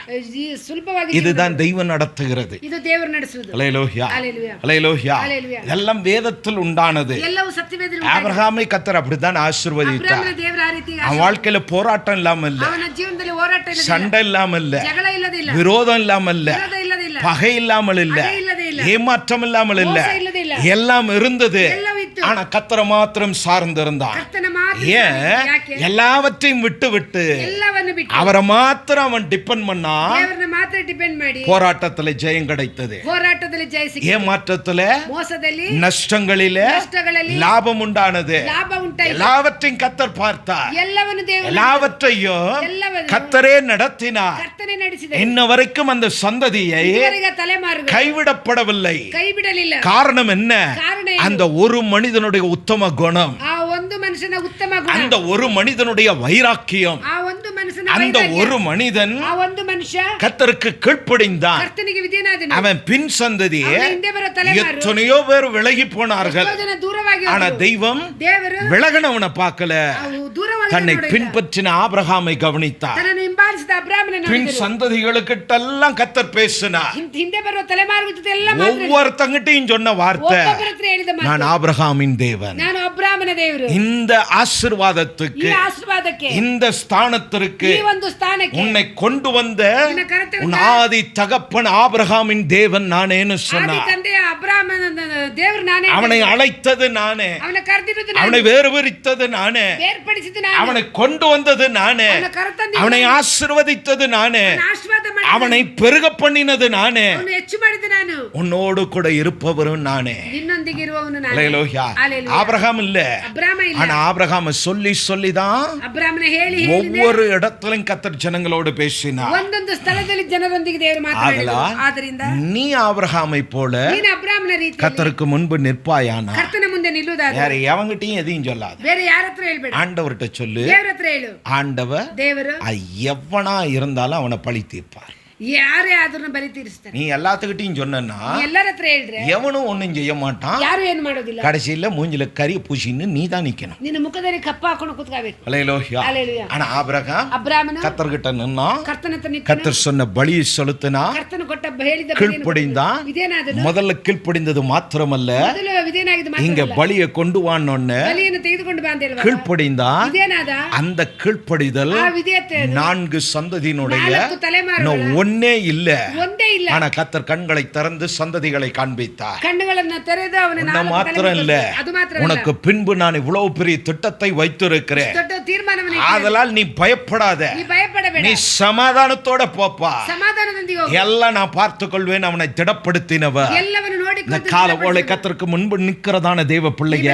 ಸುಲಭವಾಗಿ. இதுதான் தெய்வம் நடத்துகிறது. ಇದು ದೇವರು ನಡೆಸುವುದು. அல்லேலூயா. ஹல்லேலூயா. அல்லேலூயா. ஹல்லேலூயா. எல்லாம் வேதத்தில் உண்டானது. ಎಲ್ಲವೂ ಸತ್ಯವೇದ ஆசீರ್ವಾದ ஆபிரகாமை கத்தர் அப்படித்தான் ஆசீர்வதித்தார். ಅಬ್ರಾಮನ ದೇವರ ಆ ರೀತಿ அவன் வாழ்க்கையில போராட்டம் இல்லாம இல்ல, ಅವನ ಜೀವನದಲ್ಲಿ ಹೋರಾಟ ಇಲ್ಲದಿಲ್ಲ, சண்டை இல்லாம இல்ல, ಜಗಳ ಇಲ್ಲದಿಲ್ಲ, விரோதம் இல்லாம இல்ல, ವಿರೋಧ ಇಲ್ಲದಿಲ್ಲ, பகை இல்லாமல் இல்ல, பகை இல்லದೇ ಇಲ್ಲ, ஏமாற்றம் இல்லாமல் இல்ல, ಮೋಸ ಇಲ್ಲದೇ ಇಲ್ಲ, எல்லாம் இருந்தது. ಎಲ್ಲವಿತ್ತು. ஆனா கத்தரை மாத்திரம் சார்ந்திருந்தான். ಕರ್ತನ ಮಾತ್ರ ஏன்? ಯಾಕೆ? எல்லாவற்றையும் விட்டு விட்டு ಎಲ್ಲವನ್ನು ಬಿಟ್ಟು அவரை மாத்திரம் அவன் டிபெண்ட் பண்ணா ದೇವರನ್ನ ಮಾತ್ರ ಡಿಪೆಂಡ್ ಮಾಡಿ போராட்டத்துல ஜெயம் கிடைத்தது. ಹೋರಾಟದಲ್ಲಿ ಜಯ ಸಿಕ್ಕಿತು, ஏமாற்றத்துல, ಮೋಸದಲ್ಲಿ, நஷ்டங்களிலே ನಷ್ಟಗಳಲ್ಲಿ லாபம் உண்டானது. ಲಾಭ ಉಂಟಾಯಿತು. எல்லாவற்றையும் கத்தர் பார்த்தார். ಎಲ್ಲವನ್ನು ದೇವರು எல்லாவற்றையும் ಎಲ್ಲವನ್ನು கத்தரே நடத்தினார். ಕರ್ತನೆ ನಡೆಸಿದ. இன்ன வரைக்கும் அந்த சந்ததியை ಇದುವರೆಗೆ ತಲೆಮಾರುಗಳು கைவிடப்படவில்லை. ಕೈ ಬಿಡಲಿಲ್ಲ. காரணம் என்ன? ಕಾರಣ ಏನು? அந்த ஒரு மனிதனுடைய உத்தம குணம், ಆ ಒಂದು ಮನುಷ್ಯನ ಉತ್ತಮ ಗುಣ, அந்த ஒரு மனிதனுடைய வைராக்கியம், ಆ ಒಂದು ಮನುಷ್ಯನ அந்த ವೈರಾಗ್ಯ, ஒரு மனிதன் ಆ ಒಂದು ಮನುಷ್ಯ கத்தருக்கு கீழ்ப்படிந்தான். ಕರ್ತನಿಗೆ ವಿಧೇಯನಾದನು. அவன் பின் சந்ததி ಅವನ ಹಿಂದೆ ಬರೋ ತಲೆಮಾರು எத்தனையோ பேர் விலகி போனார்கள். ಎಷ್ಟೋ ಜನ ದೂರವಾಗಿ ஆனா ಹೋದರು. தெய்வம் ದೇವರು விலகனவனை பார்க்கல, ಅವು ದೂರವಾಗಿ தன்னை ನೋಡಿಲ್ಲ. பின்பற்றின ஆபிரகாமை கவனித்தார். ತನ್ನನ್ನು ಹಿಂಬಾಲಿಸಿದ ಅಬ್ರಾಮನನ್ನು பின் ನೋಡಿದರು. சந்ததிகளுக்கிட்டெல்லாம் கத்தர் பேசினார். ಹಿಂದೆ ಬರುವ ತಲೆಮಾರು ಜೊತೆ ಎಲ್ಲ ಮಾತಾಡಿದರು. ஒவ்வொருத்தங்கிட்டையும் சொன்ன வார்த்தை, ಒಬ್ಬೊಬ್ಬರ ಹತ್ರ ಹೇಳಿದ ಮಾತು, நான் ஆபிரகாமின் தேவன். ನಾನು ಅಬ್ರಾಮನ ದೇವರು. இந்த ஆசீர்வாதத்துக்கு, ಈ ಆಶೀರ್ವಾದಕ್ಕೆ, இந்த ஸ்தானத்திற்கு ಈ ಒಂದು ಸ್ಥಾನಕ್ಕೆ உன்னை கொண்டு வந்த ನಿನ್ನ ಕರೆತಂದ உன் ஆதி தகப்பன் ஆபிரகாமின் தேவன் நானேன்னு ಆದಿ சொன்னார். ತಂದೆಯ ಅಬ್ರಾಮನ ದೇವರು ನಾನೇ. அவனை அழைத்தது நானே, ಅವನ ಕರೆದಿರುವುದು அவனை ನಾನೇ, வேறுபரித்தது நானே, ಬೇರ್ಪಡಿಸಿದ್ದು ನಾನೇ, அவனை கொண்டு வந்தது நானே, ಅವನ ಕರೆತಂದಿದ್ದು அவனை ನಾನೇ, ஆசீர்வதித்தது நானே, ಅವನ ಆಶೀರ್ವಾದ ಮಾಡಿದ್ದು அவனை பெருக பண்ணினது நானே, ಅವನು ಹೆಚ್ಚು ಮಾಡಿದ್ದು ನಾನು, உன்னோடு கூட இருப்பவரும் நானே. ನಿನ್ನೊಂದಿಗೆ ಇರುವವನು ನಾನು. அல்லேலூயா. அல்லேலூயா. ஆபிரகாம் இல்ல, ಅಬ್ರಾಮ ಇಲ್ಲ, ஆனா ஆபிரகாம் சொல்லிதான் ಅಬ್ರಾಮನ ಹೇಳಿ ஒவ்வொரு இடத்திலும் கத்தர் ஜனங்களோடு பேசினார். ಒಂದೊಂದು ಸ್ಥಳದಲ್ಲಿ ಜನರೊಂದಿಗೆ ದೇವರು ಮಾತನಾಡಿದರು. ஆதலால் ಆದ್ದರಿಂದ நீ ஆபிரகாமை போல ನೀನು ಅಬ್ರಾಮನ ರೀತಿ கத்தருக்கு முன்பு நிற்பாயானா ಕರ್ತನ ಮುಂದೆ ನಿಲ್ಲುವುದಾದ್ರೆ வேற எவங்கிட்டையும் எதையும் சொல்லாத, ಬೇರೆ ಯಾರ ಹತ್ರ ಹೇಳ್ಬೇಡ, ஆண்டவர்கிட்ட சொல்லு. ದೇವರ ಹತ್ರ ಹೇಳು. ஆண்டவர் ದೇವರು எவனா இருந்தாலும் அவனை பழி தீர்ப்பார். ಯಾರೇ ಆದ್ರೂ ಬಲಿ ತೀರಿಸ್ತಾನೆ. நீ எல்லாத்துக்கிட்டையும் சொன்னா ಎಲ್ಲರ ಹತ್ರ ಹೇಳ್ರೆ எவனும் ஒன்னும் செய்ய மாட்டான். ಯಾರು ಏನು ಮಾಡೋದಿಲ್ಲ. கடைசியில மூஞ்சில கறி பூசின்னு நீ தான் நிக்கணும். ನಿನ್ನ ಮುಖದಲ್ಲಿ ಕಪ್ಪ ಹಾಕೊಂಡು ಕೂತ್ಕೋಬೇಕು. அல்லேலூயா. அல்லேலூயா. ஆனா ஆபிரகாம் ಅಬ್ರಾಮನ கத்தர்கிட்ட நின்னா, ಕರ್ತನ ಹತ್ರ ನಿಂತನು. கத்தர் சொன்ன பலியை செலுத்தினா, ಕರ್ತನ ಕೊಟ್ಟ ಹೇಳಿದ கீழ்ப்படிந்தான். ವಿಧೇಯನಾದನು. முதல்ல கீழ்ப்படிந்தது மாத்திரமல்ல, ಮೊದಲು ವಿಧೇಯನಾಗಿದ್ದು இங்க ಮಾತ್ರವಲ್ಲ, பலியை கொண்டு வான்னொன்னு ಬಲಿಯನ್ನು ತೆಗೆದುಕೊಂಡು ಬಾ ಅಂತ ಹೇಳುವಾಗ கீழ்ப்படிந்தான். ವಿಧೇಯನಾದ. அந்த கீழ்ப்படிதல் ಆ ವಿಧೇಯತೆ 4 சந்ததியினுடைய 4 ತಲೆಮಾರುಗಳ ஒன்னே இல்ல. ಒಂದೇ ಇಲ್ಲ. ஆனா கத்தர் கண்களை திறந்து சந்ததிகளை காண்பித்தார். ಕಣ್ಣುಗಳನ್ನು ತೆರೆದು ಅವನ உன்னை மாத்திரம் இல்ல, ಅದು ಮಾತ್ರ உனக்கு பின்பு நான் இவ்வளவு பெரிய திட்டத்தை வைத்திருக்கிறேன். ದೊಡ್ಡ ತೀರ್ಮಾನವನ್ನು ஆதலால் நீ பயப்படாத, ನೀ ಭಯಪಡಬೇಡ, நீ சமாதானத்தோட போப்பா, ಸಮಾಧಾನದೊಂದಿಗೆ ಹೋಗು, எல்லாம் நான் பார்த்துக் கொள்வேன். அவனை திடப்படுத்தினவர் ಎಲ್ಲವನ್ನು இந்த ನೋಡಿಕೊಂಡು கால ஓலை கத்தருக்கு முன்பு நிக்கிறதான தேவ பிள்ளைய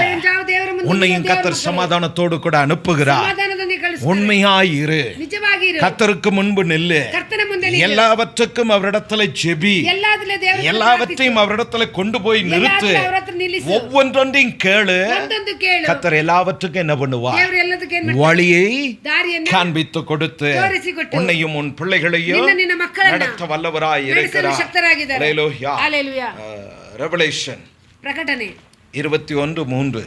ದೇವರ ಮುಂದೆ உன்னையும் கத்தர் சமாதானத்தோடு கூட அனுப்புகிறார். ಸಮಾಧಾನದೊಂದಿಗೆ ಕಳಿಸ್ತಾನೆ. உண்மையாயிரு, ನಿಜವಾಗಿ ಇರು, கத்தருக்கு முன்பு நில்லு, ಕರ್ತನ ಮುಂದೆ ನಿಲ್ಲು, எல்லாவற்றுக்கும் அவரிடத்துல ஜெபி, ಎಲ್ಲಾದಲ್ಲೇ ದೇವರ எல்லாவற்றையும் அவரிடத்துல கொண்டு போய் நிறுத்து, ಅವರ ಹತ್ರ ನಿಲ್ಲಿಸು, ஒவ்வொன்றொன்றையும் கேளு. ಒಂದೊಂದು ಕೇಳು. கத்தர் எல்லாவற்றுக்கும் என்ன பண்ணுவா? ದೇವರು ಎಲ್ಲದಕ್ಕೆ ಏನು ಮಾಡ್ತಾನೆ? வழியை ದಾರಿಯನ್ನು காண்பித்து கொடுத்து ತೋರಿಸಿಕೊಟ್ಟು உன்னையும் உன் பிள்ளைகளையும் ನಿನ್ನ ಮಕ್ಕಳನ್ನ நடத்த வல்லவராய் ನಡೆಸಲು இருக்கிறார். ಶಕ್ತರಾಗಿದ್ದಾರೆ. அல்லேலூயா. ಹಲ್ಲೆಲೂಯಾ. ரெவலேஷன் ಪ್ರಕಟಣೆ 21:3.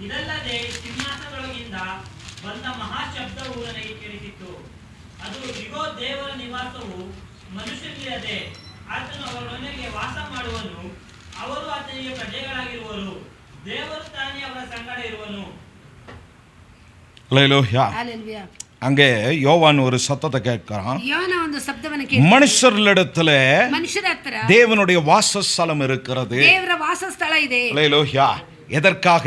ಇದಲ್ಲದೆ ಸಿಂಹಾಸನದೊಳಗಿಂದ ಬಂದ ಮಹಾಶಬ್ದವು ನನಗೆ ಕೇಳಿಸಿತ್ತು. ಅದು ಇಗೋ, ದೇವರ ನಿವಾಸವು ಮನುಷ್ಯನಿಲ್ಲದೆ ಆತನು ಅವರೊಂದಿಗೆ ವಾಸ ಮಾಡುವನು, ಅವರು ಆತನಿಗೆ ಪ್ರಜೆಗಳಾಗಿರುವರು, ದೇವರು ತಾನೇ ಅವರ ಸಂಗಡ ಇರುವನು. அல்லேலூயா. ಹಲ್ಲೆಲೂಯಾ. அங்கே யோவான் ஒரு சத்தத்தை கேட்கிறான். ಯೋನ ಒಂದು ಶಬ್ದವನ್ನು ಕೇಳಿ, மனுஷர்களிடத்துல ಮನುಷ್ಯರ ಹತ್ರ தேவனுடைய வாசஸ்தலம் இருக்கிறது. ದೇವರ ವಾಸಸ್ಥಳ ಇದೆ. அல்லேலூயா. எதற்காக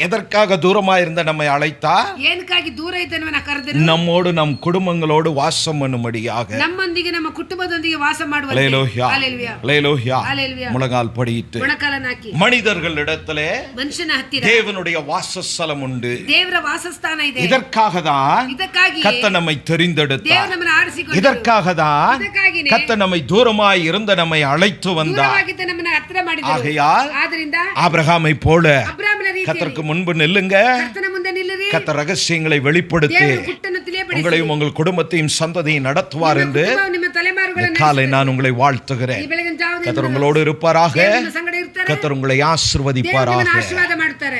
எதற்காக தூரமா இருந்த நம்மை அழைத்தார்? ಏನಕ್ಕಾಗಿ ದೂರ ಇದ್ದವನ ಕರೆದರು? நம்மோடு நம் குடும்பங்களோடு வாசம் பண்ணும்படியாக. ನಮ್ಮೊಂದಿಗೆ ನಮ್ಮ ಕುಟುಂಬದೊಂದಿಗೆ ವಾಸ ಮಾಡುವಂತೆ. அல்லேலூயா. ஹல்லேலூயா. அல்லேலூயா. ஹல்லேலூயா. முழங்கால் படியிட்டு ಮೊಣಕಾಲನ್ನು ಹಾಕಿ மனிதர்களிடத்திலே ಮನುಷ್ಯನ ಹತ್ತಿರ தேவனுடைய வாசஸ்தலம் உண்டு. ದೇವರ ವಾಸಸ್ಥಾನ ಇದೆ. இதற்காக தான் ಇದಕ್ಕಾಗಿ கர்த்தர் நம்மை தெரிந்தெடுத்தார். ದೇವರು ನಮ್ಮನ್ನು ಆರಿಸಿಕೊಂಡರು. இதற்காக தான் ಇದಕ್ಕಾಗಿನೇ கர்த்தர் நம்மை தூரமாய் இருந்த நம்மை அழைத்து வந்தார். ದೂರವಾಗಿದ್ದ ನಮ್ಮನ್ನು ಹತ್ತಿರ ಮಾಡಿದರು. ஆகையால் ಆದ್ದರಿಂದ ஆபிரகாமை போல ಅಬ್ರಾಮನ ರೀತಿಯಲ್ಲಿ கர்த்தருக்கு முன்பு நில்லுங்க. ಕರ್ತನ ಮುಂದೆ ನಿಲ್ಲಿರಿ. கர்த்தர் ரகசியங்களை வெளிப்படுத்தி ದೇವರು ಗುಟ್ಟನ್ನು ತಿಳಿಯಪಡಿಸಿ உங்களையும் உங்கள் குடும்பத்தையும் சந்ததியும் நடத்துவார் என்று ನಿಮ್ಮ ತಲೆಮಾರುಗಳನ್ನು காலை நான் உங்களை வாழ்த்துகிறேன். ಈ ಬೆಳಗಿನ ಜಾವದಲ್ಲಿ கர்த்தர் உங்களோடு இருப்பாராக. ದೇವರು ನಿಮ್ಮ ಸಂಗಡ ಇರ್ತಾರೆ. கர்த்தர் உங்களை ದೇವರು ஆசீர்வதிப்பாராக. ನಿಮ್ಮನ್ನು ಆಶೀರ್ವಾದ ಮಾಡ್ತಾರೆ.